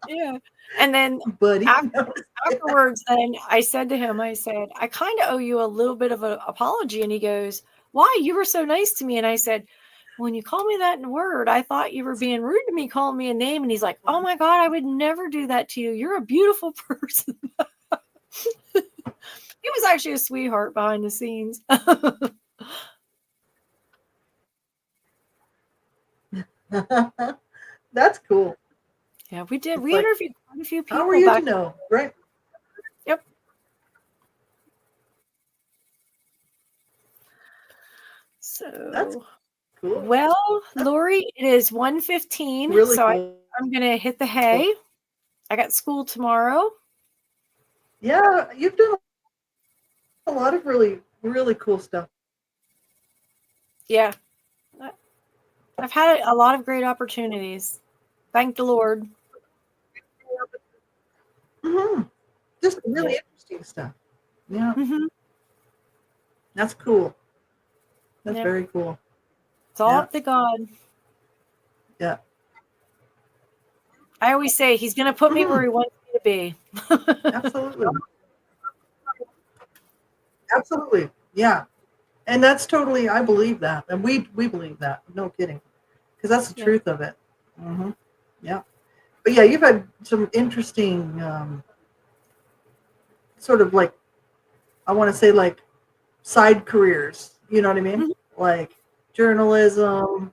Yeah. And then Buddy. afterwards, then I said to him, I said, I kind of owe you a little bit of an apology. And he goes, why? You were so nice to me. And I said, when you call me that in word, I thought you were being rude to me, calling me a name. And he's like, oh my God, I would never do that to you. You're a beautiful person. He was actually a sweetheart behind the scenes. That's cool. Yeah, we did. It's We like, interviewed quite a few people. how are you to know, right? Yep. So that's cool. Well, Lori, it is 1:15. Really so cool. I'm gonna hit the hay. I got school tomorrow. Yeah, you've done a lot of really, really cool stuff. Yeah. I've had a lot of great opportunities. Thank the Lord. Mm-hmm. Just really interesting stuff. Yeah. Mm-hmm. That's cool. That's Yep. very cool. It's all up to God. Yeah. I always say he's going to put me where he wants me to be. Absolutely. Absolutely. Yeah. And that's totally, I believe that. And we believe that. No kidding. Because that's the truth of it. Mm-hmm. Yeah. But yeah, you've had some interesting sort of like, I want to say like side careers. You know what I mean? Mm-hmm. Like journalism,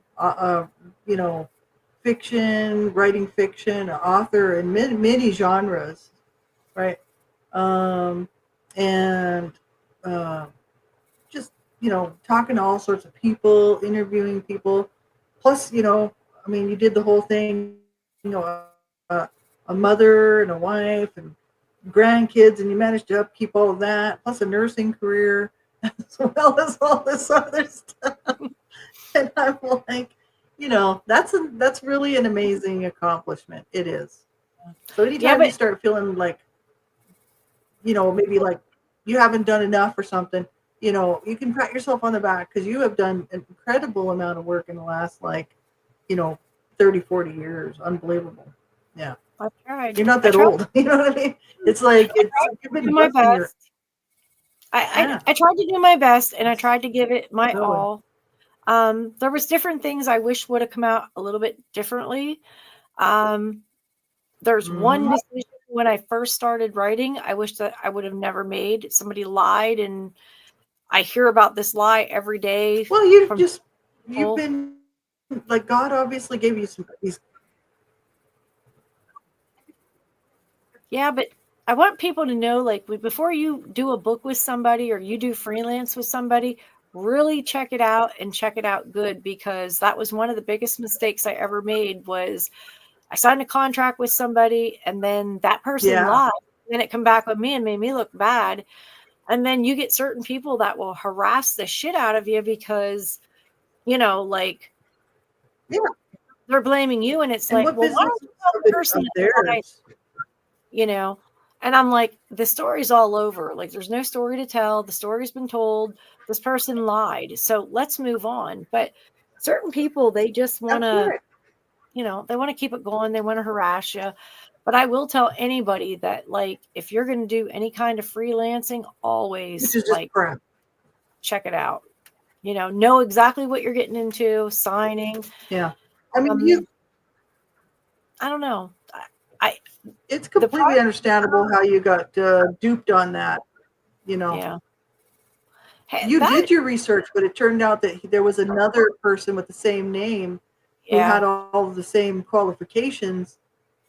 fiction, writing fiction, author in many genres, right? And just, talking to all sorts of people, interviewing people. Plus, you did the whole thing, a mother and a wife and grandkids, and you managed to upkeep all of that, plus a nursing career, as well as all this other stuff. And I'm like, that's really an amazing accomplishment. It is. So anytime you start feeling like, maybe like you haven't done enough or something, you can pat yourself on the back because you have done an incredible amount of work in the last 30, 40 years. Unbelievable. Yeah. I've tried. You're not that old. You know what I mean? It's like you've been my best. I tried to do my best, and I tried to give it my all. There was different things I wish would have come out a little bit differently. There's one decision when I first started writing, I wish that I would have never made. Somebody lied, and I hear about this lie every day. Well, From you've been, like, God obviously gave you some these. Yeah, but I want people to know, like, before you do a book with somebody or you do freelance with somebody, really check it out and check it out good, because that was one of the biggest mistakes I ever made. Was I signed a contract with somebody and then that person lied, and then it come back on me and made me look bad. And then you get certain people that will harass the shit out of you because, like, Yeah. they're blaming you, and it's And like, what well, why business don't you tell the person of that lied? theirs? And I'm like, the story's all over. Like, there's no story to tell. The story's been told. This person lied. So let's move on. But certain people, they just want That's to, right. they want to keep it going. They want to harass you. But I will tell anybody that, like, if you're going to do any kind of freelancing, Which always, is just like, crap. check it out. Know exactly what you're getting into, signing. Yeah. I mean, I don't know. it's completely understandable how you got duped on that. Yeah. Hey, You did your research, but it turned out that there was another person with the same name who had all of the same qualifications,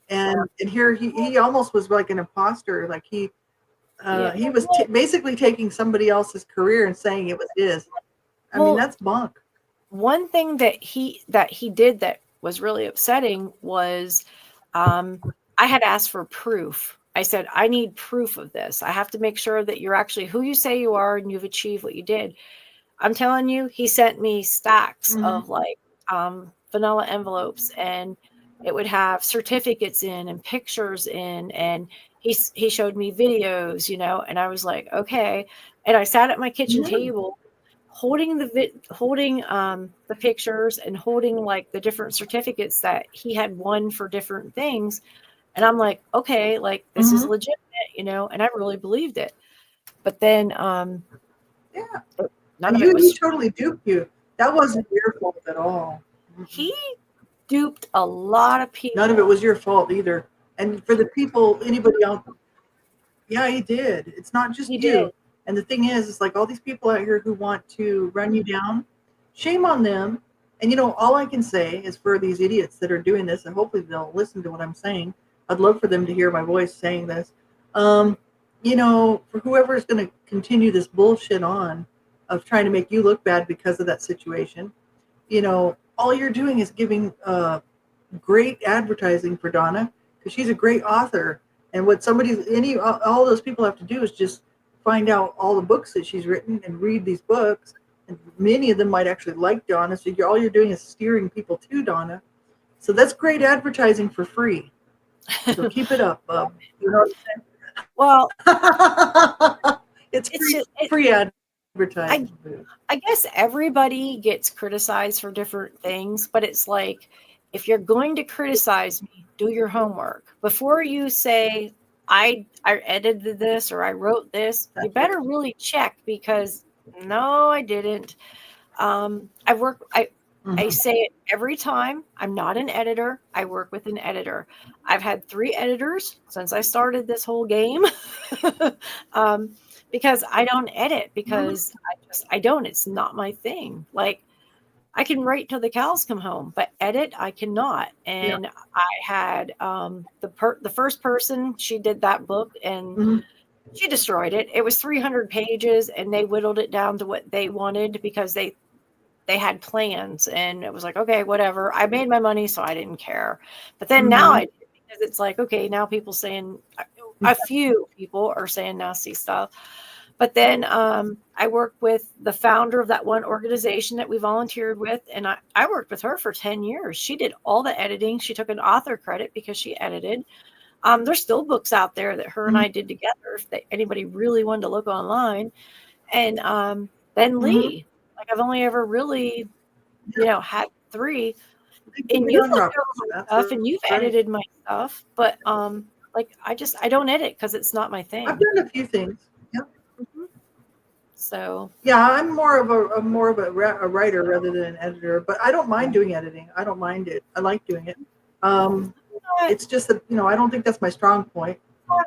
and here he almost was like an imposter. Like he was basically taking somebody else's career and saying it was his. I mean, that's bunk. One thing that he did that was really upsetting was, I had asked for proof. I said, I need proof of this. I have to make sure that you're actually who you say you are and you've achieved what you did. I'm telling you, he sent me stacks of, like, vanilla envelopes, and it would have certificates in and pictures in, and he showed me videos, and I was like, okay. And I sat at my kitchen table holding the pictures and holding, like, the different certificates that he had won for different things. And I'm like, okay, like, this is legitimate, and I really believed it. But then, none of it was. He totally duped you. That wasn't your fault at all. He duped a lot of people. None of it was your fault either. And for the people, anybody else, yeah, he did. It's not just you. Did. And the thing is, it's like all these people out here who want to run you down. Shame on them. And all I can say is, for these idiots that are doing this, and hopefully they'll listen to what I'm saying. I'd love for them to hear my voice saying this. For whoever is going to continue this bullshit on of trying to make you look bad because of that situation, all you're doing is giving great advertising for Donna, because she's a great author. And what all those people have to do is just find out all the books that she's written and read these books. And many of them might actually like Donna. So all you're doing is steering people to Donna. So that's great advertising for free. So keep it up, bub. You know what I'm saying? Well, it's free advertising. I guess everybody gets criticized for different things, but it's like, if you're going to criticize me, do your homework. Before you say, I edited this or I wrote this, you better really check, because no, I didn't. I say it every time. I'm not an editor. I work with an editor. I've had 3 editors since I started this whole game. Because I don't edit, because I don't. It's not my thing. Like, I can write till the cows come home, but edit I cannot. And I had the first person, she did that book, and she destroyed it. It was 300 pages, and they whittled it down to what they wanted, because they had plans, and it was like, okay, whatever. I made my money, so I didn't care. But then now I do, because it's like, okay, now a few people are saying nasty stuff. But then I worked with the founder of that one organization that we volunteered with, and I worked with her for 10 years. She did all the editing. She took an author credit because she edited. There's still books out there that her and I did together, if anybody really wanted to look online. And then Lee, like, I've only ever really, had 3. And you've looked over my stuff, and you've edited my stuff, but like, I don't edit because it's not my thing. I've done a few things. So yeah, I'm more of a writer rather than an editor, but I don't mind doing editing. I don't mind it. I like doing it. It's just that I don't think that's my strong point.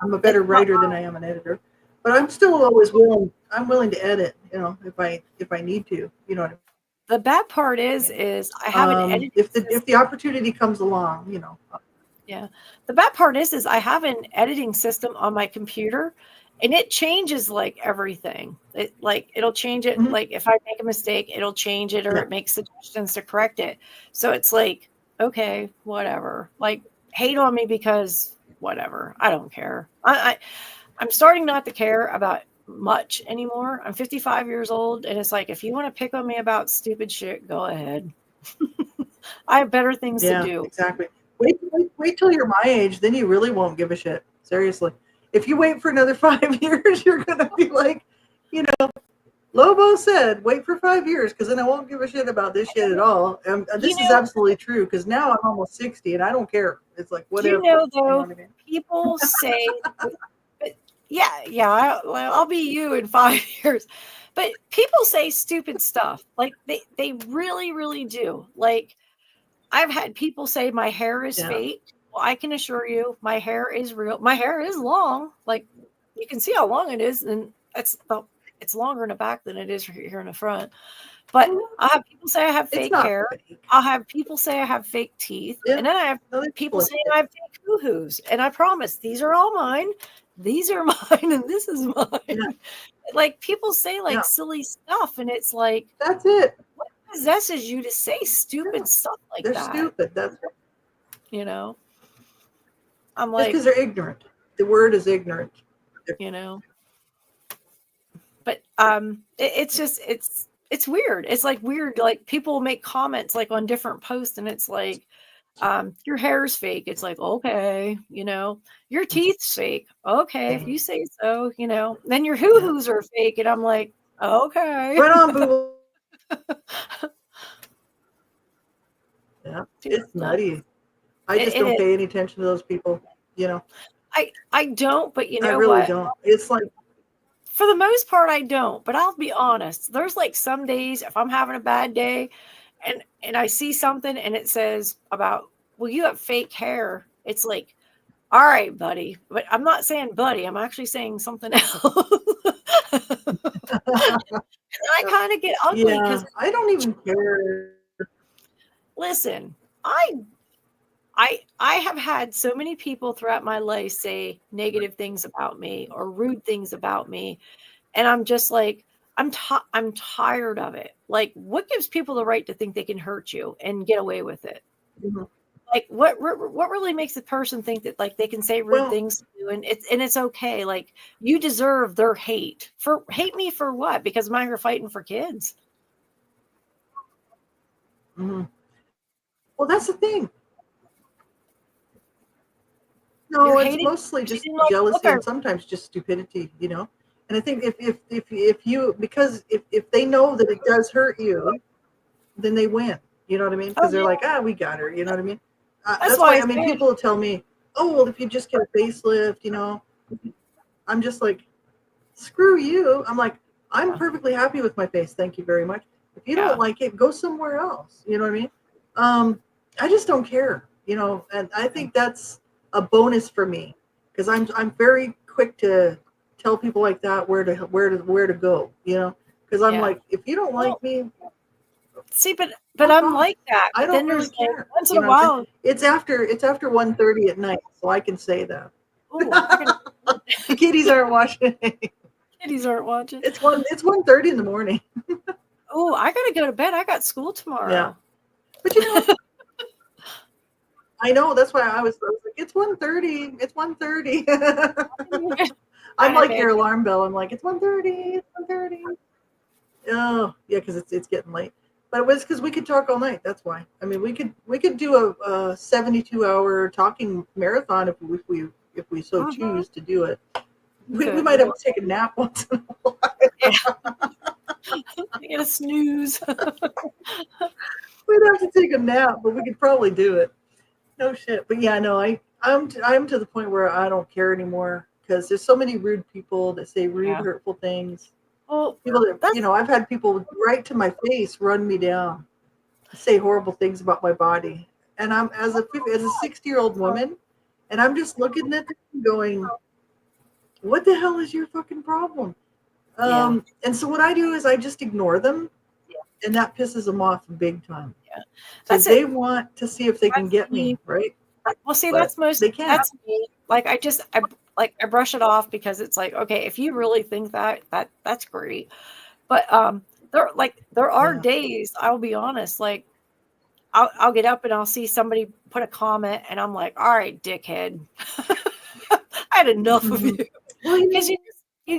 I'm a better writer than I am an editor, but I'm still always willing. I'm willing to edit, if I need to. You know what I mean? The bad part is I have an editing If the opportunity comes along, Yeah. The bad part is I have an editing system on my computer and it changes like everything. It'll change it. Mhm. Like if I make a mistake, it'll change it or Yeah. it makes suggestions to correct it. So it's like, okay, whatever. Like hate on me because whatever. I don't care. I'm starting not to care about much anymore. I'm 55 years old and it's like if you want to pick on me about stupid shit, go ahead. I have better things to Yeah, do. exactly. Wait till you're my age, then you really won't give a shit. Seriously. If you wait for another 5 years, you're gonna be like, Lobo said, wait for 5 years, because then I won't give a shit about this shit at all. This is absolutely true, because now I'm almost 60 and I don't care. It's like whatever. Though, what I mean? people say, yeah, I'll be you in 5 years. But people say stupid stuff. Like they really, really do. Like I've had people say my hair is fake. Well, I can assure you my hair is real. My hair is long. Like you can see how long it is, and it's longer in the back than it is here in the front. But I have people say I have fake hair. Fake. I'll have people say I have fake teeth. And then I have people saying I have fake hoo-hoos. And I promise these are all mine. These are mine and this is mine. Yeah. Like people say silly stuff and it's like that's it. What possesses you to say stupid stuff like They're that? They're stupid. That's I'm like because they're ignorant. The word is ignorant. But it's just it's weird. It's like weird. Like people make comments like on different posts and it's like, your hair's fake. It's like, okay, your teeth's fake. Okay, if you say so, then your hoo-hoos are fake. And I'm like, okay. Right on, boo. Yeah, it's nutty. I just don't pay any attention to those people, I don't, but I really don't. It's like, for the most part, I don't, but I'll be honest. There's like some days if I'm having a bad day and I see something and it says about, well, you have fake hair. It's like, all right, buddy. But I'm not saying buddy. I'm actually saying something else. And I kind of get ugly because I don't even care. Listen, I have had so many people throughout my life say negative things about me or rude things about me. And I'm just like, I'm tired of it. Like, what gives people the right to think they can hurt you and get away with it? Mm-hmm. Like, what really makes a person think that like they can say rude things to you and it's okay? Like, you deserve their hate. Hate me for what? Because I'm here fighting for kids. Mm-hmm. Well, that's the thing. No, it's mostly just jealousy and sometimes just stupidity, And I think if you, because if they know that it does hurt you, then they win. You know what I mean? Because they're like, we got her. You know what I mean? That's why I mean, people will tell me, oh, well, if you just get a facelift, I'm just like, screw you. I'm like, I'm perfectly happy with my face. Thank you very much. If you don't like it, go somewhere else. You know what I mean? I just don't care, and I think that's a bonus for me because I'm very quick to tell people like that where to go, because I'm like, if you don't like me, see, but I'm like that. I don't really care. Once in a while, it's after 1:30 at night, so I can say that. Ooh, the kiddies aren't watching. Kiddies aren't watching. It's 1:30 in the morning. Oh, I gotta go to bed. I got school tomorrow. Yeah, but I know, that's why I was like, it's 1:30. It's 1:30. I'm like your alarm bell. I'm like, it's 1:30. It's 1:30. Oh, yeah, because it's getting late. But it was because we could talk all night. That's why. I mean, we could do a 72-hour talking marathon if we so choose to do it. We might have to take a nap once in a while. Get a snooze. We'd have to take a nap, but we could probably do it. No shit. But yeah, no, I'm to the point where I don't care anymore because there's so many rude people that say rude, hurtful things. Well, people that, I've had people right to my face run me down, say horrible things about my body, and I'm as a 60-year-old woman, and I'm just looking at them going, What the hell is your fucking problem? Yeah. And so what I do is I just ignore them, Yeah. and that pisses them off big time Yeah. because That's it. they want to see if they can That's get me. me, right? Well, see, But they can't. that's me. Like I brush it off because it's like, okay, if you really think that's great. But there are Yeah. days, I'll be honest, like I'll get up and I'll see somebody put a comment and I'm like, all right, dickhead. I had enough of Hmm. you. Well, Because you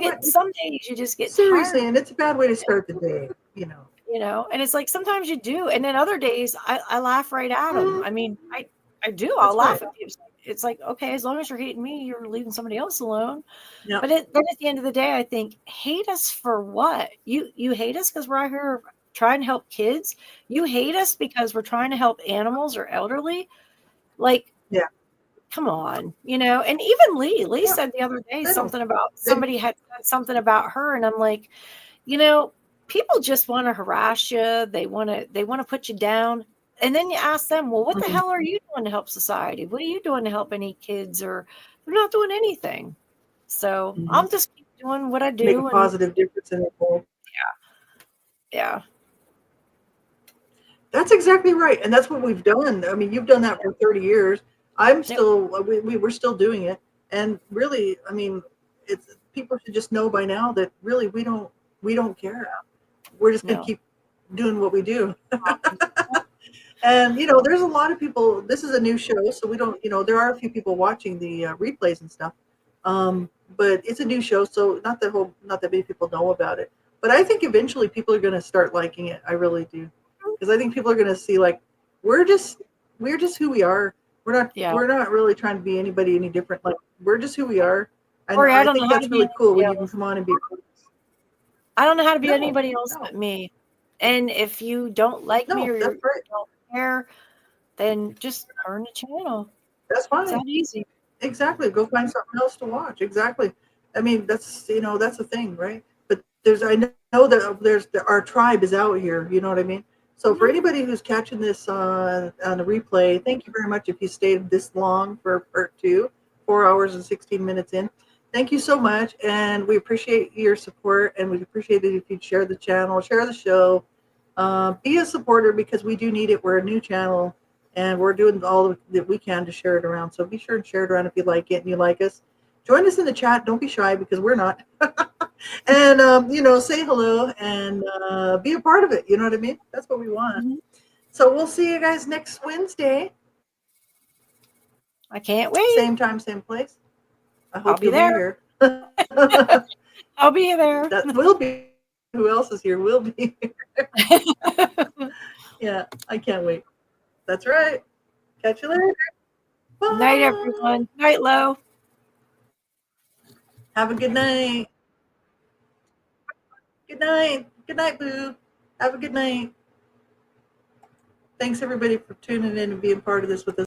what? get some days you just get tired, Seriously, and it's a bad way to start the day, and it's like sometimes you do, and then other days I laugh right at them. Mhm. I mean, I do. I'll That's laugh right. at people. It's like, okay, as long as you're hating me, you're leaving somebody else alone. Yeah. But then at the end of the day, I think, hate us for what? You hate us because we're out here trying to help kids. You hate us because we're trying to help animals or elderly. Like, Yeah. come on, And even Lee Yeah. said the other day They don't. something about They, somebody had said something about her, and I'm like, you know, people just want to harass you. They want to put you down. And then you ask them, well, what the mhm. hell are you doing to help society? What are you doing to help any kids? Or they're not doing anything. So Mhm. I'll just keep doing what I Make a do. And positive difference in the world. yeah, That's exactly right, and that's what we've done. I mean, you've done that for 30 years. I'm yep, still we're still doing it, and really, I mean, it's people should just know by now that really we don't care. We're just going to no, keep doing what we do. And there's a lot of people. This is a new show, so we don't. There are a few people watching the replays and stuff. But it's a new show, so not that many people know about it. But I think eventually people are going to start liking it. I really do, because I think people are going to see like we're just we're just who we are. We're not yeah. we're not really trying to be anybody any different. Like we're just who we are, and Corey, I I don't know think how to that's be really cool when anybody you can else. come on and be. I don't know how to be No, anybody else no, but me. And if you don't like me no. or That's you right. don't care, then just turn the channel. That's It's fine. that easy. Exactly. Go find something else to watch. Exactly. I mean, that's the thing, right? But I know that our tribe is out here. You know what I mean? So for Mhm. anybody who's catching this on the replay, thank you very much if you stayed this long for part two, 4 hours and 16 minutes in. Thank you so much, and we appreciate your support, and we'd appreciate it if you'd share the channel, share the show, be a supporter because we do need it. We're a new channel, and we're doing all that we can to share it around. So be sure and share it around if you like it and you like us. Join us in the chat. Don't be shy because we're not. And say hello and be a part of it. You know what I mean? That's what we want. Mhm. So we'll see you guys next Wednesday, I can't wait. same time, same place. I I'll hope be you'll be there. here. I'll be there. That will be. Who else is here? Will be. Yeah, I can't wait. That's right. Catch you later. Night, Bye. everyone. Night, Lo. Have a good night. Good night. Good night, Boo. Have a good night. Thanks everybody for tuning in and being part of this with us.